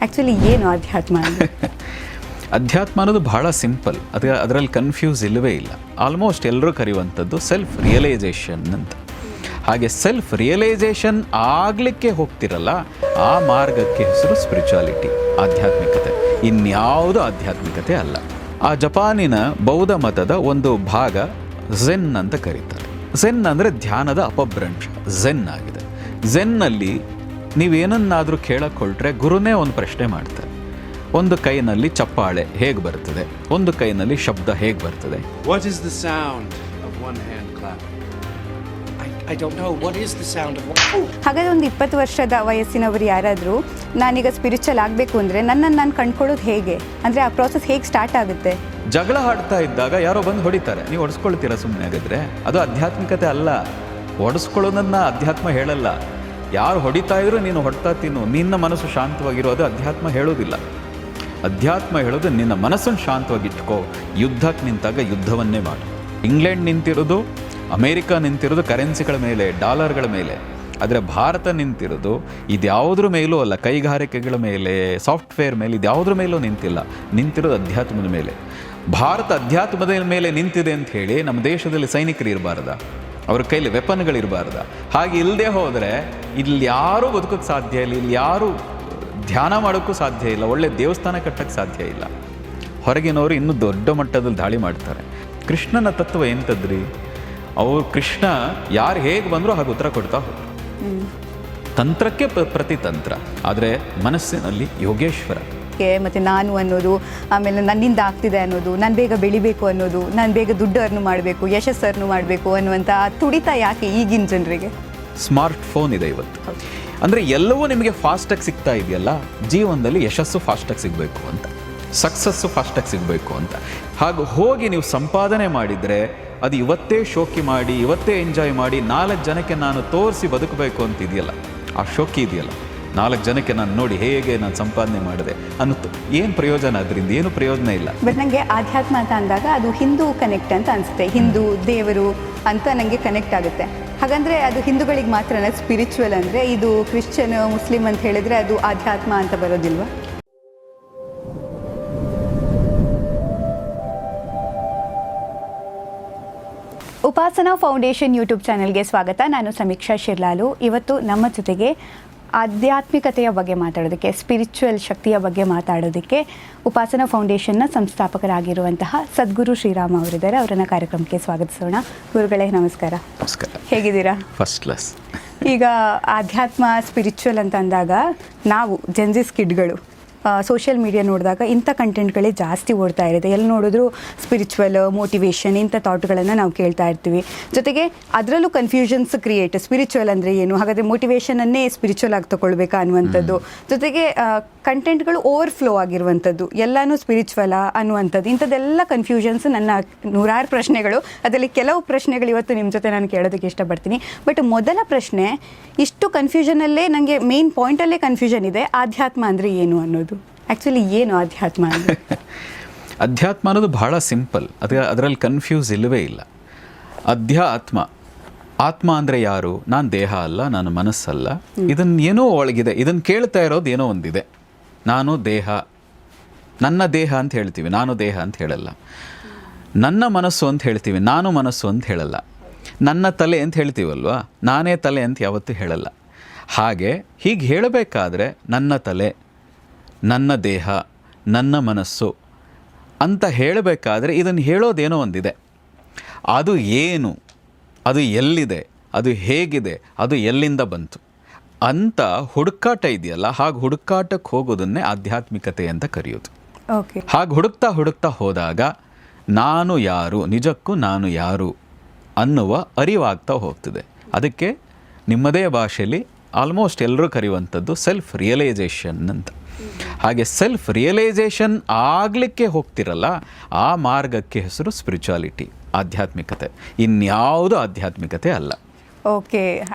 Actually ಏನು ಅಧ್ಯಾತ್ಮ ಅಂದರೆ? ಅಧ್ಯಾತ್ಮ ಅನ್ನೋದು ಬಹಳ ಸಿಂಪಲ್, ಅದರಲ್ಲಿ ಕನ್ಫ್ಯೂಸ್ ಇಲ್ಲವೇ ಇಲ್ಲ. ಆಲ್ಮೋಸ್ಟ್ ಎಲ್ಲರೂ ಕರೆಯುವಂಥದ್ದು ಸೆಲ್ಫ್ ರಿಯಲೈಸೇಷನ್ ಅಂತ. ಹಾಗೆ ಸೆಲ್ಫ್ ರಿಯಲೈಸೇಷನ್ ಆಗಲಿಕ್ಕೆ ಹೋಗ್ತಿರಲ್ಲ, ಆ ಮಾರ್ಗಕ್ಕೆ ಹೆಸರು ಸ್ಪಿರಿಚುವಾಲಿಟಿ, ಆಧ್ಯಾತ್ಮಿಕತೆ. ಇನ್ಯಾವುದು ಆಧ್ಯಾತ್ಮಿಕತೆ ಅಲ್ಲ. ಆ ಜಪಾನಿನ ಬೌದ್ಧ ಮತದ ಒಂದು ಭಾಗ ಝೆನ್ ಅಂತ ಕರೀತಾರೆ. ಝೆನ್ ಅಂದರೆ ಧ್ಯಾನದ ಅಪಭ್ರಂಶ, ಝೆನ್ ಆಗಿದೆ. ಝೆನ್ನಲ್ಲಿ ನೀವೇನನ್ನಾದರೂ ಕೇಳಕ್ಕೊಳ್ಟ್ರೆ ಗುರುನೇ ಒಂದು ಪ್ರಶ್ನೆ ಮಾಡ್ತಾರೆ. ಒಂದು ಕೈನಲ್ಲಿ ಚಪ್ಪಾಳೆ ಹೇಗೆ ಬರ್ತದೆ, ಒಂದು ಕೈನಲ್ಲಿ ಶಬ್ದ ಹೇಗೆ ಬರ್ತದೆ. What is the sound of one hand clapping? I don't know. What is the sound of one? ಹಾಗಾದ್ರೆ ಒಂದು 20 ವರ್ಷದ ವಯಸ್ಸಿನವರು ಯಾರಾದರೂ ನಾನೀಗ ಸ್ಪಿರಿಚುವಲ್ ಆಗಬೇಕು ಅಂದರೆ ನನ್ನನ್ನು ನಾನು ಕಂಡ್ಕೊಳ್ಳೋದು ಹೇಗೆ, ಅಂದರೆ ಆ ಪ್ರಾಸೆಸ್ ಹೇಗೆ ಸ್ಟಾರ್ಟ್ ಆಗುತ್ತೆ? ಜಗಳ ಆಡ್ತಾ ಇದ್ದಾಗ ಯಾರೋ ಬಂದು ಹೊಡಿತಾರೆ, ನೀವು ಹೊಡೆಸ್ಕೊಳ್ತೀರಾ ಸುಮ್ಮನೆ? ಆಗಿದ್ರೆ ಅದು ಆಧ್ಯಾತ್ಮಿಕತೆ ಅಲ್ಲ. ಹೊಡೆಸ್ಕೊಳ್ಳೋದನ್ನ ಅಧ್ಯಾತ್ಮ ಹೇಳಲ್ಲ. ಯಾರು ಹೊಡಿತಾ ಇದ್ರು ನೀನು ಹೊಡ್ತಾ ತಿನ್ನು, ನಿನ್ನ ಮನಸ್ಸು ಶಾಂತವಾಗಿರೋದು ಅಧ್ಯಾತ್ಮ ಹೇಳೋದಿಲ್ಲ. ಅಧ್ಯಾತ್ಮ ಹೇಳೋದು ನಿನ್ನ ಮನಸ್ಸನ್ನು ಶಾಂತವಾಗಿಟ್ಕೋ, ಯುದ್ಧಕ್ಕೆ ನಿಂತಾಗ ಯುದ್ಧವನ್ನೇ ಮಾಡು. ಇಂಗ್ಲೆಂಡ್ ನಿಂತಿರೋದು, ಅಮೇರಿಕಾ ನಿಂತಿರೋದು ಕರೆನ್ಸಿಗಳ ಮೇಲೆ, ಡಾಲರ್ಗಳ ಮೇಲೆ. ಆದರೆ ಭಾರತ ನಿಂತಿರೋದು ಇದ್ಯಾವುದ್ರ ಮೇಲೂ ಅಲ್ಲ, ಕೈಗಾರಿಕೆಗಳ ಮೇಲೆ, ಸಾಫ್ಟ್ವೇರ್ ಮೇಲೆ, ಇದ್ಯಾವುದ್ರ ಮೇಲೂ ನಿಂತಿರೋದು ಅಧ್ಯಾತ್ಮದ ಮೇಲೆ. ಭಾರತ ಅಧ್ಯಾತ್ಮದ ಮೇಲೆ ನಿಂತಿದೆ ಅಂತ ಹೇಳಿ ನಮ್ಮ ದೇಶದಲ್ಲಿ ಸೈನಿಕರು ಇರಬಾರ್ದ, ಅವ್ರ ಕೈಲಿ ವೆಪನ್ಗಳಿರಬಾರ್ದ? ಹಾಗೆ ಇಲ್ಲದೆ ಹೋದರೆ ಇಲ್ಲಿ ಯಾರೂ ಬದುಕೋಕ್ಕೆ ಸಾಧ್ಯ ಇಲ್ಲ, ಇಲ್ಲಿ ಯಾರೂ ಧ್ಯಾನ ಮಾಡೋಕ್ಕೂ ಸಾಧ್ಯ ಇಲ್ಲ, ಒಳ್ಳೆ ದೇವಸ್ಥಾನ ಕಟ್ಟಕ್ಕೆ ಸಾಧ್ಯ ಇಲ್ಲ. ಹೊರಗಿನವರು ಇನ್ನೂ ದೊಡ್ಡ ಮಟ್ಟದಲ್ಲಿ ದಾಳಿ ಮಾಡ್ತಾರೆ. ಕೃಷ್ಣನ ತತ್ವ ಎಂಥದ್ರಿ? ಅವರು ಕೃಷ್ಣ ಯಾರು ಹೇಗೆ ಬಂದರೂ ಹಾಗೆ ಉತ್ತರ ಕೊಡ್ತಾ ಹೋದ್ರು. ತಂತ್ರಕ್ಕೆ ಪ್ರತಿತಂತ್ರ, ಆದರೆ ಮನಸ್ಸಿನಲ್ಲಿ ಯೋಗೇಶ್ವರ. ಮತ್ತು ನಾನು ಅನ್ನೋದು, ಆಮೇಲೆ ನನ್ನಿಂದ ಆಗ್ತಿದೆ ಅನ್ನೋದು, ನಾನು ಬೇಗ ಬೆಳಿಬೇಕು ಅನ್ನೋದು, ನಾನು ಬೇಗ ದುಡ್ಡು ಅರ್ನು ಮಾಡಬೇಕು, ಯಶಸ್ಸನ್ನು ಮಾಡಬೇಕು ಅನ್ನುವಂಥ ತುಡಿತ ಯಾಕೆ ಈಗಿನ ಜನರಿಗೆ? ಸ್ಮಾರ್ಟ್ ಫೋನ್ ಇದೆ ಇವತ್ತು, ಅಂದರೆ ಎಲ್ಲವೂ ನಿಮಗೆ ಫಾಸ್ಟಾಗಿ ಸಿಗ್ತಾ ಇದೆಯಲ್ಲ. ಜೀವನದಲ್ಲಿ ಯಶಸ್ಸು ಫಾಸ್ಟಾಗಿ ಸಿಗಬೇಕು ಅಂತ, ಸಕ್ಸಸ್ಸು ಫಾಸ್ಟಾಗಿ ಸಿಗಬೇಕು ಅಂತ. ಹಾಗೂ ಹೋಗಿ ನೀವು ಸಂಪಾದನೆ ಮಾಡಿದರೆ ಅದು ಇವತ್ತೇ ಶೋಕಿ ಮಾಡಿ, ಇವತ್ತೇ ಎಂಜಾಯ್ ಮಾಡಿ, 4 ಜನಕ್ಕೆ ನಾನು ತೋರಿಸಿ ಬದುಕಬೇಕು ಅಂತ ಇದೆಯಲ್ಲ, ಆ ಶೋಕಿ ಇದೆಯಲ್ಲ, 4 ಜನಕ್ಕೆ ನಾನು ನೋಡಿ ಹೇಗೆ ನಾನು ಸಂಪಾದನೆ ಮಾಡಿದೆ ಅನ್ನೋದು ಏನು ಪ್ರಯೋಜನ? ಅದರಿಂದ ಏನು ಪ್ರಯೋಜನ ಇಲ್ಲ. ಬಟ್ ನನಗೆ ಆಧ್ಯಾತ್ಮ ಅಂತ ಅಂದಾಗ ಅದು ಹಿಂದೂ ಕನೆಕ್ಟ್ ಅಂತ ಅನಿಸುತ್ತೆ, ಹಿಂದೂ ದೇವರು ಅಂತ ನನಗೆ ಕನೆಕ್ಟ್ ಆಗುತ್ತೆ. ಹಾಗಂದರೆ ಅದು ಹಿಂದೂಗಳಿಗೆ ಮಾತ್ರ ಸ್ಪಿರಿಚುವಲ್ ಅಂದರೆ, ಇದು ಕ್ರಿಶ್ಚಿಯನ್ ಮುಸ್ಲಿಮ್ ಅಂತ ಹೇಳಿದರೆ ಅದು ಆಧ್ಯಾತ್ಮ ಅಂತ ಬರೋದಿಲ್ವಾ? ಉಪಾಸನಾ ಫೌಂಡೇಶನ್ ಯೂಟ್ಯೂಬ್ ಚಾನೆಲ್ಗೆ ಸ್ವಾಗತ. ನಾನು ಸಮೀಕ್ಷಾ ಶಿರ್ಲಾಲು. ಇವತ್ತು ನಮ್ಮ ಜೊತೆಗೆ ಆಧ್ಯಾತ್ಮಿಕತೆಯ ಬಗ್ಗೆ ಮಾತಾಡೋದಕ್ಕೆ, ಸ್ಪಿರಿಚುವಲ್ ಶಕ್ತಿಯ ಬಗ್ಗೆ ಮಾತಾಡೋದಕ್ಕೆ ಉಪಾಸನಾ ಫೌಂಡೇಶನ್ನ ಸಂಸ್ಥಾಪಕರಾಗಿರುವಂತಹ ಸದ್ಗುರು ಶ್ರೀರಾಮ್ ಅವರಿದ್ದಾರೆ. ಅವರನ್ನು ಕಾರ್ಯಕ್ರಮಕ್ಕೆ ಸ್ವಾಗತಿಸೋಣ. ಗುರುಗಳೇ ನಮಸ್ಕಾರ. ನಮಸ್ಕಾರ. ಹೇಗಿದ್ದೀರಾ? First class. ಈಗ ಆಧ್ಯಾತ್ಮ ಸ್ಪಿರಿಚುವಲ್ ಅಂತ ಅಂದಾಗ ನಾವು ಜೆನ್ಸಿಸ್ ಕಿಡ್ಗಳು ಸೋಷಿಯಲ್ ಮೀಡಿಯಾ ನೋಡಿದಾಗ ಇಂಥ ಕಂಟೆಂಟ್ಗಳೇ ಜಾಸ್ತಿ ಓಡ್ತಾ ಇರುತ್ತೆ. ಎಲ್ಲಿ ನೋಡಿದ್ರು ಸ್ಪಿರಿಚುವಲ್, ಮೋಟಿವೇಶನ್ ಇಂಥ ಥಾಟ್ಗಳನ್ನು ನಾವು ಕೇಳ್ತಾ ಇರ್ತೀವಿ. ಜೊತೆಗೆ ಅದರಲ್ಲೂ ಕನ್ಫ್ಯೂಷನ್ಸ್ ಕ್ರಿಯೇಟ್. ಸ್ಪಿರಿಚುವಲ್ ಅಂದರೆ ಏನು, ಹಾಗಾದರೆ ಮೋಟಿವೇಶನನ್ನೇ ಸ್ಪಿರಿಚುವಲ್ ಆಗಿ ತೊಗೊಳ್ಬೇಕಾ ಅನ್ನುವಂಥದ್ದು. ಜೊತೆಗೆ ಕಂಟೆಂಟ್ಗಳು ಓವರ್ಫ್ಲೋ ಆಗಿರುವಂಥದ್ದು, ಎಲ್ಲನೂ ಸ್ಪಿರಿಚುವಲಾ ಅನ್ನುವಂಥದ್ದು. ಇಂಥದ್ದೆಲ್ಲ ಕನ್ಫ್ಯೂಷನ್ಸ್, ನನ್ನ 100 ಪ್ರಶ್ನೆಗಳು. ಅದರಲ್ಲಿ ಕೆಲವು ಪ್ರಶ್ನೆಗಳು ಇವತ್ತು ನಿಮ್ಮ ಜೊತೆ ನಾನು ಕೇಳೋದಕ್ಕೆ ಇಷ್ಟಪಡ್ತೀನಿ. ಬಟ್ ಮೊದಲ ಪ್ರಶ್ನೆ, ಇಷ್ಟು ಕನ್ಫ್ಯೂಷನಲ್ಲೇ ನನಗೆ ಮೇನ್ ಪಾಯಿಂಟಲ್ಲೇ ಕನ್ಫ್ಯೂಷನ್ ಇದೆ, ಆಧ್ಯಾತ್ಮ ಅಂದರೆ ಏನು ಅನ್ನೋದು. ಆ್ಯಕ್ಚುಲಿ ಏನು ಆಧ್ಯಾತ್ಮ ಅಂದರೆ? ಅಧ್ಯಾತ್ಮ ಅನ್ನೋದು ಬಹಳ ಸಿಂಪಲ್, ಅದರಲ್ಲಿ ಕನ್ಫ್ಯೂಸ್ ಇಲ್ಲವೇ ಇಲ್ಲ. ಅಧ್ಯಾತ್ಮ, ಆತ್ಮ ಅಂದರೆ ಯಾರು? ನಾನು ದೇಹ ಅಲ್ಲ, ನಾನು ಮನಸ್ಸಲ್ಲ. ಇದನ್ನು ಏನೋ ಒಳಗಿದೆ, ಇದನ್ನು ಕೇಳ್ತಾ ಇರೋದು ಏನೋ ಒಂದಿದೆ. ನಾನು ದೇಹ, ನನ್ನ ದೇಹ ಅಂತ ಹೇಳ್ತೀವಿ, ನಾನು ದೇಹ ಅಂತ ಹೇಳಲ್ಲ. ನನ್ನ ಮನಸ್ಸು ಅಂತ ಹೇಳ್ತೀವಿ, ನಾನು ಮನಸ್ಸು ಅಂತ ಹೇಳಲ್ಲ. ನನ್ನ ತಲೆ ಅಂತ ಹೇಳ್ತೀವಲ್ವಾ, ನಾನೇ ತಲೆ ಅಂತ ಯಾವತ್ತೂ ಹೇಳಲ್ಲ. ಹಾಗೆ ಹೀಗೆ ಹೇಳಬೇಕಾದ್ರೆ ನನ್ನ ತಲೆ, ನನ್ನ ದೇಹ, ನನ್ನ ಮನಸ್ಸು ಅಂತ ಹೇಳಬೇಕಾದ್ರೆ ಇದನ್ನು ಹೇಳೋದೇನೋ ಒಂದಿದೆ. ಅದು ಏನು, ಅದು ಎಲ್ಲಿದೆ, ಅದು ಹೇಗಿದೆ, ಅದು ಎಲ್ಲಿಂದ ಬಂತು ಅಂತ ಹುಡುಕಾಟ ಇದೆಯಲ್ಲ, ಹಾಗೆ ಹುಡುಕಾಟಕ್ಕೆ ಹೋಗೋದನ್ನೇ ಆಧ್ಯಾತ್ಮಿಕತೆ ಅಂತ ಕರೆಯೋದು. ಹಾಗೆ ಹುಡುಕ್ತಾ ಹೋದಾಗ ನಾನು ಯಾರು, ನಿಜಕ್ಕೂ ನಾನು ಯಾರು ಅನ್ನುವ ಅರಿವಾಗ್ತಾ ಹೋಗ್ತದೆ. ಅದಕ್ಕೆ ನಿಮ್ಮದೇ ಭಾಷೆಯಲ್ಲಿ ಆಲ್ಮೋಸ್ಟ್ ಎಲ್ಲರೂ ಕರೆಯುವಂಥದ್ದು ಸೆಲ್ಫ್ ರಿಯಲೈಸೇಷನ್ ಅಂತ. ಹಾಗೆ ಸೆಲ್ಫ್ ರಿಯಲೈಸೇಷನ್ ಆಗಲಿಕ್ಕೆ ಹೋಗ್ತಿರಲ್ಲ, ಆ ಮಾರ್ಗಕ್ಕೆ ಹೆಸರು ಸ್ಪಿರಿಚುವಾಲಿಟಿ, ಆಧ್ಯಾತ್ಮಿಕತೆ. ಇನ್ಯಾವುದು ಆಧ್ಯಾತ್ಮಿಕತೆ ಅಲ್ಲ. ಓಕೆ,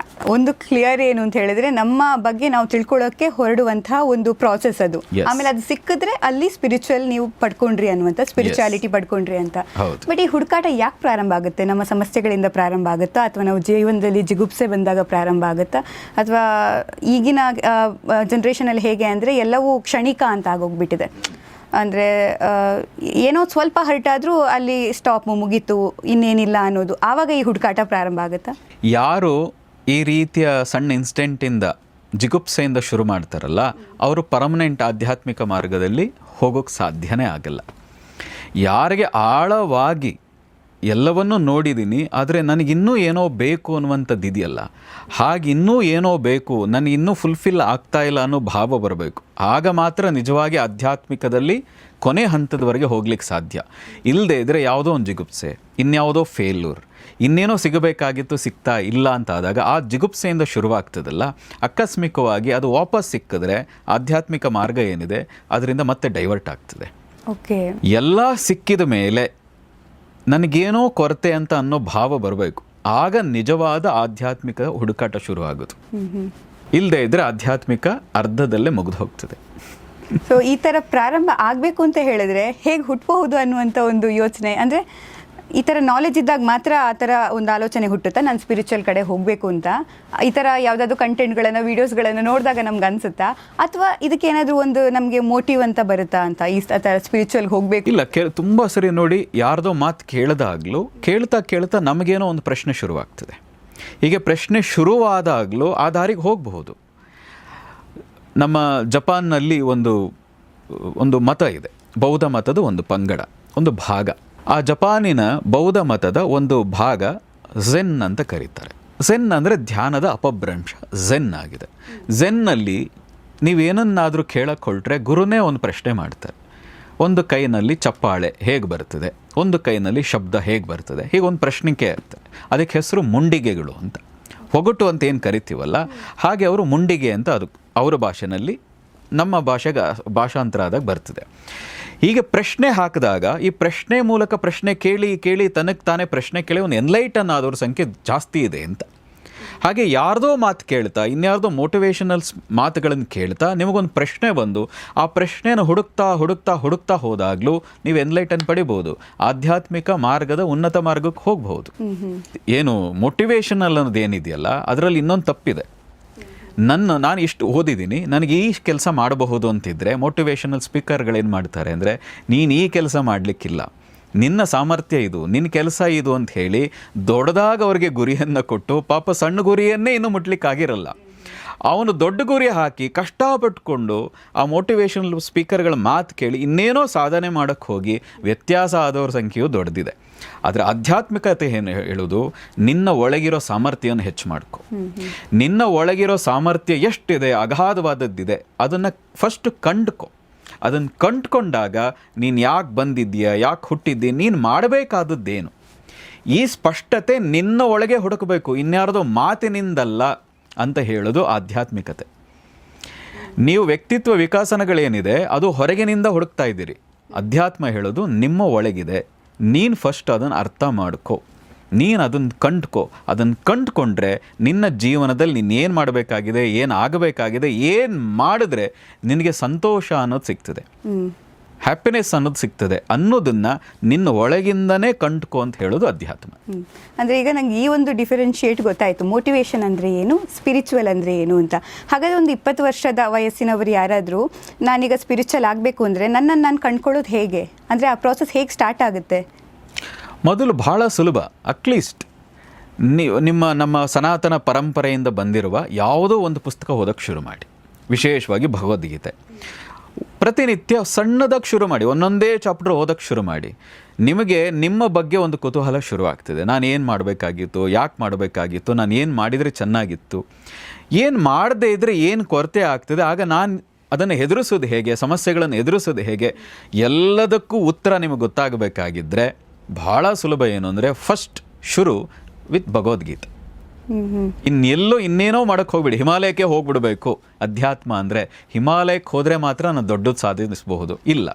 ಒಂದು ಕ್ಲಿಯರ್ ಏನು ಅಂತ ಹೇಳಿದ್ರೆ ನಮ್ಮ ಬಗ್ಗೆ ನಾವು ತಿಳ್ಕೊಳ್ಳೋಕೆ ಹೊರಡುವಂತಹ ಒಂದು ಪ್ರಾಸೆಸ್ ಅದು. Yes. ಆಮೇಲೆ ಅದು ಸಿಕ್ಕಿದ್ರೆ ಅಲ್ಲಿ ಸ್ಪಿರಿಚುವಲ್ ನೀವು ಪಡ್ಕೊಂಡ್ರಿ ಅನ್ನುವಂಥ ಸ್ಪಿರಿಚುಯಾಲಿಟಿ ಪಡ್ಕೊಂಡ್ರಿ ಅಂತ. ಹೌದು. ಬಟ್ ಈ ಹುಡುಕಾಟ ಯಾಕೆ ಪ್ರಾರಂಭ ಆಗುತ್ತೆ? ನಮ್ಮ ಸಮಸ್ಯೆಗಳಿಂದ ಪ್ರಾರಂಭ ಆಗುತ್ತಾ, ಅಥವಾ ನಾವು ಜೀವನದಲ್ಲಿ ಜಿಗುಪ್ಸೆ ಬಂದಾಗ ಪ್ರಾರಂಭ ಆಗುತ್ತಾ, ಅಥವಾ ಈಗಿನ ಜನ್ರೇಷನಲ್ಲಿ ಹೇಗೆ ಅಂದರೆ ಎಲ್ಲವೂ ಕ್ಷಣಿಕ ಅಂತ ಆಗೋಗ್ಬಿಟ್ಟಿದೆ. ಅಂದರೆ ಏನೋ ಸ್ವಲ್ಪ ಹರ್ಟ್ ಆದರೂ ಅಲ್ಲಿ ಸ್ಟಾಪ್, ಮುಗೀತು, ಇನ್ನೇನಿಲ್ಲ ಅನ್ನೋದು. ಆವಾಗ ಈ ಹುಡುಕಾಟ ಪ್ರಾರಂಭ ಆಗುತ್ತಾ? ಯಾರು ಈ ರೀತಿಯ ಸಣ್ಣ ಇನ್ಸಿಡೆಂಟಿಂದ ಜಿಗುಪ್ಸೆಯಿಂದ ಶುರು ಮಾಡ್ತಾರಲ್ಲ, ಅವರು ಪರ್ಮನೆಂಟ್ ಆಧ್ಯಾತ್ಮಿಕ ಮಾರ್ಗದಲ್ಲಿ ಹೋಗೋಕ್ಕೆ ಸಾಧ್ಯನೇ ಆಗಲ್ಲ. ಯಾರಿಗೆ ಆಳವಾಗಿ ಎಲ್ಲವನ್ನೂ ನೋಡಿದ್ದೀನಿ, ಆದರೆ ನನಗಿನ್ನೂ ಏನೋ ಬೇಕು ಅನ್ನುವಂಥದ್ದು ಇದೆಯಲ್ಲ, ಹಾಗೆ ಇನ್ನೂ ಏನೋ ಬೇಕು, ನನಗಿನ್ನೂ ಫುಲ್ಫಿಲ್ ಆಗ್ತಾ ಇಲ್ಲ ಅನ್ನೋ ಭಾವ ಬರಬೇಕು. ಆಗ ಮಾತ್ರ ನಿಜವಾಗಿ ಆಧ್ಯಾತ್ಮಿಕದಲ್ಲಿ ಕೊನೆ ಹಂತದವರೆಗೆ ಹೋಗ್ಲಿಕ್ಕೆ ಸಾಧ್ಯ. ಇಲ್ಲದೆ ಇದ್ದರೆ ಯಾವುದೋ ಒಂದು ಜಿಗುಪ್ಸೆ, ಇನ್ಯಾವುದೋ ಫೇಲ್ಯೂರ್, ಇನ್ನೇನೋ ಸಿಗಬೇಕಾಗಿತ್ತು ಸಿಗ್ತಾ ಇಲ್ಲ ಅಂತ ಆದಾಗ ಆ ಜಿಗುಪ್ಸೆಯಿಂದ ಶುರುವಾಗ್ತದಲ್ಲ, ಆಕಸ್ಮಿಕವಾಗಿ ಅದು ವಾಪಸ್ ಸಿಕ್ಕಿದ್ರೆ ಆಧ್ಯಾತ್ಮಿಕ ಮಾರ್ಗ ಏನಿದೆ ಅದರಿಂದ ಮತ್ತೆ ಡೈವರ್ಟ್ ಆಗ್ತದೆ. ಓಕೆ, ಎಲ್ಲ ಸಿಕ್ಕಿದ ಮೇಲೆ ನನಗೇನೋ ಕೊರತೆ ಅಂತ ಅನ್ನೋ ಭಾವ ಬರಬೇಕು. ಆಗ ನಿಜವಾದ ಆಧ್ಯಾತ್ಮಿಕ ಹುಡುಕಾಟ ಶುರುವಾಗೋದು. ಇಲ್ಲದೆ ಇದ್ದರೆ ಆಧ್ಯಾತ್ಮಿಕ ಅರ್ಧದಲ್ಲೇ ಮುಗಿದು ಹೋಗ್ತದೆ. ಸೊ ಈ ಥರ ಪ್ರಾರಂಭ ಆಗಬೇಕು ಅಂತ ಹೇಳಿದ್ರೆ ಹೇಗೆ ಹುಟ್ಟಬಹುದು ಅನ್ನುವಂಥ ಒಂದು ಯೋಚನೆ, ಅಂದರೆ ಈ ಥರ ನಾಲೆಜ್ ಇದ್ದಾಗ ಮಾತ್ರ ಆ ಥರ ಒಂದು ಆಲೋಚನೆ ಹುಟ್ಟುತ್ತಾ ನಾನು ಸ್ಪಿರಿಚುವಲ್ ಕಡೆ ಹೋಗಬೇಕು ಅಂತ? ಈ ಥರ ಯಾವುದಾದ್ರು ಕಂಟೆಂಟ್ಗಳನ್ನು, ವೀಡಿಯೋಸ್ಗಳನ್ನು ನೋಡಿದಾಗ ನಮ್ಗೆ ಅನಿಸುತ್ತಾ, ಅಥವಾ ಇದಕ್ಕೇನಾದರೂ ಒಂದು ನಮಗೆ ಮೋಟಿವ್ ಅಂತ ಬರುತ್ತಾ ಅಂತ ಈ ಥರ ಸ್ಪಿರಿಚುವಲ್ಗೆ ಹೋಗಬೇಕು? ಇಲ್ಲ, ತುಂಬ ಸರಿ ನೋಡಿ, ಯಾರ್ದೋ ಮಾತು ಕೇಳಿದಾಗಲೂ ಕೇಳ್ತಾ ನಮಗೇನೋ ಒಂದು ಪ್ರಶ್ನೆ ಶುರುವಾಗ್ತದೆ. ಹೀಗೆ ಪ್ರಶ್ನೆ ಶುರುವಾದಾಗಲೂ ಆ ದಾರಿಗೆ ಹೋಗಬಹುದು. ನಮ್ಮ ಜಪಾನ್ನಲ್ಲಿ ಒಂದು ಮತ ಇದೆ, ಬೌದ್ಧ ಮತದ ಒಂದು ಪಂಗಡ, ಒಂದು ಭಾಗ. ಆ ಜಪಾನಿನ ಬೌದ್ಧ ಮತದ ಒಂದು ಭಾಗ ಝೆನ್ ಅಂತ ಕರೀತಾರೆ. ಝೆನ್ ಅಂದರೆ ಧ್ಯಾನದ ಅಪಭ್ರಂಶ, ಝೆನ್ ಆಗಿದೆ. ಝೆನ್ನಲ್ಲಿ ನೀವೇನನ್ನಾದರೂ ಕೇಳಕ್ಕೆ ಹೊರಟ್ರೆ ಗುರುನೇ ಒಂದು ಪ್ರಶ್ನೆ ಮಾಡ್ತಾರೆ. ಒಂದು ಕೈನಲ್ಲಿ ಚಪ್ಪಾಳೆ ಹೇಗೆ ಬರ್ತದೆ, ಒಂದು ಕೈನಲ್ಲಿ ಶಬ್ದ ಹೇಗೆ ಬರ್ತದೆ, ಹೀಗೆ ಒಂದು ಪ್ರಶ್ನಿಕೆ ಇರ್ತದೆ. ಅದಕ್ಕೆ ಹೆಸರು ಮುಂಡಿಗೆಗಳು ಅಂತ. ಒಗಟು ಅಂತ ಏನು ಕರಿತೀವಲ್ಲ, ಹಾಗೆ ಅವರು ಮುಂಡಿಗೆ ಅಂತ ಅದು ಅವರ ಭಾಷೆನಲ್ಲಿ, ನಮ್ಮ ಭಾಷೆಗೆ ಭಾಷಾಂತರ ಆದಾಗ ಬರ್ತದೆ. ಹೀಗೆ ಪ್ರಶ್ನೆ ಹಾಕಿದಾಗ ಈ ಪ್ರಶ್ನೆ ಮೂಲಕ ಪ್ರಶ್ನೆ ಕೇಳಿ ತನಗೆ ತಾನೇ ಪ್ರಶ್ನೆ ಕೇಳಿ ಒಂದು ಎನ್ಲೈಟನ್ ಆದವ್ರ ಸಂಖ್ಯೆ ಜಾಸ್ತಿ ಇದೆ ಅಂತ. ಹಾಗೆ ಯಾರ್ದೋ ಮಾತು ಕೇಳ್ತಾ, ಇನ್ಯಾರ್ದೋ ಮೋಟಿವೇಶನಲ್ಸ್ ಮಾತುಗಳನ್ನು ಕೇಳ್ತಾ ನಿಮಗೊಂದು ಪ್ರಶ್ನೆ ಬಂದು ಆ ಪ್ರಶ್ನೆನ ಹುಡುಕ್ತಾ ಹೋದಾಗಲೂ ನೀವು ಎನ್ಲೈಟನ್ ಪಡಿಬೋದು, ಆಧ್ಯಾತ್ಮಿಕ ಮಾರ್ಗದ ಉನ್ನತ ಮಾರ್ಗಕ್ಕೆ ಹೋಗ್ಬೋದು. ಏನು ಮೋಟಿವೇಶನಲ್ ಅನ್ನೋದು ಏನಿದೆಯಲ್ಲ, ಅದರಲ್ಲಿ ಇನ್ನೊಂದು ತಪ್ಪಿದೆ. ನಾನು ಇಷ್ಟು ಓದಿದ್ದೀನಿ, ನನಗೆ ಈ ಕೆಲಸ ಮಾಡಬಹುದು ಅಂತಿದ್ರೆ ಮೋಟಿವೇಶನಲ್ ಸ್ಪೀಕರ್ಗಳೇನು ಮಾಡ್ತಾರೆ ಅಂದರೆ, ನೀನು ಈ ಕೆಲಸ ಮಾಡಲಿಕ್ಕಿಲ್ಲ, ನಿನ್ನ ಸಾಮರ್ಥ್ಯ ಇದು, ನಿನ್ನ ಕೆಲಸ ಇದು ಅಂತ ಹೇಳಿ ದೊಡ್ಡದಾಗ ಅವ್ರಿಗೆ ಗುರಿಯನ್ನು ಕೊಟ್ಟು, ಪಾಪ ಸಣ್ಣ ಗುರಿಯನ್ನೇ ಇನ್ನೂ ಮುಟ್ಲಿಕ್ಕಾಗಿರಲ್ಲ, ಅವನು ದೊಡ್ಡ ಗುರಿ ಹಾಕಿ ಕಷ್ಟಪಟ್ಕೊಂಡು ಆ ಮೋಟಿವೇಶನಲ್ ಸ್ಪೀಕರ್ಗಳ ಮಾತು ಕೇಳಿ ಇನ್ನೇನೋ ಸಾಧನೆ ಮಾಡೋಕ್ಕೆ ಹೋಗಿ ವ್ಯತ್ಯಾಸ ಆದವ್ರ ಸಂಖ್ಯೆಯು ದೊಡ್ಡದಿದೆ. ಆದರೆ ಆಧ್ಯಾತ್ಮಿಕತೆ ಏನು ಹೇಳೋದು, ನಿನ್ನ ಒಳಗಿರೋ ಸಾಮರ್ಥ್ಯವನ್ನು ಹೆಚ್ಚು ಮಾಡ್ಕೊ. ನಿನ್ನ ಒಳಗಿರೋ ಸಾಮರ್ಥ್ಯ ಎಷ್ಟಿದೆ, ಅಗಾಧವಾದದ್ದಿದೆ, ಅದನ್ನು ಫಸ್ಟ್ ಕಂಡ್ಕೊ. ಅದನ್ನು ಕಂಡುಕೊಂಡಾಗ ನೀನು ಯಾಕೆ ಬಂದಿದ್ದೀಯ, ಯಾಕೆ ಹುಟ್ಟಿದ್ದೀಯ, ನೀನು ಮಾಡಬೇಕಾದದ್ದೇನು, ಈ ಸ್ಪಷ್ಟತೆ ನಿನ್ನ ಒಳಗೆ ಹುಡುಕಬೇಕು, ಇನ್ಯಾರ್ದೋ ಮಾತಿನಿಂದಲ್ಲ ಅಂತ ಹೇಳೋದು ಆಧ್ಯಾತ್ಮಿಕತೆ. ನೀವು ವ್ಯಕ್ತಿತ್ವ ವಿಕಾಸನಗಳೇನಿದೆ ಅದು ಹೊರಗಿನಿಂದ ಹುಡುಕ್ತಾ ಇದ್ದೀರಿ. ಅಧ್ಯಾತ್ಮ ಹೇಳೋದು ನಿಮ್ಮ ಒಳಗಿದೆ, ನೀನು ಫಸ್ಟ್ ಅದನ್ನು ಅರ್ಥ ಮಾಡ್ಕೊ, ನೀನು ಅದನ್ನು ಕಂಡ್ಕೊ. ಅದನ್ನು ಕಂಡುಕೊಂಡ್ರೆ ನಿನ್ನ ಜೀವನದಲ್ಲಿ ನೀನು ಏನು ಮಾಡಬೇಕಾಗಿದೆ, ಏನು ಆಗಬೇಕಾಗಿದೆ, ಏನು ಮಾಡಿದ್ರೆ ನಿನಗೆ ಸಂತೋಷ ಅನ್ನೋದು ಸಿಗ್ತದೆ, ಹ್ಯಾಪಿನೆಸ್ ಅನ್ನೋದು ಸಿಗ್ತದೆ ಅನ್ನೋದನ್ನು ನಿನ್ನ ಒಳಗಿಂದನೇ ಕಂಡ್ಕೊ ಅಂತ ಹೇಳೋದು ಅಧ್ಯಾತ್ಮ. ಅಂದರೆ ಈಗ ನಂಗೆ ಈ ಒಂದು ಡಿಫರೆನ್ಷಿಯೇಟ್ ಗೊತ್ತಾಯಿತು, ಮೋಟಿವೇಶನ್ ಅಂದರೆ ಏನು, ಸ್ಪಿರಿಚುವಲ್ ಅಂದರೆ ಏನು ಅಂತ. ಹಾಗಾದರೆ ಒಂದು 20 ವರ್ಷದ ವಯಸ್ಸಿನವರು ಯಾರಾದರೂ ನಾನೀಗ ಸ್ಪಿರಿಚುವಲ್ ಆಗಬೇಕು ಅಂದರೆ ನನ್ನನ್ನು ನಾನು ಕಂಡ್ಕೊಳ್ಳೋದು ಹೇಗೆ, ಅಂದರೆ ಆ ಪ್ರಾಸೆಸ್ ಹೇಗೆ ಸ್ಟಾರ್ಟ್ ಆಗುತ್ತೆ? ಮೊದಲು ಬಹಳ ಸುಲಭ. ಅಟ್ಲೀಸ್ಟ್ ನಮ್ಮ ಸನಾತನ ಪರಂಪರೆಯಿಂದ ಬಂದಿರುವ ಯಾವುದೋ ಒಂದು ಪುಸ್ತಕ ಓದೋಕ್ಕೆ ಶುರು ಮಾಡಿ, ವಿಶೇಷವಾಗಿ ಭಗವದ್ಗೀತೆ. ಪ್ರತಿನಿತ್ಯ ಸಣ್ಣದಾಗಿ ಶುರು ಮಾಡಿ, ಒಂದೊಂದೇ ಚಾಪ್ಟರ್ ಓದೋಕ್ಕೆ ಶುರು ಮಾಡಿ. ನಿಮಗೆ ನಿಮ್ಮ ಬಗ್ಗೆ ಒಂದು ಕುತೂಹಲ ಶುರುವಾಗ್ತದೆ. ನಾನು ಏನು ಮಾಡಬೇಕಾಗಿತ್ತು, ಯಾಕೆ ಮಾಡಬೇಕಾಗಿತ್ತು, ನಾನು ಏನು ಮಾಡಿದರೆ ಚೆನ್ನಾಗಿತ್ತು, ಏನು ಮಾಡದೇ ಇದ್ದರೆ ಏನು ಕೊರತೆ ಆಗ್ತದೆ, ಆಗ ನಾನು ಅದನ್ನು ಎದುರಿಸೋದು ಹೇಗೆ, ಸಮಸ್ಯೆಗಳನ್ನು ಎದುರಿಸೋದು ಹೇಗೆ, ಎಲ್ಲದಕ್ಕೂ ಉತ್ತರ ನಿಮಗೆ ಗೊತ್ತಾಗಬೇಕಾಗಿದ್ದರೆ ಭಾಳ ಸುಲಭ. ಏನು ಅಂದರೆ ಫಸ್ಟ್ ಶುರು ವಿತ್ ಭಗವದ್ಗೀತೆ. ಇನ್ನೆಲ್ಲೋ ಇನ್ನೇನೋ ಮಾಡಕ್ಕೆ ಹೋಗ್ಬಿಡಿ, ಹಿಮಾಲಯಕ್ಕೆ ಹೋಗ್ಬಿಡ್ಬೇಕು. ಅಧ್ಯಾತ್ಮ ಅಂದರೆ ಹಿಮಾಲಯಕ್ಕೆ ಹೋದರೆ ಮಾತ್ರ ನಾನು ದೊಡ್ಡದು ಸಾಧಿಸಬಹುದು ಇಲ್ಲ,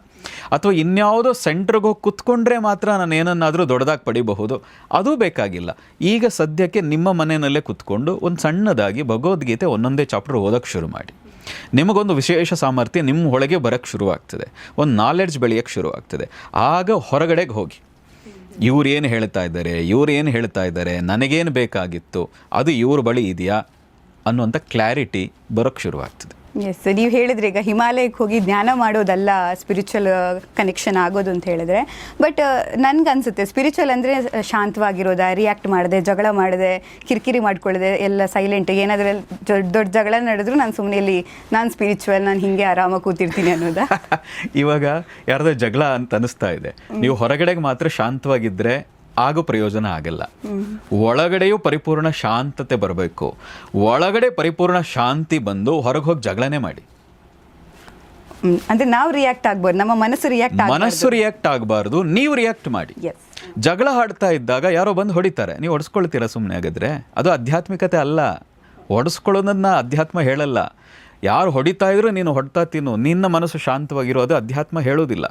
ಅಥವಾ ಇನ್ಯಾವುದೋ ಸೆಂಟ್ರಿಗೆ ಹೋಗಿ ಕುತ್ಕೊಂಡ್ರೆ ಮಾತ್ರ ನಾನು ಏನನ್ನಾದರೂ ದೊಡ್ಡದಾಗಿ ಪಡಿಬಹುದು, ಅದು ಬೇಕಾಗಿಲ್ಲ. ಈಗ ಸದ್ಯಕ್ಕೆ ನಿಮ್ಮ ಮನೆಯಲ್ಲೇ ಕುತ್ಕೊಂಡು ಒಂದು ಸಣ್ಣದಾಗಿ ಭಗವದ್ಗೀತೆ ಒಂದೊಂದೇ ಚಾಪ್ಟರ್ ಓದೋಕ್ಕೆ ಶುರು ಮಾಡಿ. ನಿಮಗೊಂದು ವಿಶೇಷ ಸಾಮರ್ಥ್ಯ ನಿಮ್ಮ ಒಳಗೆ ಬರೋಕ್ಕೆ ಶುರುವಾಗ್ತದೆ, ಒಂದು ನಾಲೆಡ್ಜ್ ಬೆಳೆಯೋಕ್ಕೆ ಶುರುವಾಗ್ತದೆ. ಆಗ ಹೊರಗಡೆಗೆ ಹೋಗಿ ಇವ್ರೇನು ಹೇಳ್ತಾ ಇದ್ದಾರೆ, ನನಗೇನು ಬೇಕಾಗಿತ್ತು, ಅದು ಇವ್ರ ಬಳಿ ಇದೆಯಾ ಅನ್ನುವಂಥ ಕ್ಲಾರಿಟಿ ಬರೋಕ್ಕೆ ಶುರುವಾಗ್ತದೆ. ಎಸ್, ನೀವು ಹೇಳಿದ್ರಿ ಈಗ ಹಿಮಾಲಯಕ್ಕೆ ಹೋಗಿ ಧ್ಯಾನ ಮಾಡೋದಲ್ಲ ಸ್ಪಿರಿಚುವಲ್ ಕನೆಕ್ಷನ್ ಆಗೋದು ಅಂತ ಹೇಳಿದ್ರೆ, ಬಟ್ ನನಗನ್ಸುತ್ತೆ ಸ್ಪಿರಿಚುವಲ್ ಅಂದರೆ ಶಾಂತವಾಗಿರೋದ, ರಿಯಾಕ್ಟ್ ಮಾಡದೆ, ಜಗಳ ಮಾಡದೆ, ಕಿರಿಕಿರಿ ಮಾಡ್ಕೊಳ್ಳದೆ, ಎಲ್ಲ ಸೈಲೆಂಟ್. ಏನಾದರೂ ದೊಡ್ಡ ಜಗಳ ನಡೆದ್ರು ನಾನು ಸುಮ್ಮನೆ ಇಲ್ಲಿ ನಾನು ಸ್ಪಿರಿಚುವಲ್, ನಾನು ಹಿಂಗೆ ಆರಾಮಾಗಿ ಕೂತಿರ್ತೀನಿ ಅನ್ನೋದಾ? ಇವಾಗ ಯಾರ್ದೋ ಜಗಳ ಅಂತ ಅನಿಸ್ತಾ ಇದೆ, ನೀವು ಹೊರಗಡೆಗೆ ಮಾತ್ರ ಶಾಂತವಾಗಿದ್ದರೆ ಆಗೋ ಪ್ರಯೋಜನ ಆಗಲ್ಲ. ಒಳಗಡೆಯೂ ಪರಿಪೂರ್ಣ ಶಾಂತತೆ ಬರಬೇಕು. ಒಳಗಡೆ ಪರಿಪೂರ್ಣ ಶಾಂತಿ ಬಂದು ಹೊರಗೆ ಹೋಗಿ ಜಗಳನೇ ಮಾಡಿ. ಅಂದ್ರೆ ನಾವು ರಿಯಾಕ್ಟ್ ಆಗ್ಬಾರ್ದು, ನಮ್ಮ ಮನಸ್ಸು ರಿಯಾಕ್ಟ್ ಆಗಬಾರ್ದು, ನೀವು ರಿಯಾಕ್ಟ್ ಮಾಡಿ. ಜಗಳ ಆಡ್ತಾ ಇದ್ದಾಗ ಯಾರೋ ಬಂದು ಹೊಡಿತಾರೆ, ನೀವು ಹೊಡೆಸ್ಕೊಳ್ತೀರಾ ಸುಮ್ಮನೆ? ಆಗಿದ್ರೆ ಅದು ಆಧ್ಯಾತ್ಮಿಕತೆ ಅಲ್ಲ. ಹೊಡೆಸ್ಕೊಳ್ಳೋದನ್ನ ಅಧ್ಯಾತ್ಮ ಹೇಳಲ್ಲ. ಯಾರು ಹೊಡಿತಾ ಇದ್ರು ನೀನು ಹೊಡ್ತಾ ತಿನ್ನು, ನಿನ್ನ ಮನಸ್ಸು ಶಾಂತವಾಗಿರೋದು ಅಧ್ಯಾತ್ಮ ಹೇಳೋದಿಲ್ಲ.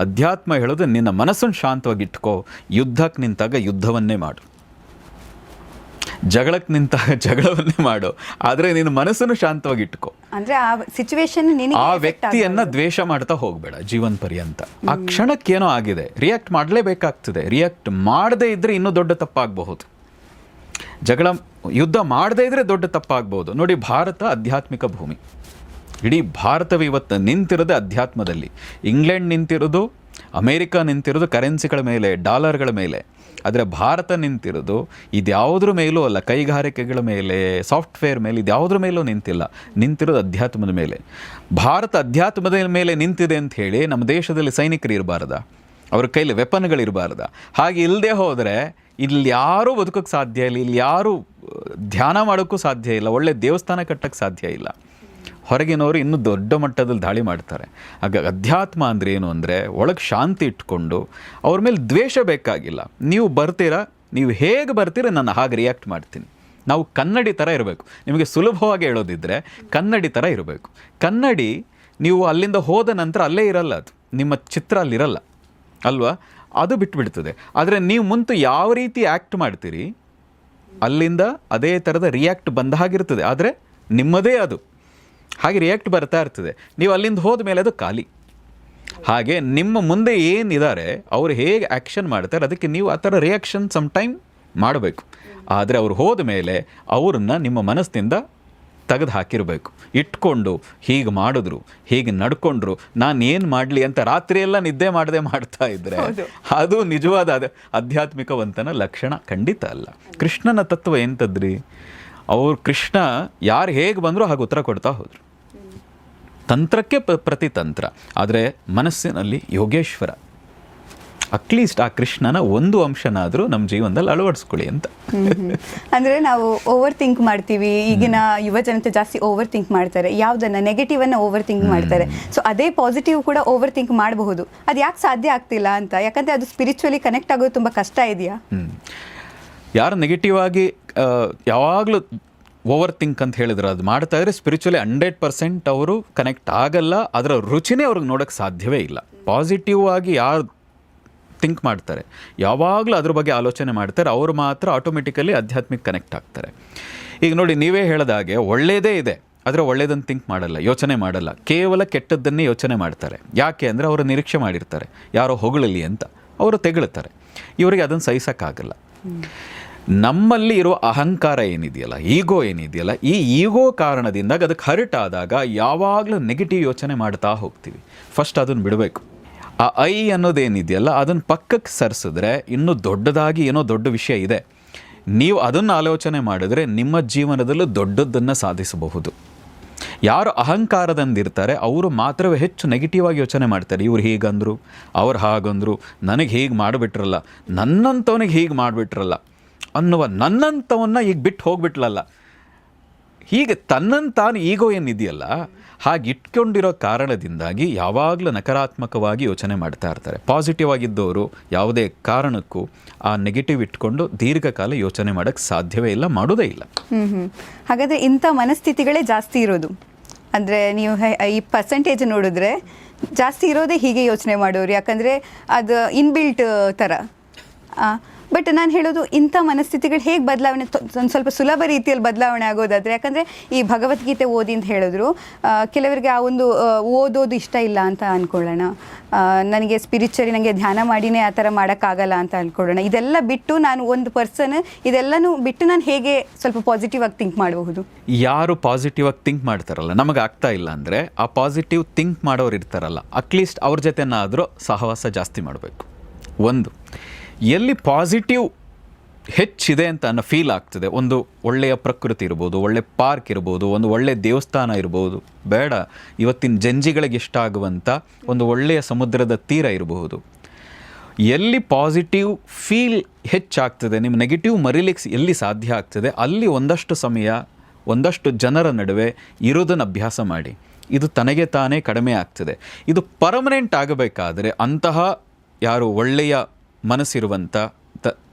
ಅಧ್ಯಾತ್ಮ ಹೇಳೋದು ನಿನ್ನ ಮನಸ್ಸನ್ನು ಶಾಂತವಾಗಿ ಇಟ್ಕೋ. ಯುದ್ಧಕ್ಕೆ ನಿಂತಾಗ ಯುದ್ಧವನ್ನೇ ಮಾಡು, ಜಗಳಕ್ಕೆ ನಿಂತಾಗ ಜಗಳವನ್ನೇ ಮಾಡು, ಆದರೆ ನಿನ್ನ ಮನಸ್ಸನ್ನು ಶಾಂತವಾಗಿ ಇಟ್ಕೋ. ಅಂದ್ರೆ ಆ ಸಿಚುವೇಶನ್ ಆ ವ್ಯಕ್ತಿಯನ್ನ ದ್ವೇಷ ಮಾಡ್ತಾ ಹೋಗ್ಬೇಡ ಜೀವನ ಪರ್ಯಂತ. ಆ ಕ್ಷಣಕ್ಕೇನೋ ಆಗಿದೆ, ರಿಯಾಕ್ಟ್ ಮಾಡಲೇಬೇಕಾಗ್ತದೆ. ರಿಯಾಕ್ಟ್ ಮಾಡದೇ ಇದ್ರೆ ಇನ್ನೂ ದೊಡ್ಡ ತಪ್ಪಾಗಬಹುದು. ಯುದ್ಧ ಮಾಡದೇ ಇದ್ರೆ ದೊಡ್ಡ ತಪ್ಪಾಗಬಹುದು. ನೋಡಿ, ಭಾರತ ಆಧ್ಯಾತ್ಮಿಕ ಭೂಮಿ. ಇಡೀ ಭಾರತವೇ ಇವತ್ತು ನಿಂತಿರೋದು ಅಧ್ಯಾತ್ಮದಲ್ಲಿ. ಇಂಗ್ಲೆಂಡ್ ನಿಂತಿರೋದು, ಅಮೇರಿಕಾ ನಿಂತಿರೋದು ಕರೆನ್ಸಿಗಳ ಮೇಲೆ, ಡಾಲರ್ಗಳ ಮೇಲೆ. ಆದರೆ ಭಾರತ ನಿಂತಿರೋದು ಇದ್ಯಾವುದ್ರ ಮೇಲೂ ಅಲ್ಲ, ಕೈಗಾರಿಕೆಗಳ ಮೇಲೆ, ಸಾಫ್ಟ್ವೇರ್ ಮೇಲೆ, ಇದ್ಯಾವುದ್ರ ಮೇಲೂ ನಿಂತಿರೋದು ಅಧ್ಯಾತ್ಮದ ಮೇಲೆ. ಭಾರತ ಅಧ್ಯಾತ್ಮದ ಮೇಲೆ ನಿಂತಿದೆ ಅಂತ ಹೇಳಿ ನಮ್ಮ ದೇಶದಲ್ಲಿ ಸೈನಿಕರು ಇರಬಾರ್ದ, ಅವ್ರ ಕೈಲಿ ವೆಪನ್ಗಳಿರಬಾರ್ದ? ಹಾಗೆ ಇಲ್ಲದೆ ಹೋದರೆ ಇಲ್ಲಿ ಯಾರೂ ಬದುಕೋಕ್ಕೆ ಸಾಧ್ಯ ಇಲ್ಲ, ಇಲ್ಲಿ ಯಾರೂ ಧ್ಯಾನ ಮಾಡೋಕ್ಕೂ ಸಾಧ್ಯ ಇಲ್ಲ, ಒಳ್ಳೆ ದೇವಸ್ಥಾನ ಕಟ್ಟೋಕ್ಕೆ ಸಾಧ್ಯ ಇಲ್ಲ. ಹೊರಗಿನವರು ಇನ್ನೂ ದೊಡ್ಡ ಮಟ್ಟದಲ್ಲಿ ದಾಳಿ ಮಾಡ್ತಾರೆ. ಆಗ ಅಧ್ಯಾತ್ಮ ಅಂದರೆ ಏನು ಅಂದರೆ ಒಳಗೆ ಶಾಂತಿ ಇಟ್ಕೊಂಡು, ಅವ್ರ ಮೇಲೆ ದ್ವೇಷ ಬೇಕಾಗಿಲ್ಲ. ನೀವು ಬರ್ತೀರಾ, ನೀವು ಹೇಗೆ ಬರ್ತೀರ ನಾನು ಹಾಗೆ ರಿಯಾಕ್ಟ್ ಮಾಡ್ತೀನಿ. ನಾವು ಕನ್ನಡಿ ಥರ ಇರಬೇಕು. ನಿಮಗೆ ಸುಲಭವಾಗಿ ಹೇಳೋದಿದ್ದರೆ ಕನ್ನಡಿ ಥರ ಇರಬೇಕು. ಕನ್ನಡಿ ನೀವು ಅಲ್ಲಿಂದ ಹೋದ ನಂತರ ಅಲ್ಲೇ ಇರಲ್ಲ, ಅದು ನಿಮ್ಮ ಚಿತ್ರ ಅಲ್ಲಿರಲ್ಲ ಅಲ್ವಾ, ಅದು ಬಿಟ್ಬಿಡ್ತದೆ. ಆದರೆ ನೀವು ಮುಂದೆ ಯಾವ ರೀತಿ ಆ್ಯಕ್ಟ್ ಮಾಡ್ತೀರಿ ಅಲ್ಲಿಂದ ಅದೇ ಥರದ ರಿಯಾಕ್ಟ್ ಬಂದ ಹಾಗಿರ್ತದೆ. ಆದರೆ ನಿಮ್ಮದೇ ಅದು ಹಾಗೆ ರಿಯಾಕ್ಟ್ ಬರ್ತಾ ಇರ್ತದೆ. ನೀವು ಅಲ್ಲಿಂದ ಹೋದ ಮೇಲೆ ಅದು ಖಾಲಿ. ಹಾಗೆ ನಿಮ್ಮ ಮುಂದೆ ಏನಿದ್ದಾರೆ ಅವ್ರು ಹೇಗೆ ಆ್ಯಕ್ಷನ್ ಮಾಡ್ತಾರೆ ಅದಕ್ಕೆ ನೀವು ಆ ಥರ ರಿಯಾಕ್ಷನ್ ಸಮ್ ಟೈಮ್ ಮಾಡಬೇಕು. ಆದರೆ ಅವ್ರು ಹೋದ ಮೇಲೆ ಅವ್ರನ್ನ ನಿಮ್ಮ ಮನಸ್ಸಿನಿಂದ ತೆಗೆದು ಹಾಕಿರಬೇಕು. ಇಟ್ಕೊಂಡು ಹೀಗೆ ಮಾಡಿದ್ರು, ಹೀಗೆ ನಡ್ಕೊಂಡ್ರು, ನಾನು ಏನು ಮಾಡಲಿ ಅಂತ ರಾತ್ರಿಯೆಲ್ಲ ನಿದ್ದೆ ಮಾಡದೆ ಮಾಡ್ತಾ ಇದ್ದರೆ ಅದು ನಿಜವಾದ ಆಧ್ಯಾತ್ಮಿಕವಂತನ ಲಕ್ಷಣ ಖಂಡಿತ ಅಲ್ಲ. ಕೃಷ್ಣನ ತತ್ವ ಎಂಥದ್ರಿ? ಅವ್ರು ಕೃಷ್ಣ ಯಾರು ಹೇಗೆ ಬಂದರೂ ಹಾಗೆ ಉತ್ತರ ಕೊಡ್ತಾ ಹೋದರು. ತಂತ್ರಕ್ಕೆ ಪ್ರತಿತಂತ್ರ, ಆದರೆ ಮನಸ್ಸಿನಲ್ಲಿ ಯೋಗೇಶ್ವರ. ಅಟ್ಲೀಸ್ಟ್ ಆ ಕೃಷ್ಣನ ಒಂದು ಅಂಶನಾದರೂ ನಮ್ಮ ಜೀವನದಲ್ಲಿ ಅಳವಡಿಸ್ಕೊಳ್ಳಿ ಅಂತ. ಅಂದರೆ ನಾವು ಓವರ್ ಥಿಂಕ್ ಮಾಡ್ತೀವಿ. ಈಗಿನ ಯುವ ಜನತೆ ಜಾಸ್ತಿ ಓವರ್ ಥಿಂಕ್ ಮಾಡ್ತಾರೆ. ಯಾವುದನ್ನು ನೆಗೆಟಿವನ್ನು ಓವರ್ ಥಿಂಕ್ ಮಾಡ್ತಾರೆ. ಸೊ ಅದೇ ಪಾಸಿಟಿವ್ ಕೂಡ ಓವರ್ ಥಿಂಕ್ ಮಾಡಬಹುದು. ಅದು ಯಾಕೆ ಸಾಧ್ಯ ಆಗ್ತಿಲ್ಲ ಅಂತ? ಯಾಕಂದರೆ ಅದು ಸ್ಪಿರಿಚುವಲಿ ಕನೆಕ್ಟ್ ಆಗೋದು ತುಂಬ ಕಷ್ಟ ಇದೆಯಾ? ಯಾರು ನೆಗೆಟಿವ್ ಆಗಿ ಯಾವಾಗಲೂ ಓವರ್ ಥಿಂಕ್ ಅಂತ ಹೇಳಿದ್ರು ಅದು ಮಾಡ್ತಾ ಇದ್ರೆ ಸ್ಪಿರಿಚುವಲಿ 100% ಅವರು ಕನೆಕ್ಟ್ ಆಗಲ್ಲ. ಅದರ ರುಚಿನೇ ಅವ್ರಿಗೆ ನೋಡೋಕ್ಕೆ ಸಾಧ್ಯವೇ ಇಲ್ಲ. ಪಾಸಿಟಿವ್ ಆಗಿ ಯಾರು ಥಿಂಕ್ ಮಾಡ್ತಾರೆ, ಯಾವಾಗಲೂ ಅದ್ರ ಬಗ್ಗೆ ಆಲೋಚನೆ ಮಾಡ್ತಾರೆ, ಅವರು ಮಾತ್ರ ಆಟೋಮೆಟಿಕಲಿ ಆಧ್ಯಾತ್ಮಿಕ ಕನೆಕ್ಟ್ ಆಗ್ತಾರೆ. ಈಗ ನೋಡಿ, ನೀವೇ ಹೇಳಿದಾಗೆ ಒಳ್ಳೆಯದೇ ಇದೆ, ಆದರೆ ಒಳ್ಳೆಯದನ್ನು ಥಿಂಕ್ ಮಾಡಲ್ಲ, ಯೋಚನೆ ಮಾಡಲ್ಲ. ಕೇವಲ ಕೆಟ್ಟದ್ದನ್ನೇ ಯೋಚನೆ ಮಾಡ್ತಾರೆ. ಯಾಕೆ ಅಂದರೆ ಅವರು ನಿರೀಕ್ಷೆ ಮಾಡಿರ್ತಾರೆ ಯಾರೋ ಹೊಗಳಲಿ ಅಂತ, ಅವರು ತೆಗಳುತ್ತಾರೆ. ಇವರಿಗೆ ಅದನ್ನು ಸಹಿಸೋಕ್ಕಾಗಲ್ಲ. ನಮ್ಮಲ್ಲಿ ಇರೋ ಅಹಂಕಾರ ಏನಿದೆಯಲ್ಲ, ಈಗೋ ಏನಿದೆಯಲ್ಲ, ಈ ಈಗೋ ಕಾರಣದಿಂದಾಗ ಅದಕ್ಕೆ ಹರ್ಟ್ ಆದಾಗ ಯಾವಾಗಲೂ ನೆಗೆಟಿವ್ ಯೋಚನೆ ಮಾಡ್ತಾ ಹೋಗ್ತೀವಿ. ಫಸ್ಟ್ ಅದನ್ನು ಬಿಡಬೇಕು. ಆ ಐ ಅನ್ನೋದೇನಿದೆಯಲ್ಲ ಅದನ್ನು ಪಕ್ಕಕ್ಕೆ ಸರಿಸಿದ್ರೆ ಇನ್ನೂ ದೊಡ್ಡದಾಗಿ ಏನೋ ದೊಡ್ಡ ವಿಷಯ ಇದೆ. ನೀವು ಅದನ್ನು ಆಲೋಚನೆ ಮಾಡಿದ್ರೆ ನಿಮ್ಮ ಜೀವನದಲ್ಲೂ ದೊಡ್ಡದನ್ನು ಸಾಧಿಸಬಹುದು. ಯಾರು ಅಹಂಕಾರದಂದಿರ್ತಾರೆ ಅವರು ಮಾತ್ರವೇ ಹೆಚ್ಚು ನೆಗೆಟಿವ್ ಆಗಿ ಯೋಚನೆ ಮಾಡ್ತಾರೆ. ಇವ್ರು ಹೀಗಂದರು, ಅವ್ರು ಹಾಗಂದರು, ನನಗೆ ಹೀಗೆ ಮಾಡಿಬಿಟ್ರಲ್ಲ, ನನ್ನಂಥವನಿಗೆ ಹೀಗೆ ಮಾಡಿಬಿಟ್ರಲ್ಲ ಅನ್ನುವ ನನ್ನಂಥವನ್ನ ಈಗ ಬಿಟ್ಟು ಹೋಗ್ಬಿಟ್ಲಲ್ಲ. ಹೀಗೆ ತನ್ನಂತಾನು ಈಗೋ ಏನಿದೆಯಲ್ಲ ಹಾಗೆ ಇಟ್ಕೊಂಡಿರೋ ಕಾರಣದಿಂದಾಗಿ ಯಾವಾಗಲೂ ನಕಾರಾತ್ಮಕವಾಗಿ ಯೋಚನೆ ಮಾಡ್ತಾ ಇರ್ತಾರೆ. ಪಾಸಿಟಿವ್ ಆಗಿದ್ದವರು ಯಾವುದೇ ಕಾರಣಕ್ಕೂ ಆ ನೆಗೆಟಿವ್ ಇಟ್ಕೊಂಡು ದೀರ್ಘಕಾಲ ಯೋಚನೆ ಮಾಡೋಕ್ಕೆ ಸಾಧ್ಯವೇ ಇಲ್ಲ, ಮಾಡೋದೇ ಇಲ್ಲ. ಹಾಗಾದರೆ ಇಂಥ ಮನಸ್ಥಿತಿಗಳೇ ಜಾಸ್ತಿ ಇರೋದು. ಅಂದರೆ ನೀವು ಈ ಪರ್ಸೆಂಟೇಜ್ ನೋಡಿದ್ರೆ ಜಾಸ್ತಿ ಇರೋದೇ ಹೀಗೆ ಯೋಚನೆ ಮಾಡೋರು, ಯಾಕಂದರೆ ಅದು ಇನ್ಬಿಲ್ಟ್ ಥರ. ಬಟ್ ನಾನು ಹೇಳೋದು ಇಂಥ ಮನಸ್ಥಿತಿಗಳು ಹೇಗೆ ಬದಲಾವಣೆ ಒಂದು ಸ್ವಲ್ಪ ಸುಲಭ ರೀತಿಯಲ್ಲಿ ಬದಲಾವಣೆ ಆಗೋದಾದರೆ, ಯಾಕಂದರೆ ಈ ಭಗವದ್ಗೀತೆ ಓದಿ ಅಂತ ಹೇಳಿದ್ರು, ಕೆಲವರಿಗೆ ಆ ಒಂದು ಓದೋದು ಇಷ್ಟ ಇಲ್ಲ ಅಂತ ಅಂದ್ಕೊಳ್ಳೋಣ, ನನಗೆ ಸ್ಪಿರಿಚುವಲಿ ನನಗೆ ಧ್ಯಾನ ಮಾಡಿನೇ ಆ ಥರ ಮಾಡೋಕ್ಕಾಗಲ್ಲ ಅಂತ ಅಂದ್ಕೊಳ್ಳೋಣ. ಇದೆಲ್ಲ ಬಿಟ್ಟು ನಾನು ಒಂದು ಪರ್ಸನ್ ಇದೆಲ್ಲನೂ ಬಿಟ್ಟು ನಾನು ಹೇಗೆ ಸ್ವಲ್ಪ ಪಾಸಿಟಿವ್ ಆಗಿ ಥಿಂಕ್ ಮಾಡಬಹುದು? ಯಾರು ಪಾಸಿಟಿವ್ ಆಗಿ ಥಿಂಕ್ ಮಾಡ್ತಾರಲ್ಲ, ನಮಗೆ ಆಗ್ತಾ ಇಲ್ಲ ಅಂದರೆ ಆ ಪಾಸಿಟಿವ್ ಥಿಂಕ್ ಮಾಡೋರು ಇರ್ತಾರಲ್ಲ, ಅಟ್ಲೀಸ್ಟ್ ಅವ್ರ ಜೊತೆನಾದರೂ ಸಹವಾಸ ಜಾಸ್ತಿ ಮಾಡಬೇಕು. ಒಂದು ಎಲ್ಲಿ ಪಾಸಿಟಿವ್ ಹೆಚ್ಚಿದೆ ಅಂತ ಅನ್ನೋ ಫೀಲ್ ಆಗ್ತದೆ, ಒಂದು ಒಳ್ಳೆಯ ಪ್ರಕೃತಿ ಇರ್ಬೋದು, ಒಳ್ಳೆ ಪಾರ್ಕ್ ಇರ್ಬೋದು, ಒಂದು ಒಳ್ಳೆಯ ದೇವಸ್ಥಾನ ಇರ್ಬೋದು, ಬೇಡ ಇವತ್ತಿನ ಜಂಜಿಗಳಿಗೆ ಇಷ್ಟ ಆಗುವಂಥ ಒಂದು ಒಳ್ಳೆಯ ಸಮುದ್ರದ ತೀರ ಇರಬಹುದು. ಎಲ್ಲಿ ಪಾಸಿಟಿವ್ ಫೀಲ್ ಹೆಚ್ಚಾಗ್ತದೆ, ನಿಮ್ಮ ನೆಗೆಟಿವ್ ಮರಿಲಿಕ್ಕೆ ಎಲ್ಲಿ ಸಾಧ್ಯ ಆಗ್ತದೆ, ಅಲ್ಲಿ ಒಂದಷ್ಟು ಸಮಯ ಒಂದಷ್ಟು ಜನರ ನಡುವೆ ಇರೋದನ್ನು ಅಭ್ಯಾಸ ಮಾಡಿ. ಇದು ತನಗೆ ತಾನೇ ಕಡಿಮೆ ಆಗ್ತದೆ. ಇದು ಪರ್ಮನೆಂಟ್ ಆಗಬೇಕಾದರೆ ಅಂತಹ ಯಾರು ಒಳ್ಳೆಯ ಮನಸ್ಸಿರುವಂಥ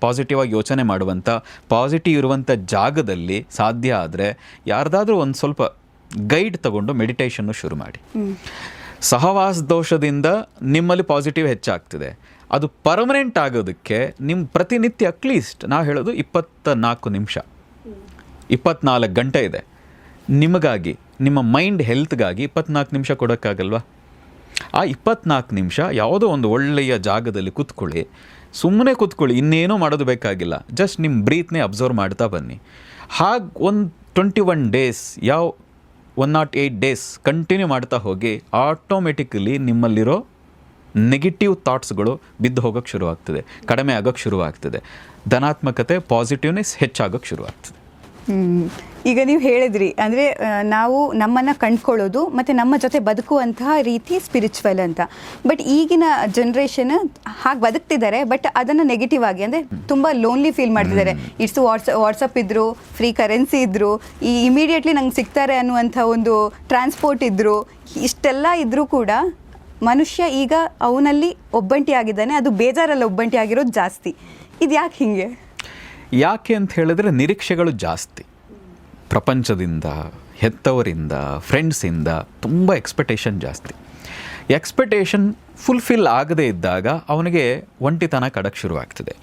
ಪಾಸಿಟಿವ್ ಆಗಿ ಯೋಚನೆ ಮಾಡುವಂಥ ಪಾಸಿಟಿವ್ ಇರುವಂಥ ಜಾಗದಲ್ಲಿ ಸಾಧ್ಯ ಆದರೆ ಯಾರ್ದಾದ್ರೂ ಒಂದು ಸ್ವಲ್ಪ ಗೈಡ್ ತಗೊಂಡು ಮೆಡಿಟೇಷನ್ನು ಶುರು ಮಾಡಿ. ಸಹವಾಸ ದೋಷದಿಂದ ನಿಮ್ಮಲ್ಲಿ ಪಾಸಿಟಿವ್ ಹೆಚ್ಚಾಗ್ತದೆ. ಅದು ಪರ್ಮನೆಂಟ್ ಆಗೋದಕ್ಕೆ ನಿಮ್ಮ ಪ್ರತಿನಿತ್ಯ ಅಟ್ಲೀಸ್ಟ್ ನಾವು ಹೇಳೋದು 24 ನಿಮಿಷ 24 ಗಂಟೆ ಇದೆ ನಿಮಗಾಗಿ, ನಿಮ್ಮ ಮೈಂಡ್ ಹೆಲ್ತ್ಗಾಗಿ 24 ನಿಮಿಷ ಕೊಡೋಕ್ಕಾಗಲ್ವಾ? ಆ 24 ನಿಮಿಷ ಯಾವುದೋ ಒಂದು ಒಳ್ಳೆಯ ಜಾಗದಲ್ಲಿ ಕೂತ್ಕೊಳ್ಳಿ, ಸುಮ್ಮನೆ ಕೂತ್ಕೊಳ್ಳಿ, ಇನ್ನೇನೂ ಮಾಡೋದು ಬೇಕಾಗಿಲ್ಲ. ಜಸ್ಟ್ ನಿಮ್ಮ ಬ್ರೀತ್ನೇ ಅಬ್ಸರ್ವ್ ಮಾಡ್ತಾ ಬನ್ನಿ. ಹಾಗೆ ಒಂದು 21 ಡೇಸ್ 108 ಡೇಸ್ ಕಂಟಿನ್ಯೂ ಮಾಡ್ತಾ ಹೋಗಿ, ಆಟೋಮೆಟಿಕಲಿ ನಿಮ್ಮಲ್ಲಿರೋ ನೆಗೆಟಿವ್ ಥಾಟ್ಸ್ಗಳು ಬಿದ್ದು ಹೋಗೋಕ್ಕೆ ಶುರುವಾಗ್ತದೆ, ಕಡಿಮೆ ಆಗೋಕ್ಕೆ ಶುರುವಾಗ್ತದೆ, ಧನಾತ್ಮಕತೆ ಪಾಸಿಟಿವ್ನೆಸ್ ಹೆಚ್ಚಾಗೋಕ್ಕೆ ಶುರುವಾಗ್ತದೆ. ಈಗ ನೀವು ಹೇಳಿದ್ರಿ, ಅಂದರೆ ನಾವು ನಮ್ಮನ್ನು ಕಂಡ್ಕೊಳ್ಳೋದು ಮತ್ತು ನಮ್ಮ ಜೊತೆ ಬದುಕುವಂತಹ ರೀತಿ ಸ್ಪಿರಿಚುವಲ್ ಅಂತ. ಬಟ್ ಈಗಿನ ಜನ್ರೇಷನ್ ಹಾಗೆ ಬದುಕ್ತಿದ್ದಾರೆ, ಬಟ್ ಅದನ್ನು ನೆಗೆಟಿವ್ ಆಗಿ, ಅಂದರೆ ತುಂಬ ಲೋನ್ಲಿ ಫೀಲ್ ಮಾಡ್ತಿದ್ದಾರೆ. ಇಟ್ಸ್ ವಾಟ್ಸಪ್ ಇದ್ದರು, ಫ್ರೀ ಕರೆನ್ಸಿ ಇದ್ದರು, ಈ ಇಮಿಡಿಯೇಟ್ಲಿ ನಂಗೆ ಸಿಗ್ತಾರೆ ಅನ್ನುವಂಥ ಒಂದು ಟ್ರಾನ್ಸ್ಪೋರ್ಟ್ ಇದ್ದರು, ಇಷ್ಟೆಲ್ಲ ಇದ್ದರೂ ಕೂಡ ಮನುಷ್ಯ ಈಗ ಅವನಲ್ಲಿ ಒಬ್ಬಂಟಿ ಆಗಿದ್ದಾನೆ, ಅದು ಬೇಜಾರಲ್ಲಿ ಒಬ್ಬಂಟಿ ಆಗಿರೋದು ಜಾಸ್ತಿ. ಇದು ಯಾಕೆ ಹೀಗೆ? ಯಾಕೆ ಅಂತ ಹೇಳಿದ್ರೆ ನಿರೀಕ್ಷೆಗಳು ಜಾಸ್ತಿ. ಪ್ರಪಂಚದಿಂದ, ಹೆತ್ತವರಿಂದ, ಫ್ರೆಂಡ್ಸಿಂದ ತುಂಬ ಎಕ್ಸ್ಪೆಕ್ಟೇಷನ್ ಜಾಸ್ತಿ. ಎಕ್ಸ್ಪೆಕ್ಟೇಷನ್ ಫುಲ್ಫಿಲ್ ಆಗದೇ ಇದ್ದಾಗ ಅವನಿಗೆ ಒಂಟಿತನ ಕಡಕ್ಕೆ ಶುರುವಾಗ್ತದೆ.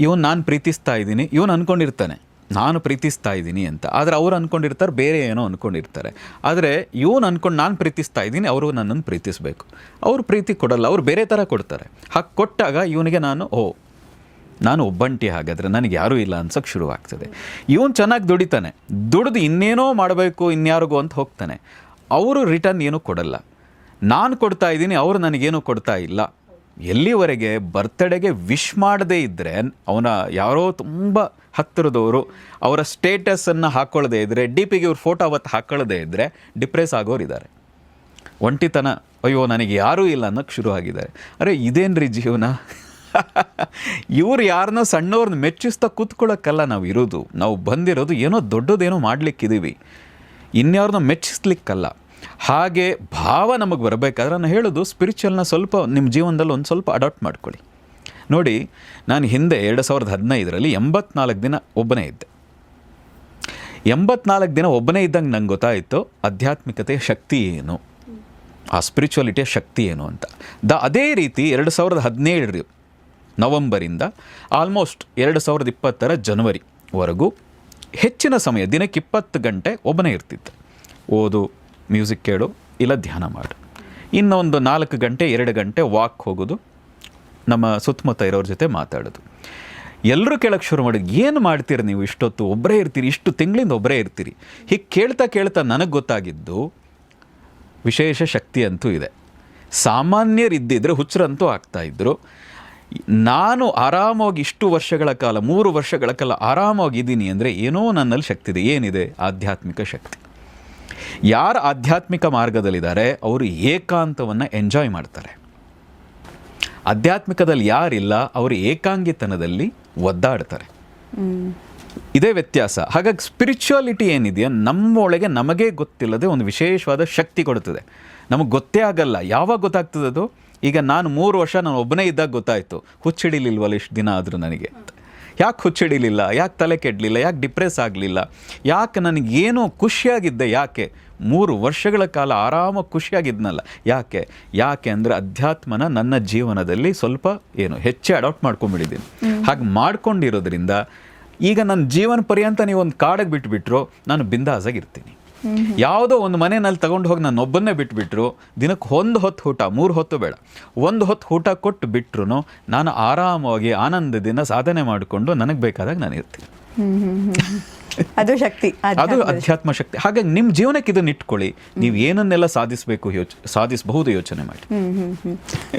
ಇವನು ನಾನು ಪ್ರೀತಿಸ್ತಾ ಇದ್ದೀನಿ, ಇವನು ಅಂದ್ಕೊಂಡಿರ್ತಾನೆ ನಾನು ಪ್ರೀತಿಸ್ತಾ ಇದ್ದೀನಿ ಅಂತ, ಆದರೆ ಅವ್ರು ಅಂದ್ಕೊಂಡಿರ್ತಾರೆ ಬೇರೆ ಏನೋ ಅಂದ್ಕೊಂಡಿರ್ತಾರೆ. ಆದರೆ ಇವನು ಅಂದ್ಕೊಂಡು ನಾನು ಪ್ರೀತಿಸ್ತಾ ಇದ್ದೀನಿ, ಅವರು ನನ್ನನ್ನು ಪ್ರೀತಿಸಬೇಕು, ಅವರು ಪ್ರೀತಿ ಕೊಡಲ್ಲ, ಅವ್ರು ಬೇರೆ ಥರ ಕೊಡ್ತಾರೆ. ಹಾಗೆ ಕೊಟ್ಟಾಗ ಇವನಿಗೆ ನಾನು ಒಬ್ಬಂಟಿ, ಹಾಗಾದರೆ ನನಗೆ ಯಾರೂ ಇಲ್ಲ ಅನ್ಸೋಕ್ಕೆ ಶುರುವಾಗ್ತದೆ. ಇವನು ಚೆನ್ನಾಗಿ ದುಡಿತಾನೆ, ದುಡಿದು ಇನ್ನೇನೋ ಮಾಡಬೇಕು ಇನ್ಯಾರಿಗೋ ಅಂತ ಹೋಗ್ತಾನೆ, ಅವರು ರಿಟರ್ನ್ ಏನೂ ಕೊಡಲ್ಲ. ನಾನು ಕೊಡ್ತಾ ಇದ್ದೀನಿ, ಅವರು ನನಗೇನು ಕೊಡ್ತಾ ಇಲ್ಲ. ಎಲ್ಲಿವರೆಗೆ ಬರ್ತ್ಡೇಗೆ ವಿಶ್ ಮಾಡದೇ ಇದ್ದರೆ, ಅವನ ಯಾರೋ ತುಂಬ ಹತ್ತಿರದವರು ಅವರ ಸ್ಟೇಟಸನ್ನು ಹಾಕ್ಕೊಳ್ಳದೇ ಇದ್ದರೆ, ಡಿ ಪಿಗೆ ಇವ್ರ ಫೋಟೋ ಅವತ್ತು ಹಾಕ್ಕೊಳ್ಳದೇ ಇದ್ದರೆ ಡಿಪ್ರೆಸ್ ಆಗೋರಿದ್ದಾರೆ. ಒಂಟಿತನ, ಅಯ್ಯೋ ನನಗೆ ಯಾರೂ ಇಲ್ಲ ಅನ್ನೋಕ್ಕೆ ಶುರು ಆಗಿದ್ದಾರೆ. ಅರೆ ಇದೇನ್ರಿ ಜೀವನ? ಇವ್ರು ಯಾರನ್ನೋ ಸಣ್ಣವ್ರನ್ನ ಮೆಚ್ಚಿಸ್ತಾ ಕೂತ್ಕೊಳ್ಳೋಕ್ಕಲ್ಲ ನಾವು ಇರೋದು. ನಾವು ಬಂದಿರೋದು ಏನೋ ದೊಡ್ಡದೇನೋ ಮಾಡಲಿಕ್ಕಿದ್ದೀವಿ, ಇನ್ಯಾವ್ರನ್ನ ಮೆಚ್ಚಿಸ್ಲಿಕ್ಕಲ್ಲ. ಹಾಗೆ ಭಾವ ನಮಗೆ ಬರಬೇಕಾದ್ರೆ ನಾನು ಹೇಳೋದು, ಸ್ಪಿರಿಚುವಲ್ನ ಸ್ವಲ್ಪ ನಿಮ್ಮ ಜೀವನದಲ್ಲಿ ಒಂದು ಸ್ವಲ್ಪ ಅಡಾಪ್ಟ್ ಮಾಡ್ಕೊಳ್ಳಿ. ನೋಡಿ, ನಾನು ಹಿಂದೆ 2015ರಲ್ಲಿ 84 ದಿನ ಒಬ್ಬನೇ ಇದ್ದೆ. 84 ದಿನ ಒಬ್ಬನೇ ಇದ್ದಂಗೆ ನಂಗೆ ಗೊತ್ತಾಯಿತು ಆಧ್ಯಾತ್ಮಿಕತೆಯ ಶಕ್ತಿ ಏನು, ಆ ಸ್ಪಿರಿಚುವಲಿಟಿಯ ಶಕ್ತಿ ಏನು ಅಂತ. ಅದೇ ರೀತಿ 2017 ನವಂಬರಿಂದ ಆಲ್ಮೋಸ್ಟ್ 2020 ಜನವರಿವರೆಗೂ ಹೆಚ್ಚಿನ ಸಮಯ, ದಿನಕ್ಕೆ 20 ಗಂಟೆ ಒಬ್ಬನೇ ಇರ್ತಿದ್ದೆ. ಓದು, ಮ್ಯೂಸಿಕ್ ಕೇಳು, ಇಲ್ಲ ಧ್ಯಾನ ಮಾಡು. ಇನ್ನೊಂದು 4 ಗಂಟೆ 2 ಗಂಟೆ ವಾಕ್ ಹೋಗೋದು, ನಮ್ಮ ಸುತ್ತಮುತ್ತ ಇರೋರ ಜೊತೆ ಮಾತಾಡೋದು. ಎಲ್ಲರೂ ಕೇಳೋಕ್ಕೆ ಶುರು ಮಾಡಿದ್ರು, ಏನು ಮಾಡ್ತೀರಿ ನೀವು ಇಷ್ಟೊತ್ತು, ಒಬ್ಬರೇ ಇರ್ತೀರಿ, ಇಷ್ಟು ತಿಂಗಳಿಂದ ಒಬ್ಬರೇ ಇರ್ತೀರಿ. ಹೀಗೆ ಕೇಳ್ತಾ ನನಗೆ ಗೊತ್ತಾಗಿದ್ದು ವಿಶೇಷ ಶಕ್ತಿ ಅಂತೂ ಇದೆ. ಸಾಮಾನ್ಯರಿದ್ದಿದ್ರೆ ಹುಚ್ಚರಂತೂ ಆಗ್ತಾಯಿದ್ರು. ನಾನು ಆರಾಮಾಗಿ ಇಷ್ಟು ವರ್ಷಗಳ ಕಾಲ 3 ವರ್ಷಗಳ ಕಾಲ ಆರಾಮಾಗಿದ್ದೀನಿ ಅಂದರೆ ಏನೋ ನನ್ನಲ್ಲಿ ಶಕ್ತಿ ಇದೆ. ಏನಿದೆ? ಆಧ್ಯಾತ್ಮಿಕ ಶಕ್ತಿ. ಯಾರು ಆಧ್ಯಾತ್ಮಿಕ ಮಾರ್ಗದಲ್ಲಿದ್ದಾರೆ ಅವರು ಏಕಾಂತವನ್ನು ಎಂಜಾಯ್ ಮಾಡ್ತಾರೆ. ಆಧ್ಯಾತ್ಮಿಕದಲ್ಲಿ ಯಾರಿಲ್ಲ ಅವರು ಏಕಾಂಗಿತನದಲ್ಲಿ ಒದ್ದಾಡ್ತಾರೆ. ಇದೇ ವ್ಯತ್ಯಾಸ. ಹಾಗಾಗಿ ಸ್ಪಿರಿಚುವಾಲಿಟಿ ಏನಿದೆಯಾ ನಮ್ಮೊಳಗೆ ನಮಗೇ ಗೊತ್ತಿಲ್ಲದೆ ಒಂದು ವಿಶೇಷವಾದ ಶಕ್ತಿ ಕೊಡ್ತದೆ. ನಮಗೆ ಗೊತ್ತೇ ಆಗಲ್ಲ. ಯಾವಾಗ ಗೊತ್ತಾಗ್ತದೆ ಅದು? ಈಗ ನಾನು 3 ವರ್ಷ ನಾನು ಒಬ್ಬನೇ ಇದ್ದಾಗ ಗೊತ್ತಾಯಿತು, ಹುಚ್ಚಿಡಿಲಿಲ್ವಲ್ಲ ಇಷ್ಟು ದಿನ ಆದರೂ ನನಗೆ. ಯಾಕೆ ಹುಚ್ಚಿಡಿಲಿಲ್ಲ, ಯಾಕೆ ತಲೆ ಕೆಡಲಿಲ್ಲ, ಯಾಕೆ ಡಿಪ್ರೆಸ್ ಆಗಲಿಲ್ಲ, ಯಾಕೆ ನನಗೇನೋ ಖುಷಿಯಾಗಿದ್ದೆ, ಯಾಕೆ 3 ವರ್ಷಗಳ ಕಾಲ ಆರಾಮಾಗಿ ಖುಷಿಯಾಗಿದ್ನಲ್ಲ, ಯಾಕೆ ಅಂದರೆ ಅಧ್ಯಾತ್ಮನ ನನ್ನ ಜೀವನದಲ್ಲಿ ಸ್ವಲ್ಪ ಹೆಚ್ಚೇ ಅಡಾಪ್ಟ್ ಮಾಡ್ಕೊಂಡ್ಬಿಟ್ಟಿದ್ದೀನಿ. ಹಾಗೆ ಮಾಡ್ಕೊಂಡಿರೋದ್ರಿಂದ ಈಗ ನನ್ನ ಜೀವನ ಪರ್ಯಂತ ನೀವು ಒಂದು ಕಾಡಿಗೆ ಬಿಟ್ಬಿಟ್ರು ನಾನು ಬಿಂದಾಸಾಗಿರ್ತೀನಿ. ಯಾವುದೋ ಒಂದು ಮನೆಯಲ್ಲಿ ತಗೊಂಡು ಹೋಗಿ ನಾನು ಒಬ್ಬನ್ನೇ ಬಿಟ್ಬಿಟ್ರು, ದಿನಕ್ಕೆ 1 ಹೊತ್ತು ಊಟ, 3 ಹೊತ್ತು ಬೇಡ, 1 ಹೊತ್ತು ಊಟ ಕೊಟ್ಟು ಬಿಟ್ರು ನಾನು ಆರಾಮವಾಗಿ ಆನಂದದಿಂದ ಸಾಧನೆ ಮಾಡಿಕೊಂಡು ನನಗೆ ಬೇಕಾದಾಗ ನಾನು ಇರ್ತೀನಿ. ಅದು ಶಕ್ತಿ, ಅದು ಅಧ್ಯಾತ್ಮ ಶಕ್ತಿ. ಹಾಗಾಗಿ ನಿಮ್ಮ ಜೀವನಕ್ಕೆ ಇದನ್ನ ಇಟ್ಕೊಳ್ಳಿ, ನೀವು ಏನನ್ನೆಲ್ಲ ಸಾಧಿಸಬಹುದು ಯೋಚನೆ ಮಾಡಿ.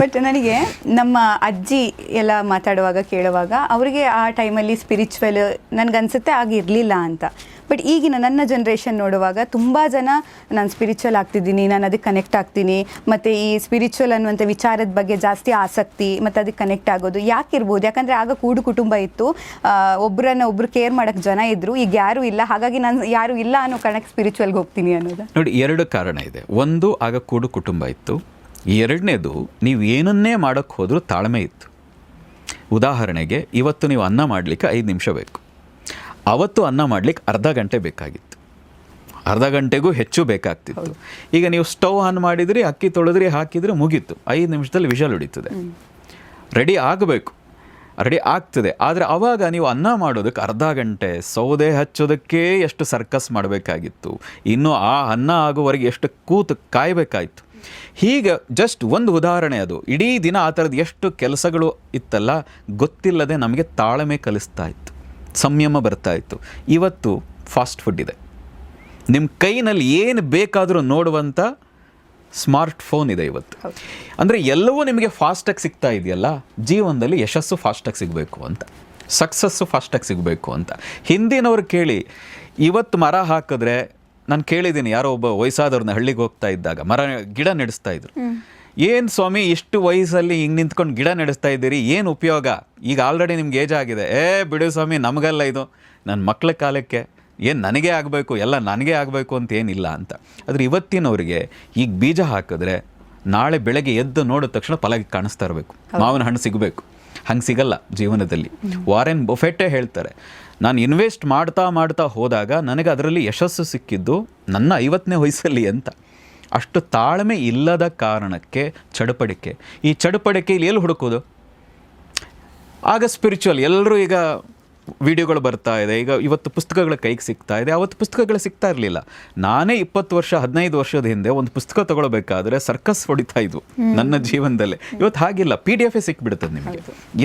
ಬಟ್ ನನಗೆ ನಮ್ಮ ಅಜ್ಜಿ ಎಲ್ಲ ಮಾತಾಡುವಾಗ ಕೇಳುವಾಗ ಅವರಿಗೆ ಆ ಟೈಮಲ್ಲಿ ಸ್ಪಿರಿಚುವಲ್ ನನಗನ್ಸುತ್ತೆ ಆಗಿರಲಿಲ್ಲ ಅಂತ. ಬಟ್ ಈಗಿನ ನನ್ನ ಜನ್ರೇಷನ್ ನೋಡುವಾಗ ತುಂಬ ಜನ ನಾನು ಸ್ಪಿರಿಚುವಲ್ ಆಗ್ತಿದ್ದೀನಿ, ನಾನು ಅದಕ್ಕೆ ಕನೆಕ್ಟ್ ಆಗ್ತೀನಿ, ಮತ್ತು ಈ ಸ್ಪಿರಿಚುವಲ್ ಅನ್ನುವಂಥ ವಿಚಾರದ ಬಗ್ಗೆ ಜಾಸ್ತಿ ಆಸಕ್ತಿ ಮತ್ತು ಅದಕ್ಕೆ ಕನೆಕ್ಟ್ ಆಗೋದು ಯಾಕಿರ್ಬೋದು? ಯಾಕಂದರೆ ಆಗ ಕೂಡು ಕುಟುಂಬ ಇತ್ತು, ಒಬ್ಬರು ಕೇರ್ ಮಾಡೋಕ್ಕೆ ಜನ ಇದ್ದರು, ಈಗ ಯಾರೂ ಇಲ್ಲ, ಹಾಗಾಗಿ ನಾನು ಯಾರೂ ಇಲ್ಲ ಅನ್ನೋ ಕಾರಣಕ್ಕೆ ಸ್ಪಿರಿಚುವಲ್ಗೆ ಹೋಗ್ತೀನಿ ಅನ್ನೋದು. ನೋಡಿ, 2 ಕಾರಣ ಇದೆ. ಒಂದು, ಆಗ ಕೂಡು ಕುಟುಂಬ ಇತ್ತು. 2ನೇದು, ನೀವು ಏನನ್ನೇ ಮಾಡೋಕ್ಕೆ ಹೋದರೂ ತಾಳ್ಮೆ ಇತ್ತು. ಉದಾಹರಣೆಗೆ, ಇವತ್ತು ನೀವು ಅನ್ನ ಮಾಡಲಿಕ್ಕೆ 5 ನಿಮಿಷ ಬೇಕು, ಅವತ್ತು ಅನ್ನ ಮಾಡಲಿಕ್ಕೆ ಅರ್ಧ ಗಂಟೆ ಬೇಕಾಗಿತ್ತು, ಅರ್ಧ ಗಂಟೆಗೂ ಹೆಚ್ಚು ಬೇಕಾಗ್ತಿತ್ತು. ಈಗ ನೀವು ಸ್ಟವ್ ಆನ್ ಮಾಡಿದ್ರಿ, ಅಕ್ಕಿ ತೊಳೆದ್ರಿ, ಹಾಕಿದರೆ ಮುಗೀತು, 5 ನಿಮಿಷದಲ್ಲಿ ವಿಷಲ್ ಹೊಡಿತದೆ, ರೆಡಿ ಆಗಬೇಕು, ರೆಡಿ ಆಗ್ತದೆ. ಆದರೆ ಆವಾಗ ನೀವು ಅನ್ನ ಮಾಡೋದಕ್ಕೆ ಅರ್ಧ ಗಂಟೆ, ಸೌದೆ ಹಚ್ಚೋದಕ್ಕೆ ಎಷ್ಟು ಸರ್ಕಸ್ ಮಾಡಬೇಕಾಗಿತ್ತು, ಇನ್ನು ಆ ಅನ್ನ ಆಗೋವರೆಗೆ ಎಷ್ಟು ಕೂತು ಕಾಯಬೇಕಾಯಿತು. ಹೀಗೆ ಜಸ್ಟ್ ಒಂದು ಉದಾಹರಣೆ ಅದು. ಇಡೀ ದಿನ ಆ ಥರದ್ದು ಎಷ್ಟು ಕೆಲಸಗಳು ಇತ್ತಲ್ಲ, ಗೊತ್ತಿಲ್ಲದೆ ನಮಗೆ ತಾಳ್ಮೆ ಕಲಿಸ್ತಾ ಇತ್ತು, ಸಂಯಮ ಬರ್ತಾ ಇತ್ತು. ಇವತ್ತು ಫಾಸ್ಟ್ ಫುಡ್ ಇದೆ, ನಿಮ್ಮ ಕೈನಲ್ಲಿ ಏನು ಬೇಕಾದರೂ ನೋಡುವಂಥ ಸ್ಮಾರ್ಟ್ ಫೋನ್ ಇದೆ ಇವತ್ತು. ಅಂದರೆ ಎಲ್ಲವೂ ನಿಮಗೆ ಫಾಸ್ಟಾಗಿ ಸಿಗ್ತಾ ಇದೆಯಲ್ಲ. ಜೀವನದಲ್ಲಿ ಯಶಸ್ಸು ಫಾಸ್ಟಾಗಿ ಸಿಗಬೇಕು ಅಂತ, ಸಕ್ಸಸ್ಸು ಫಾಸ್ಟಾಗಿ ಸಿಗಬೇಕು ಅಂತ. ಹಿಂದಿನವ್ರು ಕೇಳಿ, ಇವತ್ತು ಮರ ಹಾಕಿದ್ರೆ, ನಾನು ಕೇಳಿದ್ದೀನಿ ಯಾರೋ ಒಬ್ಬ ವಯಸ್ಸಾದವ್ರನ್ನ ಹಳ್ಳಿಗೆ ಹೋಗ್ತಾ ಇದ್ದಾಗ ಗಿಡ ನೆಡೆಸ್ತಾ ಇದ್ರು. ಏನು ಸ್ವಾಮಿ ಇಷ್ಟು ವಯಸ್ಸಲ್ಲಿ ಹಿಂಗೆ ನಿಂತ್ಕೊಂಡು ಗಿಡ ನಡೆಸ್ತಾ ಇದ್ದೀರಿ, ಏನು ಉಪಯೋಗ, ಈಗ ಆಲ್ರೆಡಿ ನಿಮ್ಗೆ ಏಜ್ ಆಗಿದೆ. ಬಿಡು ಸ್ವಾಮಿ, ನಮಗಲ್ಲ ಇದು, ನನ್ನ ಮಕ್ಕಳ ಕಾಲಕ್ಕೆ, ಏನು ನನಗೇ ಆಗಬೇಕು, ಎಲ್ಲ ನನಗೇ ಆಗಬೇಕು ಅಂತ ಏನಿಲ್ಲ ಅಂತ. ಆದರೆ ಇವತ್ತಿನವರಿಗೆ ಈಗ ಬೀಜ ಹಾಕಿದ್ರೆ ನಾಳೆ ಬೆಳಗ್ಗೆ ಎದ್ದು ನೋಡಿದ ತಕ್ಷಣ ಫಲ ಕಾಣಿಸ್ತಾ ಇರಬೇಕು, ಮಾವಿನ ಹಣ್ಣು ಸಿಗಬೇಕು. ಹಂಗೆ ಸಿಗಲ್ಲ ಜೀವನದಲ್ಲಿ. ವಾರೆನ್ ಬಫೆಟ್ಟೇ ಹೇಳ್ತಾರೆ, ನಾನು ಇನ್ವೆಸ್ಟ್ ಮಾಡ್ತಾ ಹೋದಾಗ ನನಗೆ ಅದರಲ್ಲಿ ಯಶಸ್ಸು ಸಿಕ್ಕಿದ್ದು ನನ್ನ 50ನೇ ವಯಸ್ಸಲ್ಲಿ ಅಂತ. ಅಷ್ಟು ತಾಳ್ಮೆ ಇಲ್ಲದ ಕಾರಣಕ್ಕೆ ಚಡಪಡಿಕೆ. ಈ ಚಡಪಡಿಕೆಯಲ್ಲಿ ಎಲ್ಲಿ ಹುಡುಕೋದು? ಆಗ ಸ್ಪಿರಿಚುವಲ್ ಎಲ್ಲರೂ ಈಗ ವಿಡಿಯೋಗಳು ಬರ್ತಾ ಇದೆ, ಈಗ ಇವತ್ತು ಪುಸ್ತಕಗಳ ಕೈಗೆ ಸಿಗ್ತಾ ಇದೆ, ಅವತ್ತು ಪುಸ್ತಕಗಳು ಸಿಗ್ತಾ ಇರಲಿಲ್ಲ. ನಾನೇ 20 ವರ್ಷ 15 ವರ್ಷದ ಹಿಂದೆ ಒಂದು ಪುಸ್ತಕ ತಗೊಳ್ಬೇಕಾದ್ರೆ ಸರ್ಕಸ್ ಹೊಡಿತಾ ಇದ್ವು ನನ್ನ ಜೀವನದಲ್ಲೇ. ಇವತ್ತು ಹಾಗಿಲ್ಲ, PDF ಸಿಕ್ಬಿಡ್ತದೆ ನಿಮಗೆ,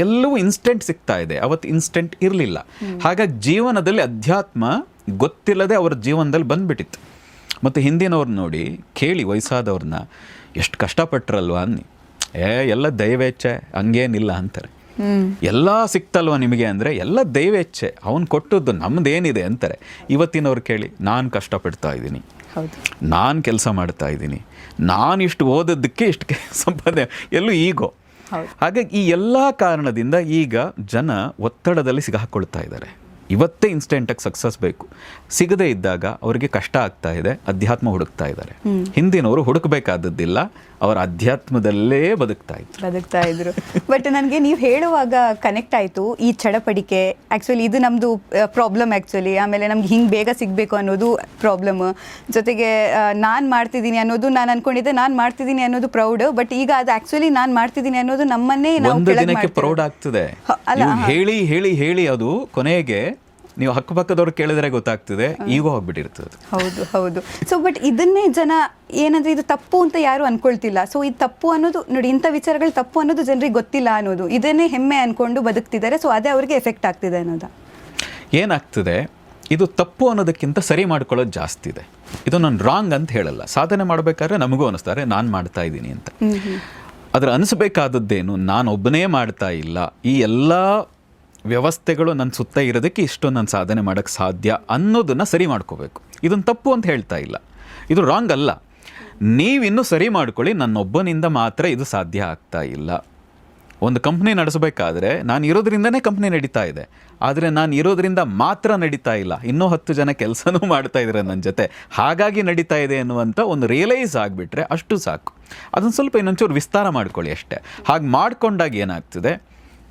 ಎಲ್ಲವೂ ಇನ್ಸ್ಟೆಂಟ್ ಸಿಗ್ತಾ ಇದೆ, ಅವತ್ತು ಇನ್ಸ್ಟೆಂಟ್ ಇರಲಿಲ್ಲ. ಹಾಗಾಗಿ ಜೀವನದಲ್ಲಿ ಅಧ್ಯಾತ್ಮ ಗೊತ್ತಿಲ್ಲದೆ ಅವರ ಜೀವನದಲ್ಲಿ ಬಂದ್ಬಿಟ್ಟಿತ್ತು. ಮತ್ತು ಹಿಂದಿನವ್ರು ನೋಡಿ ಕೇಳಿ, ವಯಸ್ಸಾದವ್ರನ್ನ ಎಷ್ಟು ಕಷ್ಟಪಟ್ಟರಲ್ವ ಅನ್ನಿ, ಎಲ್ಲ ದೈವೇಚ್ಛೆ, ಹಂಗೇನಿಲ್ಲ ಅಂತಾರೆ. ಎಲ್ಲ ಸಿಕ್ತಲ್ವ ನಿಮಗೆ ಅಂದರೆ ಎಲ್ಲ ದೈವೇಚ್ಛೆ, ಅವನು ಕೊಟ್ಟದ್ದು ನಮ್ಮದೇನಿದೆ ಅಂತಾರೆ. ಇವತ್ತಿನವ್ರು ಕೇಳಿ, ನಾನು ಕಷ್ಟಪಡ್ತಾ ಇದ್ದೀನಿ, ನಾನು ಕೆಲಸ ಮಾಡ್ತಾ ಇದ್ದೀನಿ, ನಾನು ಇಷ್ಟು ಓದೋದಕ್ಕೆ ಇಷ್ಟು ಸಂಪಾದನೆ, ಎಲ್ಲೂ ಈಗೋ. ಹಾಗಾಗಿ ಈ ಎಲ್ಲ ಕಾರಣದಿಂದ ಈಗ ಜನ ಒತ್ತಡದಲ್ಲಿ ಸಿಗಾಕೊಳ್ತಾ ಇದ್ದಾರೆ. ಇವತ್ತೇ ಇನ್ಸ್ಟೆಂಟಾಗಿ ಸಕ್ಸಸ್ ಬೇಕು, ಸಿಗದೇ ಇದ್ದಾಗ ಅವರಿಗೆ ಕಷ್ಟ ಆಗ್ತಾ ಇದೆ, ಅಧ್ಯಾತ್ಮ ಹುಡುಕ್ತಾ ಇದ್ದಾರೆ. ಹಿಂದಿನವರು ಹುಡುಕಬೇಕಾದದ್ದಿಲ್ಲ, ಅವರ ಅಧ್ಯಾತ್ಮದಲ್ಲೇ ಬದುಕ್ತಾ ಇದ್ರು. ಬಟ್ ನನಗೆ ನೀವು ಹೇಳುವಾಗ ಕನೆಕ್ಟ್ ಆಯಿತು ಈ ಚಡಪಡಿಕೆ. ಆ್ಯಕ್ಚುಲಿ ಇದು ನಮ್ಮದು ಪ್ರಾಬ್ಲಮ್ ಆ್ಯಕ್ಚುಲಿ. ಆಮೇಲೆ ನಮ್ಗೆ ಹಿಂಗೆ ಬೇಗ ಸಿಗಬೇಕು ಅನ್ನೋದು ಪ್ರಾಬ್ಲಮ್. ಜೊತೆಗೆ ನಾನು ಮಾಡ್ತಿದ್ದೀನಿ ಅನ್ನೋದು, ನಾನು ಅನ್ಕೊಂಡಿದ್ದೆ ನಾನು ಮಾಡ್ತಿದ್ದೀನಿ ಅನ್ನೋದು ಪ್ರೌಡ್. ಬಟ್ ಈಗ ಅದು ಆ್ಯಕ್ಚುಲಿ ನಾನು ಮಾಡ್ತಿದ್ದೀನಿ ಅನ್ನೋದು ನಮ್ಮನ್ನೇ ನಾವು ಪ್ರೌಡ್ ಆಗ್ತದೆ. ಹೇಳಿ ಹೇಳಿ ಹೇಳಿ ಅದು ಕೊನೆಗೆ ನೀವು ಹಕ್ಕಪಕ್ಕದವ್ರು ಕೇಳಿದ್ರೆ ಗೊತ್ತಾಗ್ತದೆ, ಈಗ ಹೋಗ್ಬಿಟ್ಟಿರ್ತದೆ. ಹೌದು. ಸೊ ಬಟ್ ಇದನ್ನೇ ಜನ ಏನಂದ್ರೆ ಇದು ತಪ್ಪು ಅಂತ ಯಾರು ಅನ್ಕೊಳ್ತಿಲ್ಲ. ಸೊ ಇದು ತಪ್ಪು ಅನ್ನೋದು ನೋಡಿ, ಇಂಥ ವಿಚಾರಗಳು ತಪ್ಪು ಅನ್ನೋದು ಜನರಿಗೆ ಗೊತ್ತಿಲ್ಲ ಅನ್ನೋದು, ಇದನ್ನೇ ಹೆಮ್ಮೆ ಅನ್ಕೊಂಡು ಬದುಕ್ತಿದ್ದಾರೆ. ಸೊ ಅದೇ ಅವ್ರಿಗೆ ಎಫೆಕ್ಟ್ ಆಗ್ತಿದೆ ಅನ್ನೋದು. ಏನಾಗ್ತದೆ, ಇದು ತಪ್ಪು ಅನ್ನೋದಕ್ಕಿಂತ ಸರಿ ಮಾಡ್ಕೊಳ್ಳೋದು ಜಾಸ್ತಿ ಇದೆ. ಇದು ನಾನು ರಾಂಗ್ ಅಂತ ಹೇಳಲ್ಲ. ಸಾಧನೆ ಮಾಡಬೇಕಾದ್ರೆ ನಮಗೂ ಅನಿಸ್ತಾರೆ ನಾನು ಮಾಡ್ತಾ ಇದ್ದೀನಿ ಅಂತ. ಅದ್ರ ಅನಿಸ್ಬೇಕಾದದ್ದೇನು, ನಾನು ಒಬ್ಬನೇ ಮಾಡ್ತಾ ಇಲ್ಲ, ಈ ಎಲ್ಲ ವ್ಯವಸ್ಥೆಗಳು ನನ್ನ ಸುತ್ತ ಇರೋದಕ್ಕೆ ಇಷ್ಟು ನಾನು ಸಾಧನೆ ಮಾಡೋಕ್ಕೆ ಸಾಧ್ಯ ಅನ್ನೋದನ್ನು ಸರಿ ಮಾಡ್ಕೋಬೇಕು. ಇದನ್ನು ತಪ್ಪು ಅಂತ ಹೇಳ್ತಾ ಇಲ್ಲ, ಇದು ರಾಂಗ್ ಅಲ್ಲ. ನೀವಿನ್ನೂ ಸರಿ ಮಾಡ್ಕೊಳ್ಳಿ, ನನ್ನೊಬ್ಬನಿಂದ ಮಾತ್ರ ಇದು ಸಾಧ್ಯ ಆಗ್ತಾ ಇಲ್ಲ. ಒಂದು ಕಂಪ್ನಿ ನಡೆಸಬೇಕಾದ್ರೆ ನಾನು ಇರೋದ್ರಿಂದನೇ ಕಂಪ್ನಿ ನಡೀತಾ ಇದೆ, ಆದರೆ ನಾನು ಇರೋದ್ರಿಂದ ಮಾತ್ರ ನಡೀತಾ ಇಲ್ಲ, ಇನ್ನೂ 10 ಜನ ಕೆಲಸನೂ ಮಾಡ್ತಾ ಇದ್ದಾರೆ ನನ್ನ ಜೊತೆ, ಹಾಗಾಗಿ ನಡೀತಾ ಇದೆ ಅನ್ನುವಂಥ ಒಂದು ರಿಯಲೈಸ್ ಆಗಿಬಿಟ್ರೆ ಅಷ್ಟು ಸಾಕು. ಅದನ್ನು ಸ್ವಲ್ಪ ಇನ್ನೊಂಚೂರು ವಿಸ್ತಾರ ಮಾಡ್ಕೊಳ್ಳಿ ಅಷ್ಟೇ. ಹಾಗೆ ಮಾಡ್ಕೊಂಡಾಗ ಏನಾಗ್ತದೆ,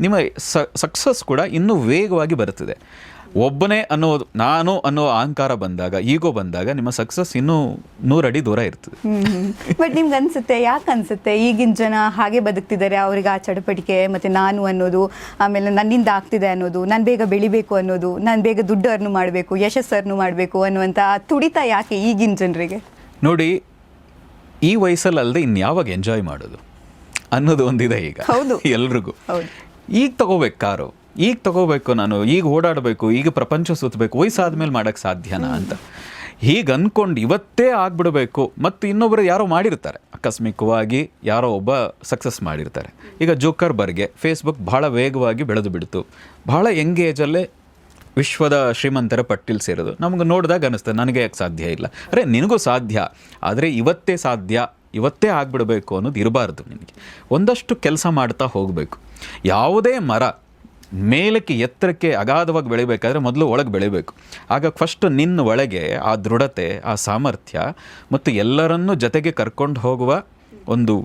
ನಿಮ್ಮ ಸಕ್ಸಸ್ ಕೂಡ ಇನ್ನೂ ವೇಗವಾಗಿ ಬರುತ್ತದೆ. ಒಬ್ಬನೇ ಅನ್ನೋದು, ನಾನು ಅನ್ನೋ ಅಹಂಕಾರ ಬಂದಾಗ, ಈಗೋ ಬಂದಾಗ ನಿಮ್ಮ ಸಕ್ಸಸ್ ಇನ್ನೂ 100 ಅಡಿ ದೂರ ಇರ್ತದೆ. ಬಟ್ ನಿಮ್ಗೆ ಅನ್ಸುತ್ತೆ, ಯಾಕೆ ಅನ್ಸುತ್ತೆ ಈಗಿನ ಜನ ಹಾಗೆ ಬದುಕ್ತಿದ್ದಾರೆ? ಅವ್ರಿಗೆ ಆ ಚಟಪಟಿಕೆ ಮತ್ತು ನಾನು ಅನ್ನೋದು, ಆಮೇಲೆ ನನ್ನಿಂದ ಆಗ್ತಿದೆ ಅನ್ನೋದು, ನಾನು ಬೇಗ ಬೆಳಿಬೇಕು ಅನ್ನೋದು, ನಾನು ಬೇಗ ದುಡ್ಡು ಅರ್ನು ಮಾಡಬೇಕು, ಯಶಸ್ಸನ್ನು ಮಾಡಬೇಕು ಅನ್ನುವಂಥ ತುಡಿತ ಯಾಕೆ ಈಗಿನ ಜನರಿಗೆ? ನೋಡಿ, ಈ ವಯಸ್ಸಲ್ಲಿ ಅಲ್ಲದೆ ಇನ್ಯಾವಾಗ ಎಂಜಾಯ್ ಮಾಡೋದು ಅನ್ನೋದು ಒಂದಿದೆ ಈಗ. ಹೌದು, ಎಲ್ರಿಗೂ. ಹೌದು. ಈಗ ತಗೋಬೇಕು ಕಾರು, ಈಗ ತಗೋಬೇಕು, ನಾನು ಈಗ ಓಡಾಡಬೇಕು, ಈಗ ಪ್ರಪಂಚ ಸುತ್ತಬೇಕು, ವಯಸ್ಸಾದ್ಮೇಲೆ ಮಾಡೋಕ್ಕೆ ಸಾಧ್ಯನಾ ಅಂತ ಹೀಗೆ ಅಂದ್ಕೊಂಡು ಇವತ್ತೇ ಆಗ್ಬಿಡಬೇಕು. ಮತ್ತು ಇನ್ನೊಬ್ಬರು ಯಾರೋ ಮಾಡಿರ್ತಾರೆ, ಆಕಸ್ಮಿಕವಾಗಿ ಯಾರೋ ಒಬ್ಬ ಸಕ್ಸಸ್ ಮಾಡಿರ್ತಾರೆ. ಈಗ ಜೋಕರ್ಬರ್ಗ್ಗೆ ಫೇಸ್ಬುಕ್ ಭಾಳ ವೇಗವಾಗಿ ಬೆಳೆದು ಬಿಡ್ತು, ಭಾಳ ಯಂಗ್ ಏಜಲ್ಲೇ ವಿಶ್ವದ ಶ್ರೀಮಂತರ ಪಟ್ಟಿಲ್ ಸೇರೋದು. ನಮ್ಗೆ ನೋಡಿದಾಗ ಅನ್ನಿಸ್ತದೆ, ನನಗೆ ಯಾಕೆ ಸಾಧ್ಯ ಇಲ್ಲ? ಅರೆ, ನಿನಗೂ ಸಾಧ್ಯ, ಆದರೆ ಇವತ್ತೇ ಸಾಧ್ಯ, ಇವತ್ತೇ ಆಗಿಬಿಡಬೇಕು ಅನ್ನೋದು ಇರಬಾರ್ದು. ನಿನಗೆ ಒಂದಷ್ಟು ಕೆಲಸ ಮಾಡ್ತಾ ಹೋಗಬೇಕು. ಯಾವುದೇ ಮರ ಮೇಲಕ್ಕೆ ಎತ್ತರಕ್ಕೆ ಅಗಾಧವಾಗಿ ಬೆಳಿಬೇಕಾದ್ರೆ ಮೊದಲು ಒಳಗೆ ಬೆಳಿಬೇಕು. ಆಗ ಫಸ್ಟ್ ನಿನ್ನ ಒಳಗೆ ಆ ದೃಢತೆ, ಆ ಸಾಮರ್ಥ್ಯ ಮತ್ತು ಎಲ್ಲರನ್ನೂ ಜೊತೆಗೆ ಕರ್ಕೊಂಡು ಹೋಗುವ ಒಂದು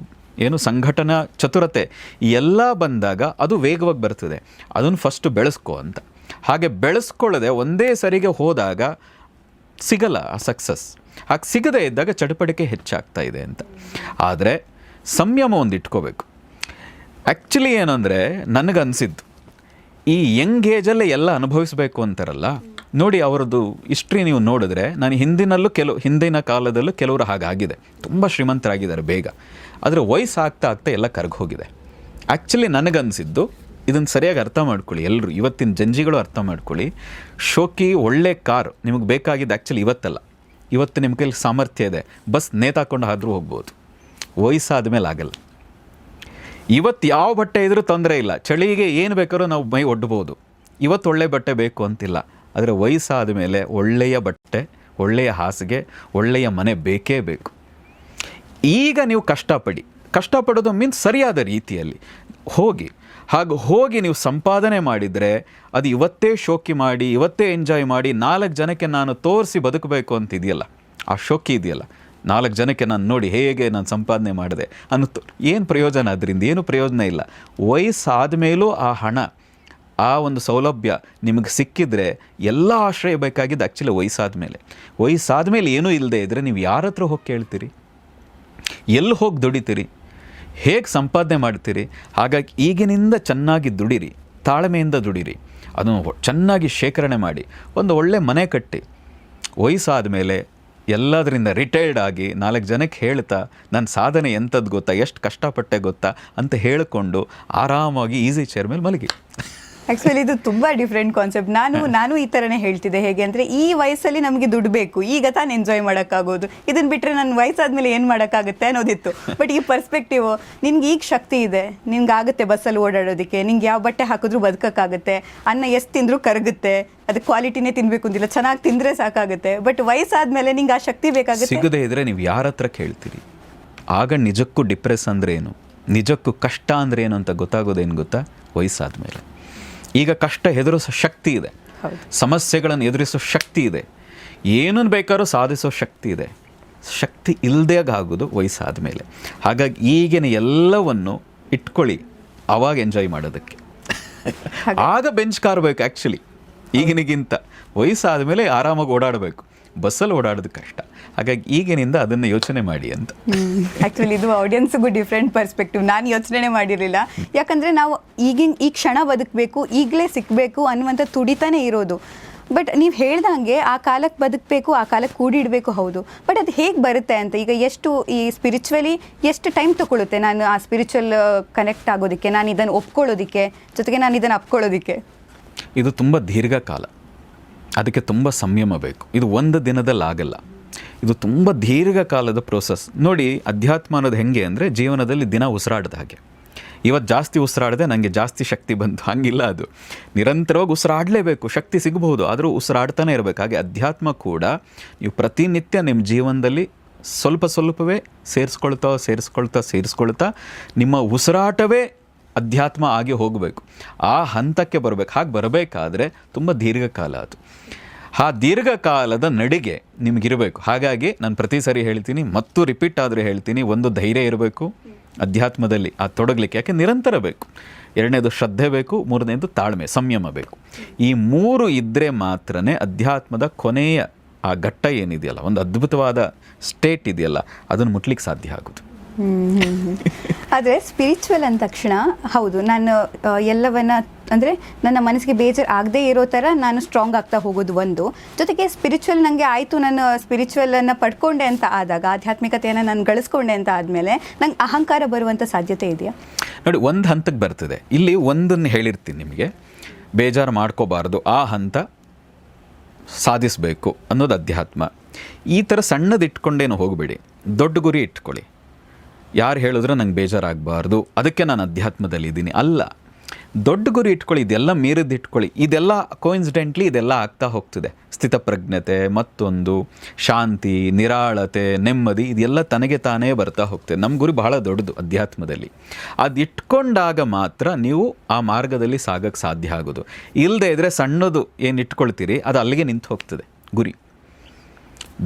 ಏನು ಸಂಘಟನಾ ಚತುರತೆ ಎಲ್ಲ ಬಂದಾಗ ಅದು ವೇಗವಾಗಿ ಬರ್ತದೆ. ಅದನ್ನು ಫಸ್ಟ್ ಬೆಳೆಸ್ಕೊ ಅಂತ. ಹಾಗೆ ಬೆಳೆಸ್ಕೊಳ್ಳದೆ ಒಂದೇ ಸರಿಗೆ ಹೋದಾಗ ಸಿಗಲ್ಲ ಆ ಸಕ್ಸಸ್. ಹಾಗೆ ಸಿಗದೇ ಇದ್ದಾಗ ಚಟಪಟಿಕೆ ಹೆಚ್ಚಾಗ್ತಾ ಇದೆ ಅಂತ. ಆದರೆ ಸಂಯಮ ಒಂದು ಇಟ್ಕೋಬೇಕು. ಆ್ಯಕ್ಚುಲಿ ಏನಂದರೆ, ನನಗನ್ಸಿದ್ದು ಈ ಯಂಗ್ ಏಜಲ್ಲೇ ಎಲ್ಲ ಅನುಭವಿಸಬೇಕು ಅಂತಾರಲ್ಲ ನೋಡಿ, ಅವರದ್ದು ಹಿಸ್ಟ್ರಿ ನೀವು ನೋಡಿದ್ರೆ, ನಾನು ಹಿಂದಿನ ಕಾಲದಲ್ಲೂ ಕೆಲವರು ಹಾಗಾಗಿದೆ, ತುಂಬ ಶ್ರೀಮಂತರಾಗಿದ್ದಾರೆ ಬೇಗ. ಆದರೆ ವಯಸ್ಸು ಆಗ್ತಾ ಆಗ್ತಾ ಎಲ್ಲ ಕರಗಿ ಹೋಗಿದೆ. ಆ್ಯಕ್ಚುಲಿ ನನಗನ್ಸಿದ್ದು, ಇದನ್ನು ಸರಿಯಾಗಿ ಅರ್ಥ ಮಾಡ್ಕೊಳ್ಳಿ ಎಲ್ಲರೂ, ಇವತ್ತಿನ ಜಂಜಿಗಳು ಅರ್ಥ ಮಾಡ್ಕೊಳ್ಳಿ. ಶೋಕಿ ಒಳ್ಳೆ ಕಾರ್ ನಿಮಗೆ ಬೇಕಾಗಿದ್ದು ಆ್ಯಕ್ಚುಲಿ ಇವತ್ತಲ್ಲ. ಇವತ್ತು ನಿಮ್ಮ ಕೈಲಿ ಸಾಮರ್ಥ್ಯ ಇದೆ, ಬಸ್ ನೇತಾಕೊಂಡು ಆದರೂ ಹೋಗ್ಬೋದು. ವಯಸ್ಸಾದ ಮೇಲೆ ಆಗಲ್ಲ. ಇವತ್ತು ಯಾವ ಬಟ್ಟೆ ಇದ್ರೂ ತೊಂದರೆ ಇಲ್ಲ, ಚಳಿಗೆ ಏನು ಬೇಕಾದ್ರೂ ನಾವು ಮೈ ಒಡ್ಬೋದು. ಇವತ್ತು ಒಳ್ಳೆ ಬಟ್ಟೆ ಬೇಕು ಅಂತಿಲ್ಲ. ಆದರೆ ವಯಸ್ಸಾದ ಮೇಲೆ ಒಳ್ಳೆಯ ಬಟ್ಟೆ, ಒಳ್ಳೆಯ ಹಾಸಿಗೆ, ಒಳ್ಳೆಯ ಮನೆ ಬೇಕೇ ಬೇಕು. ಈಗ ನೀವು ಕಷ್ಟಪಡೋದು ಮೀನ್ಸ್ ಸರಿಯಾದ ರೀತಿಯಲ್ಲಿ ಹೋಗಿ ನೀವು ಸಂಪಾದನೆ ಮಾಡಿದರೆ, ಅದು ಇವತ್ತೇ ಶೋಕಿ ಮಾಡಿ, ಇವತ್ತೇ ಎಂಜಾಯ್ ಮಾಡಿ, 4 ಜನಕ್ಕೆ ನಾನು ತೋರಿಸಿ ಬದುಕಬೇಕು ಅಂತಿದೆಯಲ್ಲ, ಆ ಶೋಕಿ ಇದೆಯಲ್ಲ, 4 ಜನಕ್ಕೆ ನಾನು ನೋಡಿ ಹೇಗೆ ನಾನು ಸಂಪಾದನೆ ಮಾಡಿದೆ ಅನ್ನೋ ಏನು ಪ್ರಯೋಜನ? ಅದರಿಂದ ಏನು ಪ್ರಯೋಜನ ಇಲ್ಲ. ವಯಸ್ಸಾದ ಮೇಲೂ ಆ ಹಣ, ಆ ಒಂದು ಸೌಲಭ್ಯ ನಿಮಗೆ ಸಿಕ್ಕಿದ್ರೆ, ಎಲ್ಲ ಆಶ್ರಯ ಬೇಕಾಗಿದ್ದು ಆ್ಯಕ್ಚುಲಿ ವಯಸ್ಸಾದ ಮೇಲೆ ಏನೂ ಇಲ್ಲದೆ ಇದ್ದರೆ ನೀವು ಯಾರ ಹತ್ರ ಹೋಗಿ ಕೇಳ್ತೀರಿ? ಎಲ್ಲಿ ಹೋಗಿ ದುಡಿತೀರಿ? ಹೇಗೆ ಸಂಪಾದನೆ ಮಾಡ್ತೀರಿ? ಹಾಗಾಗಿ ಈಗಿನಿಂದ ಚೆನ್ನಾಗಿ ದುಡಿರಿ, ತಾಳ್ಮೆಯಿಂದ ದುಡಿರಿ, ಅದನ್ನು ಚೆನ್ನಾಗಿ ಶೇಖರಣೆ ಮಾಡಿ, ಒಂದು ಒಳ್ಳೆ ಮನೆ ಕಟ್ಟಿ, ವಯಸ್ಸಾದ ಮೇಲೆ ಎಲ್ಲದರಿಂದ ರಿಟೈರ್ಡ್ ಆಗಿ 4 ಜನಕ್ಕೆ ಹೇಳ್ತಾ ನನ್ನ ಸಾಧನೆ ಎಂಥದ್ದು ಗೊತ್ತಾ, ಎಷ್ಟು ಕಷ್ಟಪಟ್ಟೆ ಗೊತ್ತಾ ಅಂತ ಹೇಳಿಕೊಂಡು ಆರಾಮಾಗಿ ಈಸಿ ಚೇರ್ ಮೇಲೆ ಮಲಗಿ. ಆ್ಯಕ್ಚುಲಿ ಇದು ತುಂಬ ಡಿಫ್ರೆಂಟ್ ಕಾನ್ಸೆಪ್ಟ್. ನಾನು ಈ ಥರನೇ ಹೇಳ್ತಿದ್ದೆ. ಹೇಗೆ ಅಂದರೆ, ಈ ವಯಸ್ಸಲ್ಲಿ ನಮಗೆ ದುಡ್ಡು ಬೇಕು, ಈಗ ತಾನು ಎಂಜಾಯ್ ಮಾಡೋಕ್ಕಾಗೋದು, ಇದನ್ನು ಬಿಟ್ಟರೆ ನನ್ನ ವಯಸ್ಸಾದ್ಮೇಲೆ ಏನು ಮಾಡೋಕ್ಕಾಗುತ್ತೆ ಅನ್ನೋದಿತ್ತು. ಬಟ್ ಈ ಪರ್ಸ್ಪೆಕ್ಟಿವ್, ನಿನ್ಗೆ ಈಗ ಶಕ್ತಿ ಇದೆ, ನಿನ್ಗೆ ಆಗುತ್ತೆ ಬಸ್ಸಲ್ಲಿ ಓಡಾಡೋದಕ್ಕೆ, ನಿಂಗೆ ಯಾವ ಬಟ್ಟೆ ಹಾಕಿದ್ರೂ ಬದುಕೋಕ್ಕಾಗುತ್ತೆ, ಅನ್ನ ಎಷ್ಟು ತಿಂದರೂ ಕರಗುತ್ತೆ, ಅದು ಕ್ವಾಲಿಟಿನೇ ತಿನ್ನಬೇಕು ಅಂತಿಲ್ಲ, ಚೆನ್ನಾಗಿ ತಿಂದರೆ ಸಾಕಾಗುತ್ತೆ. ಬಟ್ ವಯಸ್ಸಾದ್ಮೇಲೆ ನಿಂಗೆ ಆ ಶಕ್ತಿ ಬೇಕಾಗುತ್ತೆ. ಸಿಗದೇ ಇದ್ದರೆ ನೀವು ಯಾರ ಹತ್ರ ಕೇಳ್ತೀರಿ? ಆಗ ನಿಜಕ್ಕೂ ಡಿಪ್ರೆಸ್ ಅಂದರೆ ಏನು, ನಿಜಕ್ಕೂ ಕಷ್ಟ ಅಂದರೆ ಏನು ಅಂತ ಗೊತ್ತಾಗೋದೇನು ಗೊತ್ತಾ? ವಯಸ್ಸಾದ್ಮೇಲೆ. ಈಗ ಕಷ್ಟ ಎದುರಿಸೋ ಶಕ್ತಿ ಇದೆ, ಸಮಸ್ಯೆಗಳನ್ನು ಎದುರಿಸೋ ಶಕ್ತಿ ಇದೆ, ಏನನ್ನು ಬೇಕಾದ್ರೂ ಸಾಧಿಸೋ ಶಕ್ತಿ ಇದೆ. ಶಕ್ತಿ ಇಲ್ಲದೇ ಆಗೋದು ವಯಸ್ಸಾದ ಮೇಲೆ. ಹಾಗಾಗಿ ಈಗಿನ ಎಲ್ಲವನ್ನು ಇಟ್ಕೊಳ್ಳಿ, ಆವಾಗ ಎಂಜಾಯ್ ಮಾಡೋದಕ್ಕೆ. ಆಗ ಬೆಂಚ್ ಕಾರ್ ಬೇಕು ಆ್ಯಕ್ಚುಲಿ. ಈಗಿನಿಗಿಂತ ವಯಸ್ಸಾದ ಮೇಲೆ ಆರಾಮಾಗಿ ಓಡಾಡಬೇಕು, ಬಸ್ಸಲ್ಲಿ ಓಡಾಡೋದು ಕಷ್ಟ. ಹಾಗಾಗಿ ಈಗಿನಿಂದ ಅದನ್ನು ಯೋಚನೆ ಮಾಡಿ ಅಂತ. ಆ್ಯಕ್ಚುಲಿ ಇದು ಆಡಿಯನ್ಸ್ಗೂ ಡಿಫ್ರೆಂಟ್ ಪರ್ಸ್ಪೆಕ್ಟಿವ್. ನಾನು ಯೋಚನೆ ಮಾಡಿರಲಿಲ್ಲ. ಯಾಕಂದರೆ ನಾವು ಈ ಕ್ಷಣ ಬದುಕಬೇಕು, ಈಗಲೇ ಸಿಕ್ಕಬೇಕು ಅನ್ನುವಂಥ ತುಡಿತಾನೇ ಇರೋದು. ಬಟ್ ನೀವು ಹೇಳ್ದಂಗೆ ಆ ಕಾಲಕ್ಕೆ ಬದುಕಬೇಕು, ಆ ಕಾಲಕ್ಕೆ ಕೂಡಿಡಬೇಕು, ಹೌದು. ಬಟ್ ಅದು ಹೇಗೆ ಬರುತ್ತೆ ಅಂತ, ಈಗ ಎಷ್ಟು ಈ ಸ್ಪಿರಿಚುವಲಿ ಎಷ್ಟು ಟೈಮ್ ತೊಗೊಳುತ್ತೆ ನಾನು ಆ ಸ್ಪಿರಿಚುವಲ್ ಕನೆಕ್ಟ್ ಆಗೋದಕ್ಕೆ, ನಾನು ಇದನ್ನು ಒಪ್ಕೊಳ್ಳೋದಕ್ಕೆ, ಜೊತೆಗೆ ನಾನು ಇದನ್ನು ಅಪ್ಕೊಳ್ಳೋದಕ್ಕೆ? ಇದು ತುಂಬ ದೀರ್ಘಕಾಲ, ಅದಕ್ಕೆ ತುಂಬ ಸಂಯಮ ಬೇಕು. ಇದು ಒಂದು ದಿನದಲ್ಲಿ ಆಗಲ್ಲ, ಇದು ತುಂಬ ದೀರ್ಘಕಾಲದ ಪ್ರೋಸೆಸ್. ನೋಡಿ, ಅಧ್ಯಾತ್ಮ ಅನ್ನೋದು ಹೆಂಗೆ ಅಂದರೆ, ಜೀವನದಲ್ಲಿ ದಿನ ಉಸಿರಾಡ್ದ ಹಾಗೆ. ಇವತ್ತು ಜಾಸ್ತಿ ಉಸಿರಾಡದೆ ನನಗೆ ಜಾಸ್ತಿ ಶಕ್ತಿ ಬಂತು, ಹಂಗಿಲ್ಲ. ಅದು ನಿರಂತರವಾಗಿ ಉಸಿರಾಡಲೇಬೇಕು, ಶಕ್ತಿ ಸಿಗಬಹುದು, ಆದರೂ ಉಸಿರಾಡ್ತಾನೆ ಇರಬೇಕು. ಹಾಗೆ ಅಧ್ಯಾತ್ಮ ಕೂಡ ನೀವು ಪ್ರತಿನಿತ್ಯ ನಿಮ್ಮ ಜೀವನದಲ್ಲಿ ಸ್ವಲ್ಪವೇ ಸೇರಿಸ್ಕೊಳ್ತಾ ನಿಮ್ಮ ಉಸಿರಾಟವೇ ಅಧ್ಯಾತ್ಮ ಆಗಿ ಹೋಗಬೇಕು, ಆ ಹಂತಕ್ಕೆ ಬರಬೇಕು. ಹಾಗೆ ಬರಬೇಕಾದ್ರೆ ತುಂಬ ದೀರ್ಘಕಾಲ ಅದು. ಆ ದೀರ್ಘಕಾಲದ ನಡಿಗೆ ನಿಮಗಿರಬೇಕು. ಹಾಗಾಗಿ ನಾನು ಪ್ರತಿ ಸರಿ ಹೇಳ್ತೀನಿ ಮತ್ತು ರಿಪೀಟ್ ಆದರೆ ಹೇಳ್ತೀನಿ, ಒಂದು ಧೈರ್ಯ ಇರಬೇಕು ಅಧ್ಯಾತ್ಮದಲ್ಲಿ ಆ ತೊಡಗಲಿಕ್ಕೆ, ಯಾಕೆ ನಿರಂತರ ಬೇಕು. ಎರಡನೇದು ಶ್ರದ್ಧೆ ಬೇಕು, ಮೂರನೇದು ತಾಳ್ಮೆ, ಸಂಯಮ ಬೇಕು. ಈ ಮೂರು ಇದ್ದರೆ ಮಾತ್ರ ಅಧ್ಯಾತ್ಮದ ಕೊನೆಯ ಆ ಘಟ್ಟ ಏನಿದೆಯಲ್ಲ, ಒಂದು ಅದ್ಭುತವಾದ ಸ್ಟೇಟ್ ಇದೆಯಲ್ಲ, ಅದನ್ನು ಮುಟ್ಲಿಕ್ಕೆ ಸಾಧ್ಯ ಆಗೋದು. ಆದರೆ ಸ್ಪಿರಿಚುವಲ್ ಅಂದ ತಕ್ಷಣ ಹೌದು, ನಾನು ಎಲ್ಲವನ್ನ ಅಂದರೆ ನನ್ನ ಮನಸ್ಸಿಗೆ ಬೇಜಾರು ಆಗದೇ ಇರೋ ಥರ ನಾನು ಸ್ಟ್ರಾಂಗ್ ಆಗ್ತಾ ಹೋಗೋದು ಒಂದು. ಜೊತೆಗೆ ಸ್ಪಿರಿಚುವಲ್ ನನಗೆ ಆಯಿತು, ನಾನು ಸ್ಪಿರಿಚುವಲನ್ನು ಪಡ್ಕೊಂಡೆ ಅಂತ ಆದಾಗ, ಆಧ್ಯಾತ್ಮಿಕತೆಯನ್ನು ನಾನು ಗಳಿಸ್ಕೊಂಡೆ ಅಂತ ಆದಮೇಲೆ ನಂಗೆ ಅಹಂಕಾರ ಬರುವಂಥ ಸಾಧ್ಯತೆ ಇದೆಯಾ? ನೋಡಿ, ಒಂದು ಹಂತಕ್ಕೆ ಬರ್ತದೆ. ಇಲ್ಲಿ ಒಂದನ್ನು ಹೇಳಿರ್ತೀನಿ ನಿಮಗೆ, ಬೇಜಾರು ಮಾಡ್ಕೋಬಾರ್ದು, ಆ ಹಂತ ಸಾಧಿಸಬೇಕು ಅನ್ನೋದು ಅಧ್ಯಾತ್ಮ. ಈ ಥರ ಸಣ್ಣದು ಇಟ್ಕೊಂಡೇನು ಹೋಗಬೇಡಿ, ದೊಡ್ಡ ಗುರಿ ಇಟ್ಕೊಳ್ಳಿ. ಯಾರು ಹೇಳಿದ್ರೆ ನಂಗೆ ಬೇಜಾರಾಗಬಾರ್ದು, ಅದಕ್ಕೆ ನಾನು ಅಧ್ಯಾತ್ಮದಲ್ಲಿದ್ದೀನಿ ಅಲ್ಲ. ದೊಡ್ಡ ಗುರಿ ಇಟ್ಕೊಳ್ಳಿ, ಇದೆಲ್ಲ ಮೀರಿದ್ದು ಇಟ್ಕೊಳ್ಳಿ. ಇದೆಲ್ಲ ಕೋಇನ್ಸಿಡೆಂಟ್ಲಿ ಇದೆಲ್ಲ ಆಗ್ತಾ ಹೋಗ್ತದೆ. ಸ್ಥಿತಪ್ರಜ್ಞತೆ, ಮತ್ತೊಂದು ಶಾಂತಿ, ನಿರಾಳತೆ, ನೆಮ್ಮದಿ, ಇದೆಲ್ಲ ತನಗೆ ತಾನೇ ಬರ್ತಾ ಹೋಗ್ತದೆ. ನಮ್ಮ ಗುರಿ ಬಹಳ ದೊಡ್ಡದು ಅಧ್ಯಾತ್ಮದಲ್ಲಿ. ಅದು ಇಟ್ಕೊಂಡಾಗ ಮಾತ್ರ ನೀವು ಆ ಮಾರ್ಗದಲ್ಲಿ ಸಾಗಕ್ಕೆ ಸಾಧ್ಯ ಆಗೋದು. ಇಲ್ಲದೆ ಇದ್ದರೆ ಸಣ್ಣದು ಏನು ಇಟ್ಕೊಳ್ತೀರಿ ಅದು ಅಲ್ಲಿಗೆ ನಿಂತು ಹೋಗ್ತದೆ ಗುರಿ.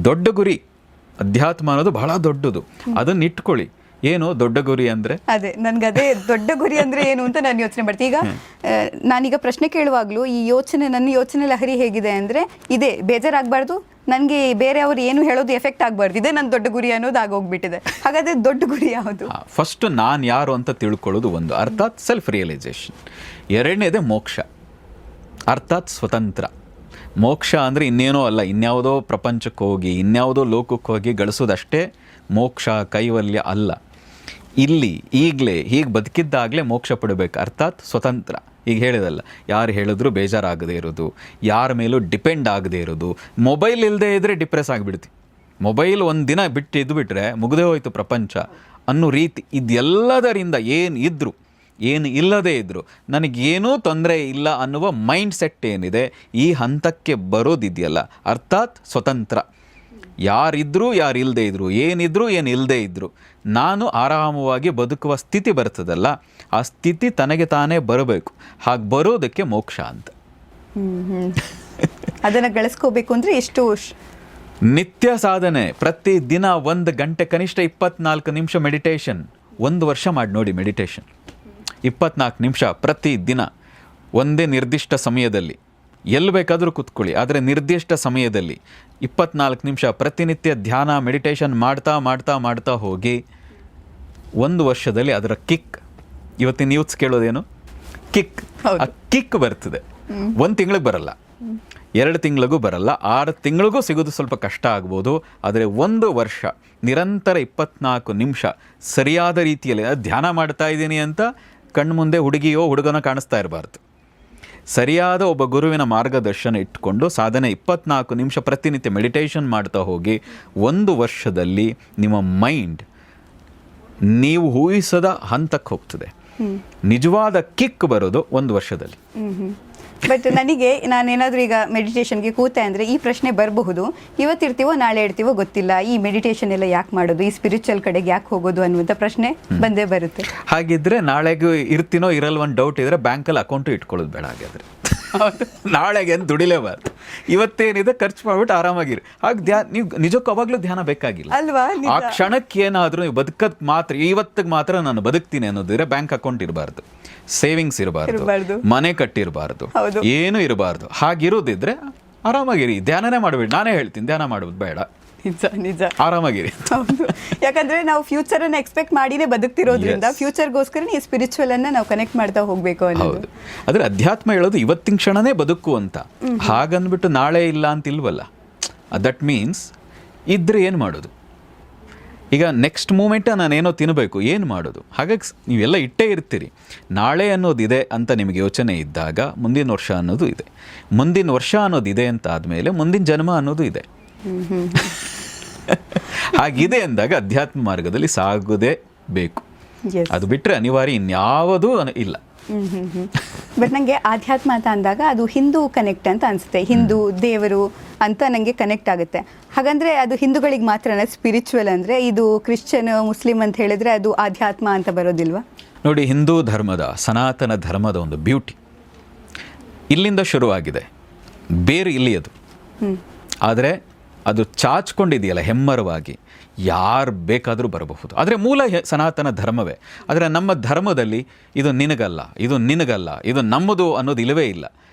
ದೊಡ್ಡ ಗುರಿ ಅಧ್ಯಾತ್ಮ ಅನ್ನೋದು ಬಹಳ ದೊಡ್ಡದು, ಅದನ್ನು ಇಟ್ಕೊಳ್ಳಿ. ಏನು ದೊಡ್ಡ ಗುರಿ ಅಂದರೆ? ಅದೇ ನನಗದೇ ದೊಡ್ಡ ಗುರಿ ಅಂದರೆ ಏನು ಅಂತ ನಾನು ಯೋಚನೆ ಮಾಡ್ತೀನಿ. ಈಗ ನಾನೀಗ ಪ್ರಶ್ನೆ ಕೇಳುವಾಗಲೂ ಈ ನನ್ನ ಯೋಚನೆ ಲಹರಿ ಹೇಗಿದೆ ಅಂದರೆ, ಇದೇ ಬೇಜಾರಾಗಬಾರ್ದು, ನನಗೆ ಬೇರೆಯವರು ಏನು ಹೇಳೋದು ಎಫೆಕ್ಟ್ ಆಗಬಾರ್ದು, ಇದೇ ನನ್ನ ದೊಡ್ಡ ಗುರಿ ಅನ್ನೋದು ಆಗೋಗ್ಬಿಟ್ಟಿದೆ. ಹಾಗಾದರೆ ದೊಡ್ಡ ಗುರಿ ಯಾವುದು? ಫಸ್ಟ್ ನಾನು ಯಾರು ಅಂತ ತಿಳ್ಕೊಳ್ಳೋದು ಒಂದು, ಅರ್ಥಾತ್ ಸೆಲ್ಫ್ ರಿಯಲೈಸೇಷನ್. ಎರಡನೇದೇ ಮೋಕ್ಷ, ಅರ್ಥಾತ್ ಸ್ವತಂತ್ರ. ಮೋಕ್ಷ ಅಂದರೆ ಇನ್ನೇನೋ ಅಲ್ಲ, ಇನ್ಯಾವುದೋ ಪ್ರಪಂಚಕ್ಕೆ ಹೋಗಿ ಇನ್ಯಾವುದೋ ಲೋಕಕ್ಕೆ ಹೋಗಿ ಗಳಿಸೋದಷ್ಟೇ ಮೋಕ್ಷ, ಕೈವಲ್ಯ ಅಲ್ಲ. ಇಲ್ಲಿ ಈಗಲೇ ಹೀಗೆ ಬದುಕಿದ್ದಾಗಲೇ ಮೋಕ್ಷ ಪಡಬೇಕು, ಅರ್ಥಾತ್ ಸ್ವತಂತ್ರ. ಈಗ ಹೇಳಿದಲ್ಲ, ಯಾರು ಹೇಳಿದ್ರು ಬೇಜಾರಾಗದೇ ಇರೋದು, ಯಾರ ಮೇಲೂ ಡಿಪೆಂಡ್ ಆಗದೇ ಇರೋದು. ಮೊಬೈಲ್ ಇಲ್ಲದೆ ಇದ್ದರೆ ಡಿಪ್ರೆಸ್ ಆಗಿಬಿಡ್ತೀವಿ. ಮೊಬೈಲ್ ಒಂದು ದಿನ ಬಿಟ್ಟು ಇದ್ದುಬಿಟ್ರೆ ಮುಗಿದೇ ಹೋಯ್ತು ಪ್ರಪಂಚ ಅನ್ನೋ ರೀತಿ. ಇದೆಲ್ಲದರಿಂದ ಏನು ಇಲ್ಲದೇ ಇದ್ದರು ನನಗೇನೂ ತೊಂದರೆ ಇಲ್ಲ ಅನ್ನುವ ಮೈಂಡ್ ಸೆಟ್ ಏನಿದೆ, ಈ ಹಂತಕ್ಕೆ ಬರೋದಿದೆಯಲ್ಲ, ಅರ್ಥಾತ್ ಸ್ವತಂತ್ರ. ಯಾರಿದ್ದರೂ ಯಾರಿಲ್ಲದೆ ಇದ್ದರು, ಏನಿದ್ರು ಏನು ಇಲ್ಲದೆ ಇದ್ದರು, ನಾನು ಆರಾಮವಾಗಿ ಬದುಕುವ ಸ್ಥಿತಿ ಬರ್ತದಲ್ಲ, ಆ ಸ್ಥಿತಿ ತನಗೆ ತಾನೇ ಬರಬೇಕು. ಹಾಗೆ ಬರೋದಕ್ಕೆ ಮೋಕ್ಷ ಅಂತ. ಅದನ್ನು ಗಳಿಸ್ಕೋಬೇಕು ಅಂದರೆ ಎಷ್ಟು? ನಿತ್ಯ ಸಾಧನೆ, ಪ್ರತಿ ದಿನ 1 ಗಂಟೆ, ಕನಿಷ್ಠ 24 ನಿಮಿಷ ಮೆಡಿಟೇಷನ್. 1 ವರ್ಷ ಮಾಡಿ ನೋಡಿ ಮೆಡಿಟೇಷನ್. 24 ನಿಮಿಷ ಪ್ರತಿ ದಿನ, ಒಂದೇ ನಿರ್ದಿಷ್ಟ ಸಮಯದಲ್ಲಿ, ಎಲ್ಲಿ ಬೇಕಾದರೂ ಕೂತ್ಕೊಳ್ಳಿ, ಆದರೆ ನಿರ್ದಿಷ್ಟ ಸಮಯದಲ್ಲಿ 24 ನಿಮಿಷ ಪ್ರತಿನಿತ್ಯ ಧ್ಯಾನ ಮೆಡಿಟೇಷನ್ ಮಾಡ್ತಾ ಮಾಡ್ತಾ ಮಾಡ್ತಾ ಹೋಗಿ 1 ವರ್ಷದಲ್ಲಿ ಅದರ ಕಿಕ್, ಇವತ್ತಿನ ಯೂತ್ಸ್ ಕೇಳೋದೇನು? ಕಿಕ್. ಆ ಕಿಕ್ ಬರ್ತದೆ. 1 ತಿಂಗಳಿಗೆ ಬರಲ್ಲ, 2 ತಿಂಗಳಿಗೂ ಬರಲ್ಲ, 6 ತಿಂಗಳಿಗೂ ಸಿಗೋದು ಸ್ವಲ್ಪ ಕಷ್ಟ ಆಗ್ಬೋದು. ಆದರೆ 1 ವರ್ಷ ನಿರಂತರ 24 ನಿಮಿಷ ಸರಿಯಾದ ರೀತಿಯಲ್ಲಿ ಧ್ಯಾನ ಮಾಡ್ತಾ ಇದ್ದೀನಿ ಅಂತ ಕಣ್ಣು ಮುಂದೆ ಹುಡುಗಿಯೋ ಹುಡುಗನೋ ಕಾಣಿಸ್ತಾ ಇರಬಾರ್ದು. ಸರಿಯಾದ ಒಬ್ಬ ಗುರುವಿನ ಮಾರ್ಗದರ್ಶನ ಇಟ್ಕೊಂಡು ಸಾಧನೆ 24 ನಿಮಿಷ ಪ್ರತಿನಿತ್ಯ ಮೆಡಿಟೇಷನ್ ಮಾಡ್ತಾ ಹೋಗಿ 1 ವರ್ಷದಲ್ಲಿ ನಿಮ್ಮ ಮೈಂಡ್ ನೀವು ಊಹಿಸದ ಹಂತಕ್ಕೆ ಹೋಗ್ತದೆ. ನಿಜವಾದ ಕಿಕ್ ಬರೋದು 1 ವರ್ಷದಲ್ಲಿ. ಬಟ್ ನನಗೆ ನಾನೇನಾದರೂ ಈಗ ಮೆಡಿಟೇಷನ್ಗೆ ಕೂತೆ ಅಂದರೆ ಈ ಪ್ರಶ್ನೆ ಬರಬಹುದು, ಇವತ್ತಿರ್ತೀವೋ ನಾಳೆ ಇರ್ತೀವೋ ಗೊತ್ತಿಲ್ಲ, ಈ ಮೆಡಿಟೇಷನ್ ಎಲ್ಲ ಯಾಕೆ ಮಾಡೋದು, ಈ ಸ್ಪಿರಿಚುವಲ್ ಕಡೆಗೆ ಯಾಕೆ ಹೋಗೋದು ಅನ್ನುವಂಥ ಪ್ರಶ್ನೆ ಬಂದೇ ಬರುತ್ತೆ. ಹಾಗಿದ್ರೆ ನಾಳೆಗೂ ಇರ್ತೀನೋ ಇರಲ್ಲ ಒಂದು ಡೌಟ್ ಇದ್ದರೆ ಬ್ಯಾಂಕಲ್ಲಿ ಅಕೌಂಟು ಇಟ್ಕೊಳ್ಳೋದು ಬೇಡ. ಹಾಗಾದರೆ ನಾಳೆಗೆ ಏನು ದುಡಿಲೇಬಾರ್ದು, ಇವತ್ತೇನಿದೆ ಖರ್ಚು ಮಾಡ್ಬಿಟ್ಟು ಆರಾಮಾಗಿರಿ. ಹಾಗೆ ನೀವು ನಿಜಕ್ಕೂ ಅವಾಗಲೂ ಧ್ಯಾನ ಬೇಕಾಗಿಲ್ಲ ಅಲ್ವಾ? ಆ ಕ್ಷಣಕ್ಕೆ ಏನಾದರೂ ನೀವು ಬದುಕದ್ ಮಾತ್ರ, ಇವತ್ತಿಗೆ ಮಾತ್ರ ನಾನು ಬದುಕ್ತೀನಿ ಅನ್ನೋದಿದ್ರೆ ಬ್ಯಾಂಕ್ ಅಕೌಂಟ್ ಇರಬಾರ್ದು, ಸೇವಿಂಗ್ಸ್ ಇರಬಾರ್ದು, ಮನೆ ಕಟ್ಟಿರಬಾರ್ದು, ಏನು ಇರಬಾರ್ದು. ಹಾಗಿರೋದಿದ್ರೆ ಆರಾಮಾಗಿರಿ, ಧ್ಯಾನನೇ ಮಾಡಬೇಡಿ. ನಾನೇ ಹೇಳ್ತೀನಿ, ಧ್ಯಾನ ಮಾಡೋದು ಬೇಡ. ನಿಜ ಆರಾಮಾಗಿರಿ. ಹೌದು, ಯಾಕಂದ್ರೆ ನಾವು ಫ್ಯೂಚರ್ ಅನ್ನ ಎಕ್ಸ್ಪೆಕ್ಟ್ ಮಾಡಿನೇ ಬದುಕ್ತಿರೋದ್ರಿಂದ ಫ್ಯೂಚರ್ಗೋಸ್ಕರ ಈ ಸ್ಪಿರಿಚುವಲ್ ಅನ್ನ ನಾವು ಕನೆಕ್ಟ್ ಮಾಡ್ತಾ ಹೋಗ್ಬೇಕು ಅನ್ನೋದು. ಹೌದು, ಆದ್ರೆ ಅಧ್ಯಾತ್ಮ ಹೇಳೋದು ಇವತ್ತಿನ ಕ್ಷಣನೇ ಬದುಕು ಅಂತ. ಹಾಗಂದ್ಬಿಟ್ಟು ನಾಳೆ ಇಲ್ಲ ಅಂತ ಇಲ್ವಲ್ಲ. ದಟ್ ಮೀನ್ಸ್ ಇದ್ರೆ ಏನು ಮಾಡೋದು? ಈಗ ನೆಕ್ಸ್ಟ್ ಮೂಮೆಂಟ್ ನಾನೇನೋ ತಿನ್ನಬೇಕು, ಏನು ಮಾಡೋದು? ಹಾಗಾಗಿ ನೀವೆಲ್ಲ ಇಟ್ಟೇ ಇರ್ತೀರಿ. ನಾಳೆ ಅನ್ನೋದಿದೆ ಅಂತ ನಿಮಗೆ ಯೋಚನೆ ಇದ್ದಾಗ ಮುಂದಿನ ವರ್ಷ ಅನ್ನೋದು ಇದೆ, ಮುಂದಿನ ವರ್ಷ ಅನ್ನೋದಿದೆ ಅಂತ ಆದಮೇಲೆ ಮುಂದಿನ ಜನ್ಮ ಅನ್ನೋದು ಇದೆ. ಹಾಗಿದೆ ಅಂದಾಗ ಅಧ್ಯಾತ್ಮ ಮಾರ್ಗದಲ್ಲಿ ಸಾಗೋದೇ ಬೇಕು. ಅದು ಬಿಟ್ಟರೆ ಅನಿವಾರ್ಯ ಇನ್ಯಾವುದೂ ಇಲ್ಲ. ಬಟ್ ನನಗೆ ಆಧ್ಯಾತ್ಮ ಅಂತ ಅಂದಾಗ ಅದು ಹಿಂದೂ ಕನೆಕ್ಟ್ ಅಂತ ಅನಿಸುತ್ತೆ. ಹಿಂದೂ ದೇವರು ಅಂತ ನನಗೆ ಕನೆಕ್ಟ್ ಆಗುತ್ತೆ. ಹಾಗಂದರೆ ಅದು ಹಿಂದೂಗಳಿಗೆ ಮಾತ್ರನೇ ಸ್ಪಿರಿಚುವಲ್ ಅಂದರೆ, ಇದು ಕ್ರಿಶ್ಚಿಯನ್ ಮುಸ್ಲಿಮ್ ಅಂತ ಹೇಳಿದ್ರೆ ಅದು ಆಧ್ಯಾತ್ಮ ಅಂತ ಬರೋದಿಲ್ವಾ? ನೋಡಿ, ಹಿಂದೂ ಧರ್ಮದ ಸನಾತನ ಧರ್ಮದ ಒಂದು ಬ್ಯೂಟಿ ಇಲ್ಲಿಂದ ಶುರುವಾಗಿದೆ, ಬೇರೆ ಇಲ್ಲಿ ಅದು. ಆದರೆ ಅದು ಚಾಚ್ಕೊಂಡಿದೆಯಲ್ಲ ಹೆಮ್ಮರವಾಗಿ, ಯಾರು ಬೇಕಾದರೂ ಬರಬಹುದು. ಆದರೆ ಮೂಲ ಸನಾತನ ಧರ್ಮವೇ. ಆದರೆ ನಮ್ಮ ಧರ್ಮದಲ್ಲಿ ಇದು ನಿನಗಲ್ಲ, ಇದು ನಿನಗಲ್ಲ, ಇದು ನಮ್ಮದು ಅನ್ನೋದು ಇಲ್ಲವೇ ಇಲ್ಲ.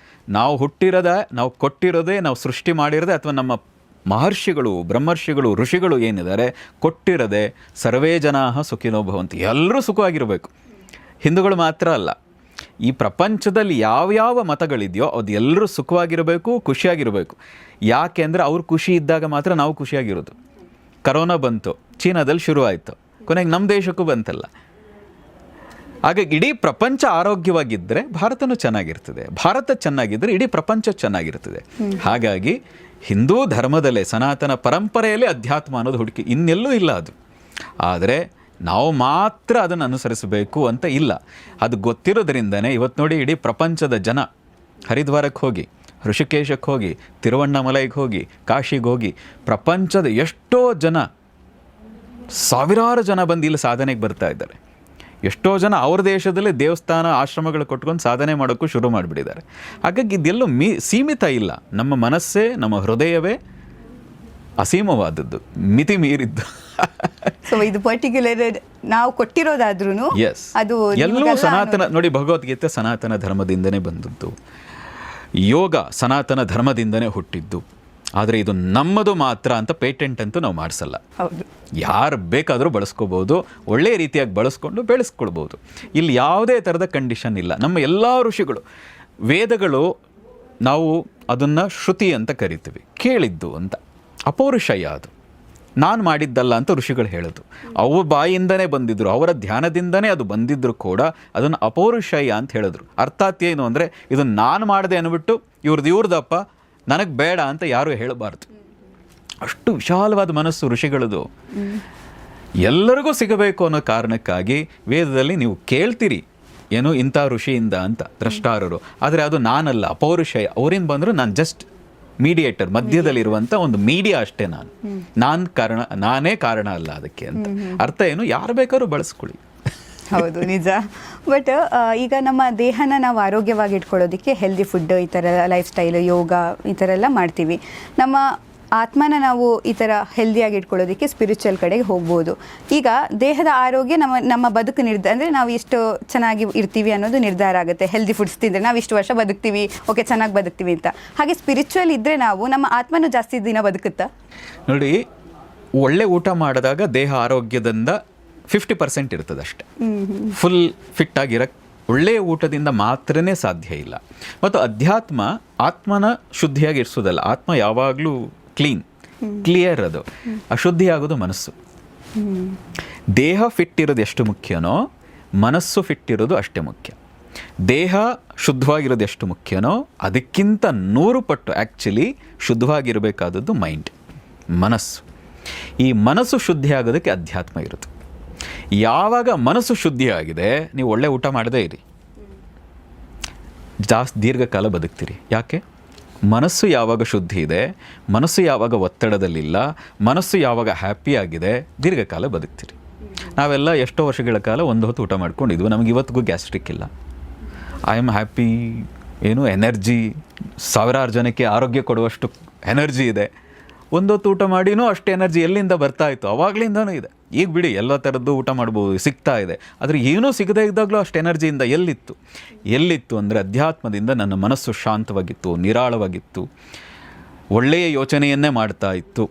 ನಾವು ಹುಟ್ಟಿರೋದೇ, ನಾವು ಕೊಟ್ಟಿರೋದೇ, ನಾವು ಸೃಷ್ಟಿ ಮಾಡಿರೋದೇ, ಅಥವಾ ನಮ್ಮ ಮಹರ್ಷಿಗಳು, ಬ್ರಹ್ಮರ್ಷಿಗಳು, ಋಷಿಗಳು ಏನಿದ್ದಾರೆ ಕೊಟ್ಟಿರೋದೇ ಸರ್ವೇ ಜನಾಃ ಸುಖಿನೋ ಭವಂತಿ, ಎಲ್ಲರೂ ಸುಖವಾಗಿರಬೇಕು. ಹಿಂದೂಗಳು ಮಾತ್ರ ಅಲ್ಲ, ಈ ಪ್ರಪಂಚದಲ್ಲಿ ಯಾವ್ಯಾವ ಮತಗಳಿದೆಯೋ ಅದು ಎಲ್ಲರೂ ಸುಖವಾಗಿರಬೇಕು, ಖುಷಿಯಾಗಿರಬೇಕು. ಯಾಕೆ ಅಂದರೆ ಅವ್ರು ಖುಷಿ ಇದ್ದಾಗ ಮಾತ್ರ ನಾವು ಖುಷಿಯಾಗಿರೋದು. ಕರೋನಾ ಬಂತು, ಚೀನಾದಲ್ಲಿ ಶುರುವಾಯಿತು, ಕೊನೆಗೆ ನಮ್ಮ ದೇಶಕ್ಕೂ ಬಂತಲ್ಲ. ಹಾಗಾಗಿ ಇಡೀ ಪ್ರಪಂಚ ಆರೋಗ್ಯವಾಗಿದ್ದರೆ ಭಾರತನೂ ಚೆನ್ನಾಗಿರ್ತದೆ, ಭಾರತ ಚೆನ್ನಾಗಿದ್ದರೆ ಇಡೀ ಪ್ರಪಂಚ ಚೆನ್ನಾಗಿರ್ತದೆ. ಹಾಗಾಗಿ ಹಿಂದೂ ಧರ್ಮದಲ್ಲೇ, ಸನಾತನ ಪರಂಪರೆಯಲ್ಲಿ ಅಧ್ಯಾತ್ಮ ಅನ್ನೋದು ಹುಡುಕಿ ಇನ್ನೆಲ್ಲೂ ಇಲ್ಲ ಅದು. ಆದರೆ ನಾವು ಮಾತ್ರ ಅದನ್ನು ಅನುಸರಿಸಬೇಕು ಅಂತ ಇಲ್ಲ. ಅದು ಗೊತ್ತಿರೋದ್ರಿಂದನೇ ಇವತ್ತು ನೋಡಿ, ಇಡೀ ಪ್ರಪಂಚದ ಜನ ಹರಿದ್ವಾರಕ್ಕೆ ಹೋಗಿ, ಋಷಿಕೇಶಕ್ಕೆ ಹೋಗಿ, ತಿರುವಣ್ಣಾಮಲೈಗೆ ಹೋಗಿ, ಕಾಶಿಗೆ ಹೋಗಿ, ಪ್ರಪಂಚದ ಎಷ್ಟೋ ಜನ, ಸಾವಿರಾರು ಜನ ಬಂದು ಇಲ್ಲಿ ಸಾಧನೆಗೆ ಬರ್ತಾ ಇದ್ದಾರೆ. ಎಷ್ಟೋ ಜನ ಅವ್ರ ದೇಶದಲ್ಲೇ ದೇವಸ್ಥಾನ, ಆಶ್ರಮಗಳು ಕೊಟ್ಕೊಂಡು ಸಾಧನೆ ಮಾಡೋಕ್ಕೂ ಶುರು ಮಾಡಿಬಿಟ್ಟಿದ್ದಾರೆ. ಹಾಗಾಗಿ ಇದೆಲ್ಲೂ ಸೀಮಿತ ಇಲ್ಲ. ನಮ್ಮ ಮನಸ್ಸೇ, ನಮ್ಮ ಹೃದಯವೇ ಅಸೀಮವಾದದ್ದು, ಮಿತಿ ಮೀರಿದ್ದು. ಸೊ ಇದು ಪರ್ಟಿಕ್ಯುಲರ್ ನಾವು ಕೊಟ್ಟಿರೋದಾದ್ರೂ ಅದು ಎಲ್ಲವೂ ಸನಾತನ. ನೋಡಿ, ಭಗವದ್ಗೀತೆ ಸನಾತನ ಧರ್ಮದಿಂದನೇ ಬಂದದ್ದು, ಯೋಗ ಸನಾತನ ಧರ್ಮದಿಂದನೇ ಹುಟ್ಟಿದ್ದು. ಆದರೆ ಇದು ನಮ್ಮದು ಮಾತ್ರ ಅಂತ ಪೇಟೆಂಟ್ ಅಂತೂ ನಾವು ಮಾಡಿಸಲ್ಲ. ಹೌದು, ಯಾರು ಬೇಕಾದರೂ ಬಳಸ್ಕೋಬೋದು, ಒಳ್ಳೆಯ ರೀತಿಯಾಗಿ ಬಳಸ್ಕೊಂಡು ಬೆಳೆಸ್ಕೊಳ್ಬೋದು. ಇಲ್ಲಿ ಯಾವುದೇ ಥರದ ಕಂಡೀಷನ್ ಇಲ್ಲ. ನಮ್ಮ ಎಲ್ಲ ಋಷಿಗಳು, ವೇದಗಳು, ನಾವು ಅದನ್ನು ಶ್ರುತಿ ಅಂತ ಕರಿತೀವಿ, ಕೇಳಿದ್ದು ಅಂತ. ಅಪೌರುಷಯ ಅದು, ನಾನು ಮಾಡಿದ್ದಲ್ಲ ಅಂತ ಋಷಿಗಳು ಹೇಳೋದು. ಅವ್ರ ಬಾಯಿಂದನೇ ಬಂದಿದ್ದರು, ಅವರ ಧ್ಯಾನದಿಂದನೇ ಅದು ಬಂದಿದ್ದರೂ ಕೂಡ ಅದನ್ನು ಅಪೌರುಷಯ ಅಂತ ಹೇಳಿದ್ರು. ಅರ್ಥಾತ್ ಏನು ಅಂದರೆ, ಇದು ನಾನು ಮಾಡಿದೆ ಅಂದ್ಬಿಟ್ಟು ಇವ್ರದಪ್ಪ, ನನಗೆ ಬೇಡ ಅಂತ ಯಾರೂ ಹೇಳಬಾರ್ದು. ಅಷ್ಟು ವಿಶಾಲವಾದ ಮನಸ್ಸು ಋಷಿಗಳದು. ಎಲ್ಲರಿಗೂ ಸಿಗಬೇಕು ಅನ್ನೋ ಕಾರಣಕ್ಕಾಗಿ ವೇದದಲ್ಲಿ ನೀವು ಕೇಳ್ತೀರಿ ಏನು ಇಂಥ ಋಷಿಯಿಂದ ಅಂತ, ದ್ರಷ್ಟಾರರು. ಆದರೆ ಅದು ನಾನಲ್ಲ, ಅಪೌರುಷಯ. ಅವರಿಂದ ಬಂದರೂ ನಾನು ಜಸ್ಟ್ ಮೀಡಿಯೇಟರ್, ಮಧ್ಯದಲ್ಲಿರುವಂಥ ಒಂದು ಮೀಡಿಯಾ ಅಷ್ಟೇ. ನಾನೇ ಕಾರಣ ಅಲ್ಲ ಅದಕ್ಕೆ ಅಂತ. ಅರ್ಥ ಏನು, ಯಾರು ಬೇಕಾದ್ರೂ ಬಳಸ್ಕೊಳ್ಳಿ. ಹೌದು, ನಿಜ. ಬಟ್ ಈಗ ನಮ್ಮ ದೇಹನ ನಾವು ಆರೋಗ್ಯವಾಗಿ ಇಟ್ಕೊಳ್ಳೋದಕ್ಕೆ ಹೆಲ್ದಿ ಫುಡ್, ಈ ಥರ ಲೈಫ್ ಸ್ಟೈಲ್, ಯೋಗ, ಈ ಥರ ಎಲ್ಲ ಮಾಡ್ತೀವಿ. ನಮ್ಮ ಆತ್ಮನ ನಾವು ಈ ಥರ ಹೆಲ್ದಿಯಾಗಿ ಇಟ್ಕೊಳ್ಳೋದಕ್ಕೆ ಸ್ಪಿರಿಚುವಲ್ ಕಡೆಗೆ ಹೋಗ್ಬೋದು. ಈಗ ದೇಹದ ಆರೋಗ್ಯ ನಮ್ಮ ಬದುಕು ಅಂದರೆ ನಾವು ಎಷ್ಟು ಚೆನ್ನಾಗಿ ಇರ್ತೀವಿ ಅನ್ನೋದು ನಿರ್ಧಾರ ಆಗುತ್ತೆ. ಹೆಲ್ದಿ ಫುಡ್ಸ್ ತಿಂದರೆ ನಾವು ಇಷ್ಟು ವರ್ಷ ಬದುಕ್ತೀವಿ, ಓಕೆ, ಚೆನ್ನಾಗಿ ಬದುಕ್ತೀವಿ ಅಂತ. ಹಾಗೆ ಸ್ಪಿರಿಚುವಲ್ ಇದ್ದರೆ ನಮ್ಮ ಆತ್ಮನೂ ಜಾಸ್ತಿ ದಿನ ಬದುಕುತ್ತಾ? ನೋಡಿ, ಒಳ್ಳೆ ಊಟ ಮಾಡಿದಾಗ ದೇಹ ಆರೋಗ್ಯದಿಂದ 50% ಇರ್ತದೆ ಅಷ್ಟೆ. ಫುಲ್ ಫಿಟ್ ಆಗಿರಕ್ಕೆ ಒಳ್ಳೆಯ ಊಟದಿಂದ ಮಾತ್ರನೇ ಸಾಧ್ಯ ಇಲ್ಲ. ಮತ್ತು ಅಧ್ಯಾತ್ಮ ಆತ್ಮನ ಶುದ್ಧಿಯಾಗಿ ಇರಿಸೋದಲ್ಲ. ಆತ್ಮ ಯಾವಾಗಲೂ ಕ್ಲಿಯರ್, ಅದು ಅಶುದ್ಧಿಯಾಗೋದು ಮನಸ್ಸು. ದೇಹ ಫಿಟ್ ಇರೋದು ಎಷ್ಟು ಮುಖ್ಯನೋ ಮನಸ್ಸು ಫಿಟ್ ಇರೋದು ಅಷ್ಟೇ ಮುಖ್ಯ. ದೇಹ ಶುದ್ಧವಾಗಿರೋದು ಎಷ್ಟು ಮುಖ್ಯನೋ ಅದಕ್ಕಿಂತ 100 ಪಟ್ಟು ಆ್ಯಕ್ಚುಲಿ ಶುದ್ಧವಾಗಿರಬೇಕಾದದ್ದು ಮೈಂಡ್, ಮನಸ್ಸು. ಈ ಮನಸ್ಸು ಶುದ್ಧಿ ಆಗೋದಕ್ಕೆ ಅಧ್ಯಾತ್ಮ ಇರುತ್ತೆ. ಯಾವಾಗ ಮನಸ್ಸು ಶುದ್ಧಿಯಾಗಿದೆ, ನೀವು ಒಳ್ಳೆ ಊಟ ಮಾಡದೇ ಇರಿ, ಜಾಸ್ತಿ ದೀರ್ಘಕಾಲ ಬದುಕ್ತೀರಿ. ಯಾಕೆ? ಮನಸ್ಸು ಯಾವಾಗ ಶುದ್ಧಿ ಇದೆ, ಮನಸ್ಸು ಯಾವಾಗ ಒತ್ತಡದಲ್ಲಿಲ್ಲ, ಮನಸ್ಸು ಯಾವಾಗ ಹ್ಯಾಪಿ ಆಗಿದೆ, ದೀರ್ಘಕಾಲ ಬದುಕ್ತೀರಿ. ನಾವೆಲ್ಲ ಎಷ್ಟೋ ವರ್ಷಗಳ ಕಾಲ ಒಂದು ಹೊತ್ತು ಊಟ ಮಾಡ್ಕೊಂಡಿದ್ವಿ, ನಮಗೆ ಇವತ್ತಿಗೂ ಗ್ಯಾಸ್ಟ್ರಿಕ್ ಇಲ್ಲ. ಐ ಆಮ್ ಹ್ಯಾಪಿ, ಏನು ಎನರ್ಜಿ, ಸಾವಿರಾರು ಜನಕ್ಕೆ ಆರೋಗ್ಯ ಕೊಡುವಷ್ಟು ಎನರ್ಜಿ ಇದೆ. ಒಂದೊತ್ತು ಊಟ ಮಾಡಿನೂ ಅಷ್ಟು ಎನರ್ಜಿ ಎಲ್ಲಿಂದ ಬರ್ತಾ ಇತ್ತು, ಅವಾಗಲಿಂದನೂ ಇದೆ. ಈಗ ಬಿಡಿ, ಎಲ್ಲ ಥರದ್ದು ಊಟ ಮಾಡ್ಬೋದು, ಸಿಗ್ತಾ ಇದೆ. ಆದರೆ ಏನೂ ಸಿಗದೇ ಇದ್ದಾಗಲೂ ಅಷ್ಟು ಎನರ್ಜಿಯಿಂದ ಎಲ್ಲಿತ್ತು ಅಂದರೆ ಅಧ್ಯಾತ್ಮದಿಂದ ನನ್ನ ಮನಸ್ಸು ಶಾಂತವಾಗಿತ್ತು, ನಿರಾಳವಾಗಿತ್ತು, ಒಳ್ಳೆಯ ಯೋಚನೆಯನ್ನೇ ಮಾಡ್ತಾ ಇತ್ತು.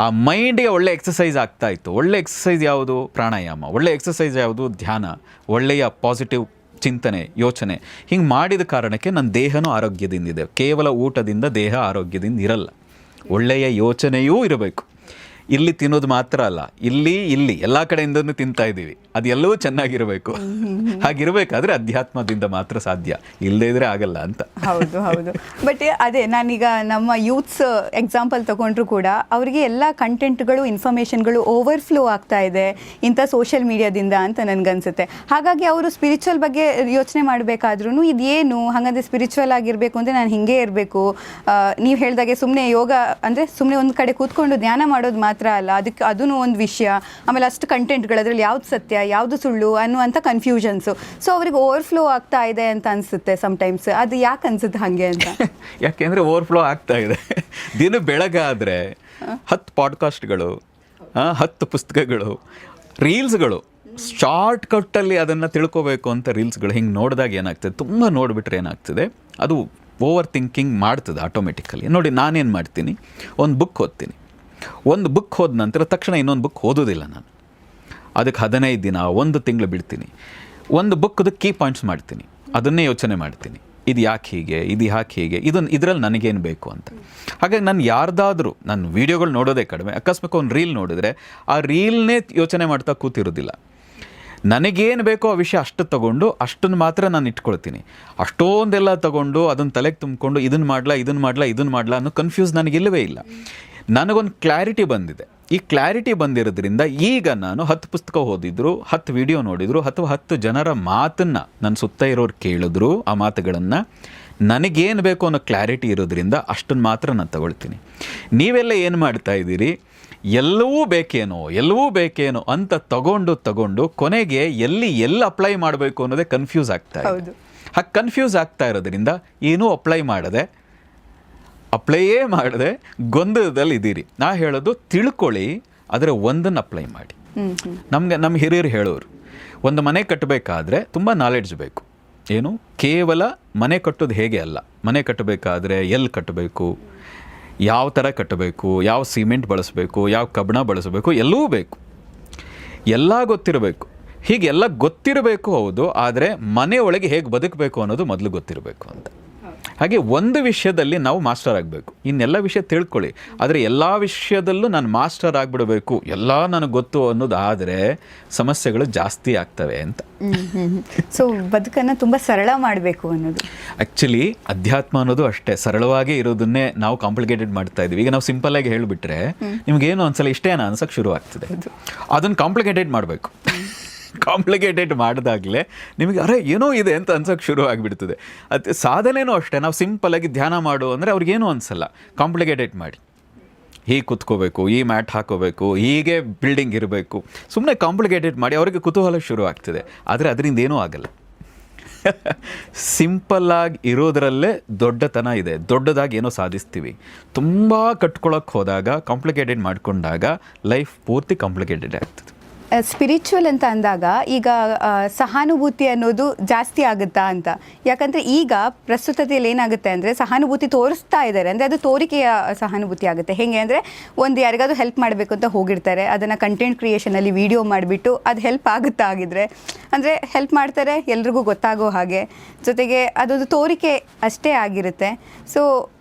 ಆ ಮೈಂಡಿಗೆ ಒಳ್ಳೆ ಎಕ್ಸಸೈಸ್ ಆಗ್ತಾ ಇತ್ತು. ಒಳ್ಳೆ ಎಕ್ಸಸೈಸ್ ಯಾವುದು? ಪ್ರಾಣಾಯಾಮ. ಒಳ್ಳೆ ಎಕ್ಸಸೈಸ್ ಯಾವುದು? ಧ್ಯಾನ. ಒಳ್ಳೆಯ ಪಾಸಿಟಿವ್ ಚಿಂತನೆ, ಯೋಚನೆ. ಹಿಂಗೆ ಮಾಡಿದ ಕಾರಣಕ್ಕೆ ನನ್ನ ದೇಹನೂ ಆರೋಗ್ಯದಿಂದಿದೆ. ಕೇವಲ ಊಟದಿಂದ ದೇಹ ಆರೋಗ್ಯದಿಂದ ಇರಲ್ಲ, ಒಳ್ಳೆಯ ಯೋಚನೆಯೂ ಇರಬೇಕು. ಇಲ್ಲಿ ತಿನ್ನೋದು ಮಾತ್ರ ಅಲ್ಲ, ಇಲ್ಲಿ ಎಲ್ಲ ಕಡೆಯಿಂದನೂ ತಿಂತಾ ಇದ್ದೀವಿ. ಅದೆಲ್ಲವೂ ಚೆನ್ನಾಗಿರಬೇಕು. ಹಾಗಿರಬೇಕಾದ್ರೆ ಅಧ್ಯಾತ್ಮದಿಂದ ಮಾತ್ರ ಸಾಧ್ಯ, ಇಲ್ಲದೇ ಇದ್ರೆ ಆಗಲ್ಲ ಅಂತ. ಹೌದು ಹೌದು. ಬಟ್ ಅದೇ ನಾನೀಗ ನಮ್ಮ ಯೂತ್ಸ್ ಎಕ್ಸಾಂಪಲ್ ತಗೊಂಡ್ರು ಕೂಡ ಅವರಿಗೆ ಎಲ್ಲ ಕಂಟೆಂಟ್ಗಳು ಇನ್ಫಾರ್ಮೇಷನ್ಗಳು ಓವರ್ಫ್ಲೋ ಆಗ್ತಾ ಇದೆ ಇಂಥ ಸೋಷಿಯಲ್ ಮೀಡಿಯಾದಿಂದ ಅಂತ ನನಗನ್ಸುತ್ತೆ. ಹಾಗಾಗಿ ಅವರು ಸ್ಪಿರಿಚುವಲ್ ಬಗ್ಗೆ ಯೋಚನೆ ಮಾಡಬೇಕಾದ್ರೂ ಇದೇನು ಹಾಗಂದ್ರೆ ಸ್ಪಿರಿಚುವಲ್ ಆಗಿರಬೇಕು ಅಂದರೆ ನಾನು ಹಿಂಗೆ ಇರಬೇಕು. ನೀವು ಹೇಳಿದಾಗೆ ಸುಮ್ಮನೆ ಯೋಗ ಅಂದರೆ ಸುಮ್ಮನೆ ಒಂದು ಕಡೆ ಕೂತ್ಕೊಂಡು ಧ್ಯಾನ ಮಾಡೋದು ಮಾತ್ರ ಅಲ್ಲ, ಅದಕ್ಕೆ ಅದೂ ಒಂದು ವಿಷಯ. ಆಮೇಲೆ ಅಷ್ಟು ಕಂಟೆಂಟ್ಗಳು ಅದರಲ್ಲಿ ಯಾವ್ದು ಸತ್ಯ ಯಾವುದು ಸುಳ್ಳು ಅನ್ನುವಂಥ ಕನ್ಫ್ಯೂಷನ್ಸು. ಸೊ ಅವ್ರಿಗೆ ಓವರ್ಫ್ಲೋ ಆಗ್ತಾ ಇದೆ ಅಂತ ಅನಿಸುತ್ತೆ ಸಮ್ಟೈಮ್ಸ್. ಅದು ಯಾಕೆ ಅನ್ಸುತ್ತೆ ಹಾಗೆ ಅಂತ? ಯಾಕೆಂದರೆ ಓವರ್ಫ್ಲೋ ಆಗ್ತಾ ಇದೆ. ದಿನ ಬೆಳಗಾದರೆ 10 ಪಾಡ್ಕಾಸ್ಟ್ಗಳು, 10 ಪುಸ್ತಕಗಳು, ರೀಲ್ಸ್ಗಳು, ಶಾರ್ಟ್ ಕಟ್ಟಲ್ಲಿ ಅದನ್ನು ತಿಳ್ಕೊಬೇಕು ಅಂತ ರೀಲ್ಸ್ಗಳು ಹಿಂಗೆ ನೋಡಿದಾಗ ಏನಾಗ್ತದೆ, ತುಂಬ ನೋಡಿಬಿಟ್ರೆ ಏನಾಗ್ತದೆ, ಅದು ಓವರ್ ಥಿಂಕಿಂಗ್ ಮಾಡ್ತದೆ ಆಟೋಮೆಟಿಕಲಿ. ನೋಡಿ, ನಾನೇನು ಮಾಡ್ತೀನಿ, ಒಂದು ಬುಕ್ ಓದ್ತೀನಿ. ಒಂದು ಬುಕ್ ಹೋದ ನಂತರ ತಕ್ಷಣ ಇನ್ನೊಂದು ಬುಕ್ ಓದೋದಿಲ್ಲ ನಾನು. ಅದಕ್ಕೆ 15 ದಿನ 1 ತಿಂಗಳು ಬಿಡ್ತೀನಿ. ಒಂದು ಬುಕ್ದು ಕೀ ಪಾಯಿಂಟ್ಸ್ ಮಾಡ್ತೀನಿ, ಅದನ್ನೇ ಯೋಚನೆ ಮಾಡ್ತೀನಿ, ಇದು ಯಾಕೆ ಹೀಗೆ, ಇದು ಯಾಕೆ ಹೀಗೆ, ಇದರಲ್ಲಿ ನನಗೇನು ಬೇಕು ಅಂತ. ಹಾಗಾಗಿ ನಾನು ಯಾರ್ದಾದ್ರೂ ನಾನು ವೀಡಿಯೋಗಳು ನೋಡೋದೇ ಕಡಿಮೆ. ಅಕಸ್ಮಾತ್ ಒಂದು ರೀಲ್ ನೋಡಿದ್ರೆ ಆ ರೀಲ್ನೇ ಯೋಚನೆ ಮಾಡ್ತಾ ಕೂತಿರೋದಿಲ್ಲ. ನನಗೇನು ಬೇಕೋ ಆ ವಿಷಯ ಅಷ್ಟು ತಗೊಂಡು ಅಷ್ಟನ್ನು ಮಾತ್ರ ನಾನು ಇಟ್ಕೊಳ್ತೀನಿ. ಅಷ್ಟೊಂದೆಲ್ಲ ತಗೊಂಡು ಅದನ್ನು ತಲೆಗೆ ತುಂಬಿಕೊಂಡು ಇದನ್ನು ಮಾಡಲ ಅನ್ನೋ ಕನ್ಫ್ಯೂಸ್ ನನಗಿಲ್ಲವೇ ಇಲ್ಲ. ನನಗೊಂದು ಕ್ಲಾರಿಟಿ ಬಂದಿದೆ. ಈ ಕ್ಲಾರಿಟಿ ಬಂದಿರೋದ್ರಿಂದ ಈಗ ನಾನು 10 ಪುಸ್ತಕ ಓದಿದ್ರು, 10 ವಿಡಿಯೋ ನೋಡಿದ್ರು, ಅಥವಾ 10 ಜನರ ಮಾತನ್ನು ನನ್ನ ಸುತ್ತ ಇರೋರು ಕೇಳಿದ್ರು, ಆ ಮಾತುಗಳನ್ನು ನನಗೇನು ಬೇಕು ಅನ್ನೋ ಕ್ಲಾರಿಟಿ ಇರೋದ್ರಿಂದ ಅಷ್ಟನ್ನು ಮಾತ್ರ ನಾನು ತಗೊಳ್ತೀನಿ. ನೀವೆಲ್ಲ ಏನು ಮಾಡ್ತಾ ಇದ್ದೀರಿ, ಎಲ್ಲವೂ ಬೇಕೇನೋ ಅಂತ ತಗೊಂಡು ಕೊನೆಗೆ ಎಲ್ಲಿ ಅಪ್ಲೈ ಮಾಡಬೇಕು ಅನ್ನೋದೇ ಕನ್ಫ್ಯೂಸ್ ಆಗ್ತಾ ಇದೆ. ಹಾಗೆ ಕನ್ಫ್ಯೂಸ್ ಆಗ್ತಾ ಇರೋದ್ರಿಂದ ಏನೂ ಅಪ್ಲೈಯೇ ಮಾಡದೆ ಗೊಂದಲದಲ್ಲಿ ಇದ್ದೀರಿ. ನಾ ಹೇಳೋದು, ತಿಳ್ಕೊಳ್ಳಿ, ಆದರೆ ಒಂದನ್ನು ಅಪ್ಲೈ ಮಾಡಿ. ನಮ್ಮ ಹಿರಿಯರು ಹೇಳೋರು, ಒಂದು ಮನೆ ಕಟ್ಟಬೇಕಾದ್ರೆ ತುಂಬ ನಾಲೆಡ್ಜ್ ಬೇಕು. ಏನು, ಕೇವಲ ಮನೆ ಕಟ್ಟೋದು ಹೇಗೆ ಅಲ್ಲ, ಮನೆ ಕಟ್ಟಬೇಕಾದ್ರೆ ಎಲ್ಲಿ ಕಟ್ಟಬೇಕು, ಯಾವ ಥರ ಕಟ್ಟಬೇಕು, ಯಾವ ಸಿಮೆಂಟ್ ಬಳಸಬೇಕು, ಯಾವ ಕಬ್ಬಣ ಬಳಸಬೇಕು, ಎಲ್ಲವೂ ಬೇಕು, ಎಲ್ಲ ಗೊತ್ತಿರಬೇಕು. ಹೀಗೆಲ್ಲ ಗೊತ್ತಿರಬೇಕು, ಹೌದು, ಆದರೆ ಮನೆಯೊಳಗೆ ಹೇಗೆ ಬದುಕಬೇಕು ಅನ್ನೋದು ಮೊದಲು ಗೊತ್ತಿರಬೇಕು ಅಂತ. ಹಾಗೆ ಒಂದು ವಿಷಯದಲ್ಲಿ ನಾವು ಮಾಸ್ಟರ್ ಆಗಬೇಕು, ಇನ್ನೆಲ್ಲ ವಿಷಯ ತಿಳ್ಕೊಳ್ಳಿ, ಆದರೆ ಎಲ್ಲ ವಿಷಯದಲ್ಲೂ ನಾನು ಮಾಸ್ಟರ್ ಆಗಿಬಿಡಬೇಕು, ಎಲ್ಲ ನನಗೆ ಗೊತ್ತು ಅನ್ನೋದು ಆದರೆ ಸಮಸ್ಯೆಗಳು ಜಾಸ್ತಿ ಆಗ್ತವೆ ಅಂತ. ಸೊ ಬದುಕನ್ನು ತುಂಬ ಸರಳ ಮಾಡಬೇಕು ಅನ್ನೋದು. ಆ್ಯಕ್ಚುಲಿ ಅಧ್ಯಾತ್ಮ ಅನ್ನೋದು ಅಷ್ಟೇ, ಸರಳವಾಗಿ ಇರೋದನ್ನೇ ನಾವು ಕಾಂಪ್ಲಿಕೇಟೆಡ್ ಮಾಡ್ತಾ ಇದ್ದೀವಿ. ಈಗ ನಾವು ಸಿಂಪಲ್ಲಾಗಿ ಹೇಳಿಬಿಟ್ರೆ ನಿಮಗೇನು ಒಂದ್ಸಲ ಇಷ್ಟೇನ ಅನ್ಸೋಕ್ಕೆ ಶುರು ಆಗ್ತದೆ. ಅದನ್ನು ಕಾಂಪ್ಲಿಕೇಟೆಡ್ ಮಾಡಬೇಕು. ಕಾಂಪ್ಲಿಕೇಟೆಡ್ ಮಾಡಿದಾಗಲೇ ನಿಮಗೆ ಏನೋ ಇದೆ ಅಂತ ಅನ್ಸೋಕ್ಕೆ ಶುರು ಆಗಿಬಿಡ್ತದೆ. ಅದು ಸಾಧನೆಯೂ ಅಷ್ಟೇ. ನಾವು ಸಿಂಪಲ್ಲಾಗಿ ಧ್ಯಾನ ಮಾಡು ಅಂದರೆ ಅವ್ರಿಗೇನೂ ಅನಿಸಲ್ಲ. ಕಾಂಪ್ಲಿಕೇಟೆಡ್ ಮಾಡಿ, ಹೀಗೆ ಕುತ್ಕೋಬೇಕು, ಈ ಮ್ಯಾಟ್ ಹಾಕೋಬೇಕು, ಹೀಗೆ ಬಿಲ್ಡಿಂಗ್ ಇರಬೇಕು, ಸುಮ್ಮನೆ ಕಾಂಪ್ಲಿಕೇಟೆಡ್ ಮಾಡಿ ಅವ್ರಿಗೆ ಕುತೂಹಲ ಶುರು ಆಗ್ತದೆ. ಆದರೆ ಅದರಿಂದ ಏನೂ ಆಗಲ್ಲ. ಸಿಂಪಲ್ಲಾಗಿ ಇರೋದರಲ್ಲೇ ದೊಡ್ಡತನ ಇದೆ. ದೊಡ್ಡದಾಗಿ ಏನೋ ಸಾಧಿಸ್ತೀವಿ. ತುಂಬ ಕಟ್ಕೊಳ್ಳೋಕ್ಕೆ ಹೋದಾಗ, ಕಾಂಪ್ಲಿಕೇಟೆಡ್ ಮಾಡಿಕೊಂಡಾಗ ಲೈಫ್ ಪೂರ್ತಿ ಕಾಂಪ್ಲಿಕೇಟೆಡ್ ಆಗ್ತದೆ. ಸ್ಪಿರಿಚುವಲ್ ಅಂತ ಅಂದಾಗ ಈಗ ಸಹಾನುಭೂತಿ ಅನ್ನೋದು ಜಾಸ್ತಿ ಆಗುತ್ತಾ ಅಂತ. ಯಾಕಂದರೆ ಈಗ ಪ್ರಸ್ತುತತೆಯಲ್ಲಿ ಏನಾಗುತ್ತೆ ಅಂದರೆ ಸಹಾನುಭೂತಿ ತೋರಿಸ್ತಾ ಇದ್ದಾರೆ, ಅಂದರೆ ಅದು ತೋರಿಕೆಯ ಸಹಾನುಭೂತಿ ಆಗುತ್ತೆ. ಹೇಗೆ ಅಂದರೆ ಒಂದು ಯಾರಿಗಾದ್ರೂ ಹೆಲ್ಪ್ ಮಾಡಬೇಕು ಅಂತ ಹೋಗಿರ್ತಾರೆ, ಅದನ್ನು ಕಂಟೆಂಟ್ ಕ್ರಿಯೇಷನಲ್ಲಿ ವೀಡಿಯೋ ಮಾಡಿಬಿಟ್ಟು ಅದು ಹೆಲ್ಪ್ ಆಗುತ್ತಾ ಆಗಿದ್ರೆ, ಅಂದರೆ ಹೆಲ್ಪ್ ಮಾಡ್ತಾರೆ ಎಲ್ರಿಗೂ ಗೊತ್ತಾಗೋ ಹಾಗೆ, ಜೊತೆಗೆ ಅದೊಂದು ತೋರಿಕೆ ಅಷ್ಟೇ ಆಗಿರುತ್ತೆ. ಸೊ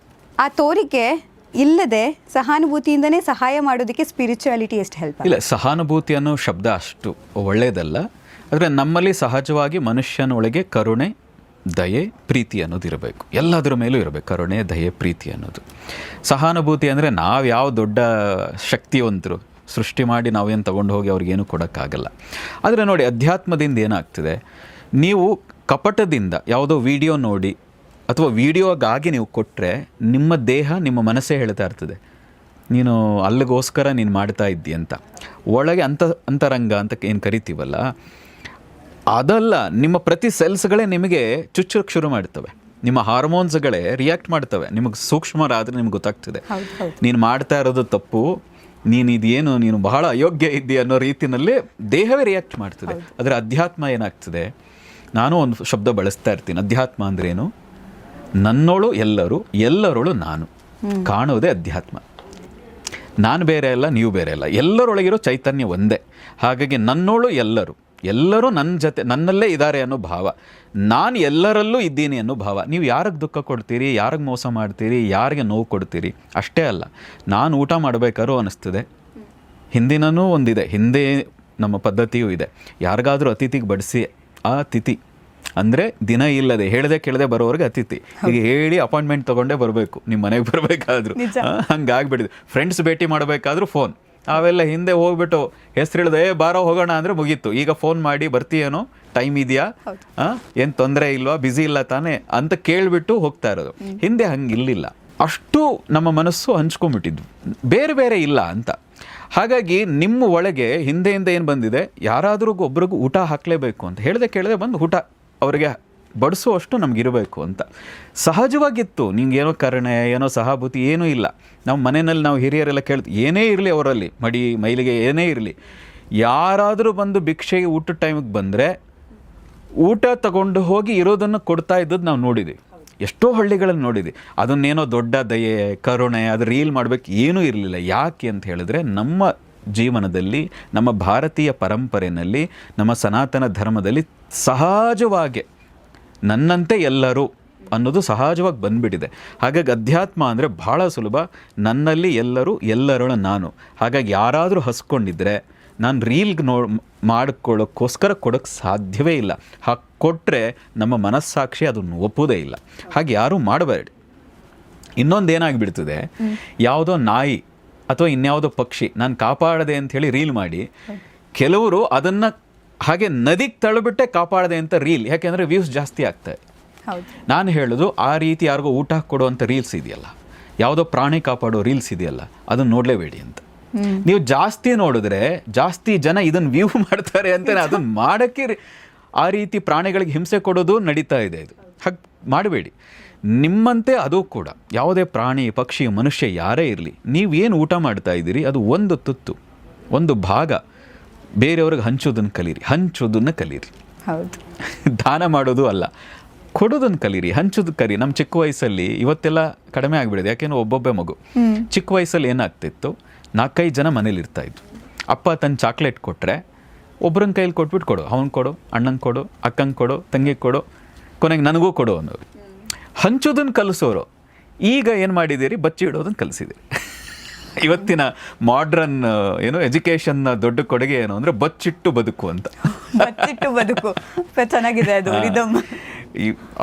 ಆ ತೋರಿಕೆ ಇಲ್ಲದೆ ಸಹಾನುಭೂತಿಯಿಂದನೇ ಸಹಾಯ ಮಾಡೋದಕ್ಕೆ ಸ್ಪಿರಿಚುಯಾಲಿಟಿ ಎಷ್ಟು ಹೆಲ್ಪ್? ಇಲ್ಲ, ಸಹಾನುಭೂತಿ ಅನ್ನೋ ಶಬ್ದ ಅಷ್ಟು ಒಳ್ಳೆಯದಲ್ಲ. ಆದರೆ ನಮ್ಮಲ್ಲಿ ಸಹಜವಾಗಿ ಮನುಷ್ಯನೊಳಗೆ ಕರುಣೆ, ದಯೆ, ಪ್ರೀತಿ ಅನ್ನೋದು ಇರಬೇಕು. ಎಲ್ಲದರ ಮೇಲೂ ಇರಬೇಕು ಕರುಣೆ, ದಯೆ, ಪ್ರೀತಿ ಅನ್ನೋದು. ಸಹಾನುಭೂತಿ ಅಂದರೆ ನಾವು ಯಾವ ದೊಡ್ಡ ಶಕ್ತಿವಂತರು ಸೃಷ್ಟಿ ಮಾಡಿ ನಾವೇನು ತೊಗೊಂಡು ಹೋಗಿ ಅವ್ರಿಗೇನು ಕೊಡೋಕ್ಕಾಗಲ್ಲ. ಆದರೆ ನೋಡಿ, ಅಧ್ಯಾತ್ಮದಿಂದ ಏನಾಗ್ತದೆ, ನೀವು ಕಪಟದಿಂದ ಯಾವುದೋ ವಿಡಿಯೋ ನೋಡಿ ಅಥವಾ ವಿಡಿಯೋಗಾಗಿ ನೀವು ಕೊಟ್ಟರೆ ನಿಮ್ಮ ದೇಹ, ನಿಮ್ಮ ಮನಸ್ಸೇ ಹೇಳ್ತಾ ಇರ್ತದೆ ನೀನು ಅಲ್ಲಿಗೋಸ್ಕರ ನೀನು ಮಾಡ್ತಾ ಇದ್ದಿ ಅಂತ. ಒಳಗೆ ಅಂತರಂಗ ಅಂತ ಏನು ಕರಿತೀವಲ್ಲ, ಅದಲ್ಲ, ನಿಮ್ಮ ಪ್ರತಿ ಸೆಲ್ಸ್ಗಳೇ ನಿಮಗೆ ಚುಚ್ಚೋಕ್ಕೆ ಶುರು ಮಾಡ್ತವೆ. ನಿಮ್ಮ ಹಾರ್ಮೋನ್ಸ್ಗಳೇ ರಿಯಾಕ್ಟ್ ಮಾಡ್ತವೆ. ನಿಮಗೆ ಸೂಕ್ಷ್ಮರಾದರೆ ನಿಮ್ಗೆ ಗೊತ್ತಾಗ್ತದೆ ನೀನು ಮಾಡ್ತಾ ಇರೋದು ತಪ್ಪು, ನೀನು ಬಹಳ ಅಯೋಗ್ಯ ಇದ್ದಿ ಅನ್ನೋ ರೀತಿಯಲ್ಲಿ ದೇಹವೇ ರಿಯಾಕ್ಟ್ ಮಾಡ್ತದೆ. ಅದರ ಅಧ್ಯಾತ್ಮ ಏನಾಗ್ತದೆ, ನಾನು ಒಂದು ಶಬ್ದ ಬಳಸ್ತಾ ಇರ್ತೀನಿ. ಅಧ್ಯಾತ್ಮ ಅಂದ್ರೇನು, ನನ್ನೋಳು ಎಲ್ಲರೋಳು ನಾನು ಕಾಣೋದೇ ಅಧ್ಯಾತ್ಮ. ನಾನು ಬೇರೆ ಅಲ್ಲ, ನೀವು ಬೇರೆ ಅಲ್ಲ, ಎಲ್ಲರೊಳಗಿರೋ ಚೈತನ್ಯ ಒಂದೇ. ಹಾಗಾಗಿ ನನ್ನೋಳು ಎಲ್ಲರೂ ನನ್ನ ಜೊತೆ, ನನ್ನಲ್ಲೇ ಇದ್ದಾರೆ ಅನ್ನೋ ಭಾವ, ನಾನು ಎಲ್ಲರಲ್ಲೂ ಇದ್ದೀನಿ ಅನ್ನೋ ಭಾವ. ನೀವು ಯಾರಿಗೆ ದುಃಖ ಕೊಡ್ತೀರಿ, ಯಾರಿಗೆ ಮೋಸ ಮಾಡ್ತೀರಿ, ಯಾರಿಗೆ ನೋವು ಕೊಡ್ತೀರಿ ಅಷ್ಟೇ ಅಲ್ಲ. ನಾನು ಊಟ ಮಾಡಬೇಕಾದ್ರೂ ಅನ್ನಿಸ್ತದೆ, ಹಿಂದಿನೂ ಒಂದಿದೆ, ಹಿಂದೆ ನಮ್ಮ ಪದ್ಧತಿಯೂ ಇದೆ. ಯಾರಿಗಾದರೂ ಅತಿಥಿಗೆ ಬಡಿಸಿ ಆ ತಿಥಿ ಅಂದರೆ ದಿನ ಇಲ್ಲದೆ ಹೇಳದೆ ಕೇಳದೆ ಬರೋವ್ರಿಗೆ ಅತಿಥಿ. ಈಗ ಹೇಳಿ ಅಪಾಯಿಂಟ್ಮೆಂಟ್ ತೊಗೊಂಡೇ ಬರಬೇಕು ನಿಮ್ಮ ಮನೆಗೆ ಬರಬೇಕಾದ್ರೂ. ಹಂಗಾಗ್ಬಿಟ್ಟಿದೆ. ಫ್ರೆಂಡ್ಸ್ ಭೇಟಿ ಮಾಡಬೇಕಾದ್ರೂ ಫೋನ್. ಅವೆಲ್ಲ ಹಿಂದೆ ಹೋಗ್ಬಿಟ್ಟು ಹೆಸರು ಹೇಳಿದೆ ಬಾರೋ ಹೋಗೋಣ ಅಂದರೆ ಮುಗೀತು. ಈಗ ಫೋನ್ ಮಾಡಿ ಬರ್ತೀಯೇನೋ, ಟೈಮ್ ಇದೆಯಾ, ಏನು ತೊಂದರೆ ಇಲ್ವಾ, ಬ್ಯುಸಿ ಇಲ್ಲ ತಾನೇ ಅಂತ ಕೇಳಿಬಿಟ್ಟು ಹೋಗ್ತಾ ಇರೋದು. ಹಿಂದೆ ಹಂಗಿರಲಿಲ್ಲ. ಅಷ್ಟು ನಮ್ಮ ಮನಸ್ಸು ಹಂಚ್ಕೊಂಡ್ಬಿಟ್ಟಿದ್ವು, ಬೇರೆ ಬೇರೆ ಇಲ್ಲ ಅಂತ. ಹಾಗಾಗಿ ನಿಮ್ಮ ಒಳಗೆ ಹಿಂದೆಯಿಂದ ಏನು ಬಂದಿದೆ, ಯಾರಾದ್ರೂ ಒಬ್ರಿಗೂ ಊಟ ಹಾಕಲೇಬೇಕು ಅಂತ ಹೇಳದೆ ಕೇಳದೆ ಬಂದು ಊಟ ಅವರಿಗೆ ಬಡಿಸುವಷ್ಟು ನಮಗಿರಬೇಕು ಅಂತ ಸಹಜವಾಗಿತ್ತು. ನಿಂಗೆ ಏನೋ ಕರುಣೆ, ಏನೋ ಸಹಾಭೂತಿ ಏನೂ ಇಲ್ಲ. ನಾವು ಮನೆಯಲ್ಲಿ ನಾವು ಹಿರಿಯರೆಲ್ಲ ಕೇಳ್ತೀವಿ, ಏನೇ ಇರಲಿ ಅವರಲ್ಲಿ ಮೈಲಿಗೆ ಏನೇ ಇರಲಿ, ಯಾರಾದರೂ ಬಂದು ಭಿಕ್ಷೆಗೆ ಊಟದ ಟೈಮಿಗೆ ಬಂದರೆ ಊಟ ತಗೊಂಡು ಹೋಗಿ ಇರೋದನ್ನು ಕೊಡ್ತಾ ಇದ್ದದ್ದು ನಾವು ನೋಡಿದ್ದೀವಿ. ಎಷ್ಟೋ ಹಳ್ಳಿಗಳಲ್ಲಿ ನೋಡಿದ್ವಿ. ಅದನ್ನೇನೋ ದೊಡ್ಡ ದಯೆ, ಕರುಣೆ, ಅದು ರೀಲ್ ಮಾಡಬೇಕು ಏನೂ ಇರಲಿಲ್ಲ. ಯಾಕೆ ಅಂತ ಹೇಳಿದ್ರೆ ನಮ್ಮ ಜೀವನದಲ್ಲಿ, ನಮ್ಮ ಭಾರತೀಯ ಪರಂಪರೆಯಲ್ಲಿ, ನಮ್ಮ ಸನಾತನ ಧರ್ಮದಲ್ಲಿ ಸಹಜವಾಗಿ ನನ್ನಂತೆ ಎಲ್ಲರೂ ಅನ್ನೋದು ಸಹಜವಾಗಿ ಬಂದ್ಬಿಟ್ಟಿದೆ. ಹಾಗಾಗಿ ಅಧ್ಯಾತ್ಮ ಅಂದರೆ ಭಾಳ ಸುಲಭ. ನನ್ನಲ್ಲಿ ಎಲ್ಲರೂ, ಎಲ್ಲರೊಳ ನಾನು. ಹಾಗಾಗಿ ಯಾರಾದರೂ ಹಸ್ಕೊಂಡಿದ್ರೆ ನಾನು ರೀಲ್ಗೆ ಮಾಡಿಕೊಳ್ಳೋಕ್ಕೋಸ್ಕರ ಕೊಡೋಕ್ಕೆ ಸಾಧ್ಯವೇ ಇಲ್ಲ. ಹಾಗೆ ಕೊಟ್ಟರೆ ನಮ್ಮ ಮನಸ್ಸಾಕ್ಷಿ ಅದನ್ನು ಒಪ್ಪೋದೇ ಇಲ್ಲ. ಹಾಗೆ ಯಾರೂ ಮಾಡಬೇಡಿ. ಇನ್ನೊಂದು ಏನಾಗಿಬಿಡ್ತದೆ, ಯಾವುದೋ ನಾಯಿ ಅಥವಾ ಇನ್ಯಾವುದೋ ಪಕ್ಷಿ ನಾನು ಕಾಪಾಡದೆ ಅಂಥೇಳಿ ರೀಲ್ ಮಾಡಿ, ಕೆಲವರು ಅದನ್ನು ಹಾಗೆ ನದಿಗೆ ತಳ್ಳಿಬಿಟ್ಟೆ ಕಾಪಾಡದೆ ಅಂತ ರೀಲ್. ಯಾಕೆಂದರೆ ವ್ಯೂಸ್ ಜಾಸ್ತಿ ಆಗ್ತದೆ. ನಾನು ಹೇಳೋದು, ಆ ರೀತಿ ಯಾರಿಗೋ ಊಟ ಕೊಡುವಂಥ ರೀಲ್ಸ್ ಇದೆಯಲ್ಲ, ಯಾವುದೋ ಪ್ರಾಣಿ ಕಾಪಾಡೋ ರೀಲ್ಸ್ ಇದೆಯಲ್ಲ, ಅದನ್ನು ನೋಡಲೇಬೇಡಿ ಅಂತ. ನೀವು ಜಾಸ್ತಿ ನೋಡಿದ್ರೆ ಜಾಸ್ತಿ ಜನ ಇದನ್ನು ವ್ಯೂ ಮಾಡ್ತಾರೆ ಅಂತ ಅದನ್ನು ಮಾಡೋಕ್ಕೆ ಆ ರೀತಿ ಪ್ರಾಣಿಗಳಿಗೆ ಹಿಂಸೆ ಕೊಡೋದು ನಡೀತಾ ಇದೆ. ಇದು ಹಾಗೆ ಮಾಡಬೇಡಿ. ನಿಮ್ಮಂತೆ ಅದು ಕೂಡ ಯಾವುದೇ ಪ್ರಾಣಿ, ಪಕ್ಷಿ, ಮನುಷ್ಯ ಯಾರೇ ಇರಲಿ, ನೀವೇನು ಊಟ ಮಾಡ್ತಾ ಇದ್ದೀರಿ ಅದು ಒಂದು ತುತ್ತು, ಒಂದು ಭಾಗ ಬೇರೆಯವ್ರಿಗೆ ಹಂಚೋದನ್ನು ಕಲೀರಿ. ಹೌದು, ದಾನ ಮಾಡೋದು ಅಲ್ಲ, ಕೊಡೋದನ್ನು ಕಲೀರಿ, ಹಂಚೋದು ಕಲಿ. ನಮ್ಮ ಚಿಕ್ಕ ವಯಸ್ಸಲ್ಲಿ, ಇವತ್ತೆಲ್ಲ ಕಡಿಮೆ ಆಗಿಬಿಡಿದೆ, ಯಾಕೆಂದ್ರೆ ಒಬ್ಬೊಬ್ಬೇ ಮಗು. ಚಿಕ್ಕ ವಯಸ್ಸಲ್ಲಿ ಏನಾಗ್ತಿತ್ತು, 4-5 ಜನ ಮನೇಲಿ ಇರ್ತಾಯಿದ್ರು. ಅಪ್ಪ ತನ್ನ ಚಾಕ್ಲೇಟ್ ಕೊಟ್ಟರೆ ಒಬ್ರನ್ನ ಕೈಯಲ್ಲಿ ಕೊಟ್ಬಿಟ್ಟು ಕೊಡು, ಅವನು ಕೊಡು, ಅಣ್ಣಂಗೆ ಕೊಡು, ಅಕ್ಕಂಗೆ ಕೊಡು, ತಂಗಿಗೆ ಕೊಡು, ಕೊನೆಗೆ ನನಗೂ ಕೊಡು ಅನ್ನೋರು. ಹಂಚೋದನ್ನು ಕಲಿಸೋರು. ಈಗ ಏನು ಮಾಡಿದ್ದೀರಿ, ಬಚ್ಚಿ ಇಡೋದನ್ನು ಕಲಿಸಿದ್ದೀರಿ. ಇವತ್ತಿನ ಮಾಡ್ರನ್ ಎಜುಕೇಷನ್ನ ದೊಡ್ಡ ಕೊಡುಗೆ ಏನು ಅಂದರೆ ಬಚ್ಚಿಟ್ಟು ಬದುಕು ಅಂತ. ಬಚ್ಚಿಟ್ಟು ಬದುಕು ಚೆನ್ನಾಗಿದೆ ಅದು ರಿದಮ್.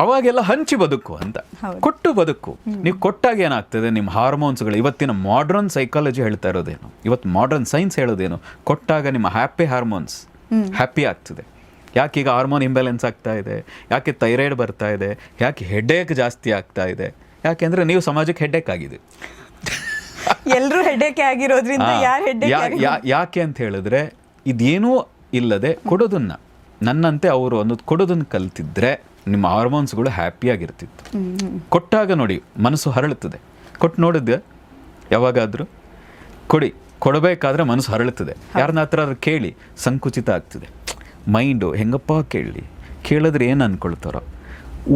ಅವಾಗೆಲ್ಲ ಹಂಚಿ ಬದುಕು ಅಂತ, ಕೊಟ್ಟು ಬದುಕು. ನೀವು ಕೊಟ್ಟಾಗ ಏನಾಗ್ತದೆ, ನಿಮ್ಮ ಹಾರ್ಮೋನ್ಸ್ಗಳು, ಇವತ್ತಿನ ಮಾಡ್ರನ್ ಸೈಕಾಲಜಿ ಹೇಳ್ತಾ ಇರೋದೇನು, ಇವತ್ತು ಮಾಡ್ರನ್ ಸೈನ್ಸ್ ಹೇಳೋದೇನು, ಕೊಟ್ಟಾಗ ನಿಮ್ಮ ಹ್ಯಾಪಿ ಹಾರ್ಮೋನ್ಸ್ ಹ್ಯಾಪಿ ಆಗ್ತದೆ. ಯಾಕೆ ಈಗ ಹಾರ್ಮೋನ್ ಇಂಬ್ಯಾಲೆನ್ಸ್ ಆಗ್ತಾ ಇದೆ, ಯಾಕೆ ಥೈರಾಯ್ಡ್ ಬರ್ತಾ ಇದೆ, ಯಾಕೆ ಹೆಡ್ಏಕ್ ಜಾಸ್ತಿ ಆಗ್ತಾ ಇದೆ, ಯಾಕೆಂದರೆ ನೀವು ಸಮಾಜಕ್ಕೆ ಹೆಡ್ಏಕ್ ಆಗಿದೆ. ಎಲ್ಲರೂ ಹೆಡ್ಡೇಕೆ ಆಗಿರೋದ್ರಿಂದ ಯಾಕೆ ಅಂತ ಹೇಳಿದ್ರೆ, ಇದೇನೂ ಇಲ್ಲದೆ ಕೊಡೋದನ್ನ, ನನ್ನಂತೆ ಅವರು ಅನ್ನೋದು ಕೊಡೋದನ್ನು ಕಲ್ತಿದ್ರೆ ನಿಮ್ಮ ಹಾರ್ಮೋನ್ಸ್ಗಳು ಹ್ಯಾಪಿಯಾಗಿರ್ತಿತ್ತು. ಕೊಟ್ಟಾಗ ನೋಡಿ ಮನಸ್ಸು ಹರಳುತ್ತದೆ. ಕೊಟ್ಟು ನೋಡಿದ್ದೆ ಯಾವಾಗಾದರೂ, ಕೊಡಬೇಕಾದ್ರೆ ಮನಸ್ಸು ಹರಳುತ್ತದೆ. ಯಾರನ್ನ ಹತ್ರ ಕೇಳಿ ಸಂಕುಚಿತ ಆಗ್ತದೆ ಮೈಂಡು. ಹೆಂಗಪ್ಪ ಕೇಳಿದ್ರೆ ಏನು ಅಂದ್ಕೊಳ್ತಾರೋ,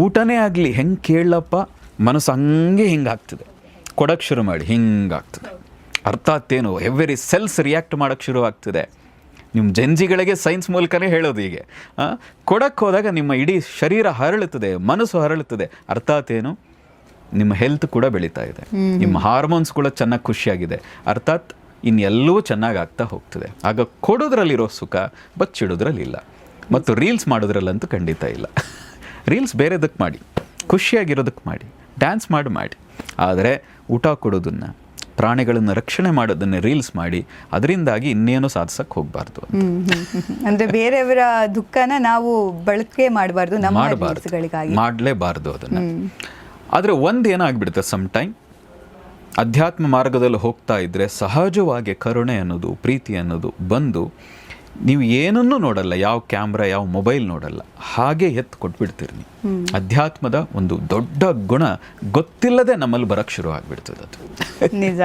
ಊಟನೇ ಆಗಲಿ ಹೆಂಗೆ ಕೇಳಪ್ಪ, ಮನಸ್ಸು ಹಂಗೆ ಹಿಂಗಾಗ್ತದೆ. ಕೊಡೋಕ್ಕೆ ಶುರು ಮಾಡಿ ಹಿಂಗಾಗ್ತದೆ. ಅರ್ಥಾತ್ತೇನು, ಎವ್ರಿ ಸೆಲ್ಸ್ ರಿಯಾಕ್ಟ್ ಮಾಡೋಕ್ಕೆ ಶುರುವಾಗ್ತದೆ. ನಿಮ್ಮ ಜಂಜಿಗಳಿಗೆ ಸೈನ್ಸ್ ಮೂಲಕನೇ ಹೇಳೋದು. ಹೀಗೆ ಕೊಡಕ್ಕೆ ಹೋದಾಗ ನಿಮ್ಮ ಇಡೀ ಶರೀರ ಹರಳುತ್ತದೆ, ಮನಸ್ಸು ಹರಳುತ್ತದೆ. ಅರ್ಥಾತ್ತೇನು, ನಿಮ್ಮ ಹೆಲ್ತ್ ಕೂಡ ಬೆಳೀತಾ ಇದೆ, ನಿಮ್ಮ ಹಾರ್ಮೋನ್ಸ್ ಕೂಡ ಚೆನ್ನಾಗಿ ಖುಷಿಯಾಗಿದೆ. ಅರ್ಥಾತ್ ಇನ್ನೆಲ್ಲವೂ ಚೆನ್ನಾಗಿ ಆಗ್ತಾ ಹೋಗ್ತದೆ. ಆಗ ಕೊಡೋದ್ರಲ್ಲಿರೋ ಸುಖ ಬಚ್ಚಿಡೋದ್ರಲ್ಲಿ ಇಲ್ಲ. ಮತ್ತು ರೀಲ್ಸ್ ಮಾಡೋದ್ರಲ್ಲಂತೂ ಖಂಡಿತ ಇಲ್ಲ. ರೀಲ್ಸ್ ಬೇರೆದಕ್ಕೆ ಮಾಡಿ, ಖುಷಿಯಾಗಿರೋದಕ್ಕೆ ಮಾಡಿ, ಡ್ಯಾನ್ಸ್ ಮಾಡಿ. ಆದರೆ ಊಟ ಕೊಡೋದನ್ನು, ಪ್ರಾಣಿಗಳನ್ನು ರಕ್ಷಣೆ ಮಾಡೋದನ್ನು ರೀಲ್ಸ್ ಮಾಡಿ ಅದರಿಂದಾಗಿ ಇನ್ನೇನು ಸಾಧಿಸಕ್ಕೆ ಹೋಗಬಾರ್ದು. ಅಂದರೆ ಬೇರೆಯವರ ದುಃಖನ ನಾವು ಬಳಕೆ ಮಾಡಬಾರ್ದು, ಮಾಡಲೇಬಾರ್ದು ಅದನ್ನು. ಆದರೆ ಒಂದು ಏನಾಗ್ಬಿಡುತ್ತೆ, ಸಮ್ ಟೈಮ್ ಅಧ್ಯಾತ್ಮ ಮಾರ್ಗದಲ್ಲಿ ಹೋಗ್ತಾ ಇದ್ದರೆ ಸಹಜವಾಗಿ ಕರುಣೆ ಅನ್ನೋದು, ಪ್ರೀತಿ ಅನ್ನೋದು ಬಂದು ನೀವು ಏನನ್ನೂ ನೋಡಲ್ಲ, ಯಾವ ಕ್ಯಾಮ್ರಾ, ಯಾವ ಮೊಬೈಲ್ ನೋಡಲ್ಲ, ಹಾಗೆ ಎತ್ತು ಕೊಟ್ಬಿಡ್ತೀರಿ ನೀವು. ಅಧ್ಯಾತ್ಮದ ಒಂದು ದೊಡ್ಡ ಗುಣ ಗೊತ್ತಿಲ್ಲದೆ ನಮ್ಮಲ್ಲಿ ಬರಕ್ಕೆ ಶುರು ಆಗಿಬಿಡ್ತದೆ ಅದು. ನಿಜ.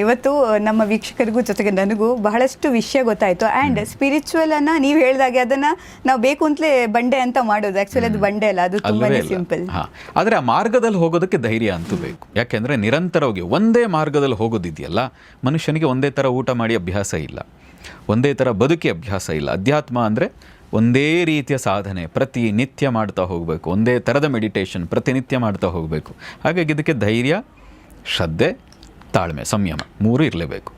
ಇವತ್ತು ನಮ್ಮ ವೀಕ್ಷಕರಿಗೂ ಜೊತೆಗೆ ನನಗೂ ಬಹಳಷ್ಟು ವಿಷಯ ಗೊತ್ತಾಯಿತು. ಆ್ಯಂಡ್ ಸ್ಪಿರಿಚುವಲ್ ಅನ್ನ ನೀವು ಹೇಳಿದಾಗೆ ಅದನ್ನು ನಾವು ಬೇಕು ಅಂತಲೇ ಬಂಡೆ ಅಂತ ಮಾಡೋದು, ಆ್ಯಕ್ಚುಲಿ ಅದು ಬಂಡೆ ಅಲ್ಲ, ಅದು ತುಂಬಾ ಸಿಂಪಲ್. ಆದರೆ ಆ ಮಾರ್ಗದಲ್ಲಿ ಹೋಗೋದಕ್ಕೆ ಧೈರ್ಯ ಅಂತೂ ಬೇಕು. ಯಾಕೆಂದರೆ ನಿರಂತರವಾಗಿ ಒಂದೇ ಮಾರ್ಗದಲ್ಲಿ ಹೋಗೋದಿದೆಯಲ್ಲ, ಮನುಷ್ಯನಿಗೆ ಒಂದೇ ಥರ ಊಟ ಮಾಡಿ ಅಭ್ಯಾಸ ಇಲ್ಲ, ಒಂದೇ ಥರ ಬದುಕಿ ಅಭ್ಯಾಸ ಇಲ್ಲ. ಅಧ್ಯಾತ್ಮ ಅಂದರೆ ಒಂದೇ ರೀತಿಯ ಸಾಧನೆ ಪ್ರತಿನಿತ್ಯ ಮಾಡ್ತಾ ಹೋಗಬೇಕು, ಒಂದೇ ಥರದ ಮೆಡಿಟೇಷನ್ ಪ್ರತಿನಿತ್ಯ ಮಾಡ್ತಾ ಹೋಗಬೇಕು. ಹಾಗಾಗಿ ಇದಕ್ಕೆ ಧೈರ್ಯ, ಶ್ರದ್ಧೆ, ತಾಳ್ಮೆ, ಸಂಯಮ 3 ಇರಲೇಬೇಕು.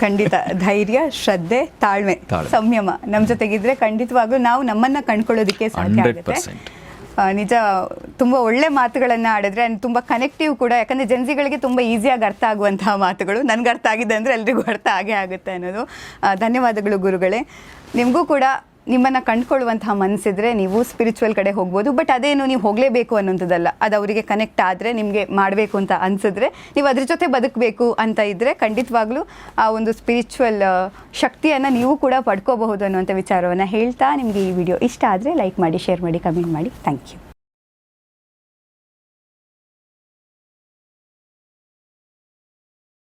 ಖಂಡಿತ ಧೈರ್ಯ, ಶ್ರದ್ಧೆ, ತಾಳ್ಮೆ, ಸಂಯಮ ನಮ್ಮ ಜೊತೆಗಿದ್ರೆ ಖಂಡಿತವಾಗ್ಲೂ ನಾವು ನಮ್ಮನ್ನ ಕಂಡ್ಕೊಳ್ಳೋದಕ್ಕೆ ಸಾಧ್ಯ ಆಗುತ್ತೆ. 100%. ನಿಜ ತುಂಬ ಒಳ್ಳೆ ಮಾತುಗಳನ್ನು ಆಡಿದ್ರೆ ಆ್ಯಂಡ್ ತುಂಬ ಕನೆಕ್ಟಿವ್ ಕೂಡ, ಯಾಕಂದರೆ ಜೆನ್ಸಿಗಳಿಗೆ ತುಂಬ ಈಸಿಯಾಗಿ ಅರ್ಥ ಆಗುವಂತಹ ಮಾತುಗಳು. ನನಗೆ ಅರ್ಥ ಆಗಿದೆ ಅಂದರೆ ಎಲ್ರಿಗೂ ಅರ್ಥ ಆಗೇ ಆಗುತ್ತೆ ಅನ್ನೋದು. ಧನ್ಯವಾದಗಳು ಗುರುಗಳೇ. ನಿಮಗೂ ಕೂಡ ನಿಮ್ಮನ್ನು ಕಂಡುಕೊಳ್ಳುವಂತಹ ಮನಸ್ಸಿದ್ರೆ ನೀವು ಸ್ಪಿರಿಚುವಲ್ ಕಡೆ ಹೋಗ್ಬೋದು. ಬಟ್ ಅದೇನು ನೀವು ಹೋಗಲೇಬೇಕು ಅನ್ನೋಂಥದ್ದಲ್ಲ. ಅದು ಅವರಿಗೆ ಕನೆಕ್ಟ್ ಆದರೆ, ನಿಮಗೆ ಮಾಡಬೇಕು ಅಂತ ಅನಿಸಿದ್ರೆ, ನೀವು ಅದ್ರ ಜೊತೆ ಬದುಕಬೇಕು ಅಂತ ಇದ್ದರೆ ಖಂಡಿತವಾಗ್ಲೂ ಆ ಒಂದು ಸ್ಪಿರಿಚುವಲ್ ಶಕ್ತಿಯನ್ನು ನೀವು ಕೂಡ ಪಡ್ಕೋಬಹುದು ಅನ್ನುವಂಥ ವಿಚಾರವನ್ನು ಹೇಳ್ತಾ, ನಿಮಗೆ ಈ ವಿಡಿಯೋ ಇಷ್ಟ ಆದರೆ ಲೈಕ್ ಮಾಡಿ, ಶೇರ್ ಮಾಡಿ, ಕಮೆಂಟ್ ಮಾಡಿ. Thank you.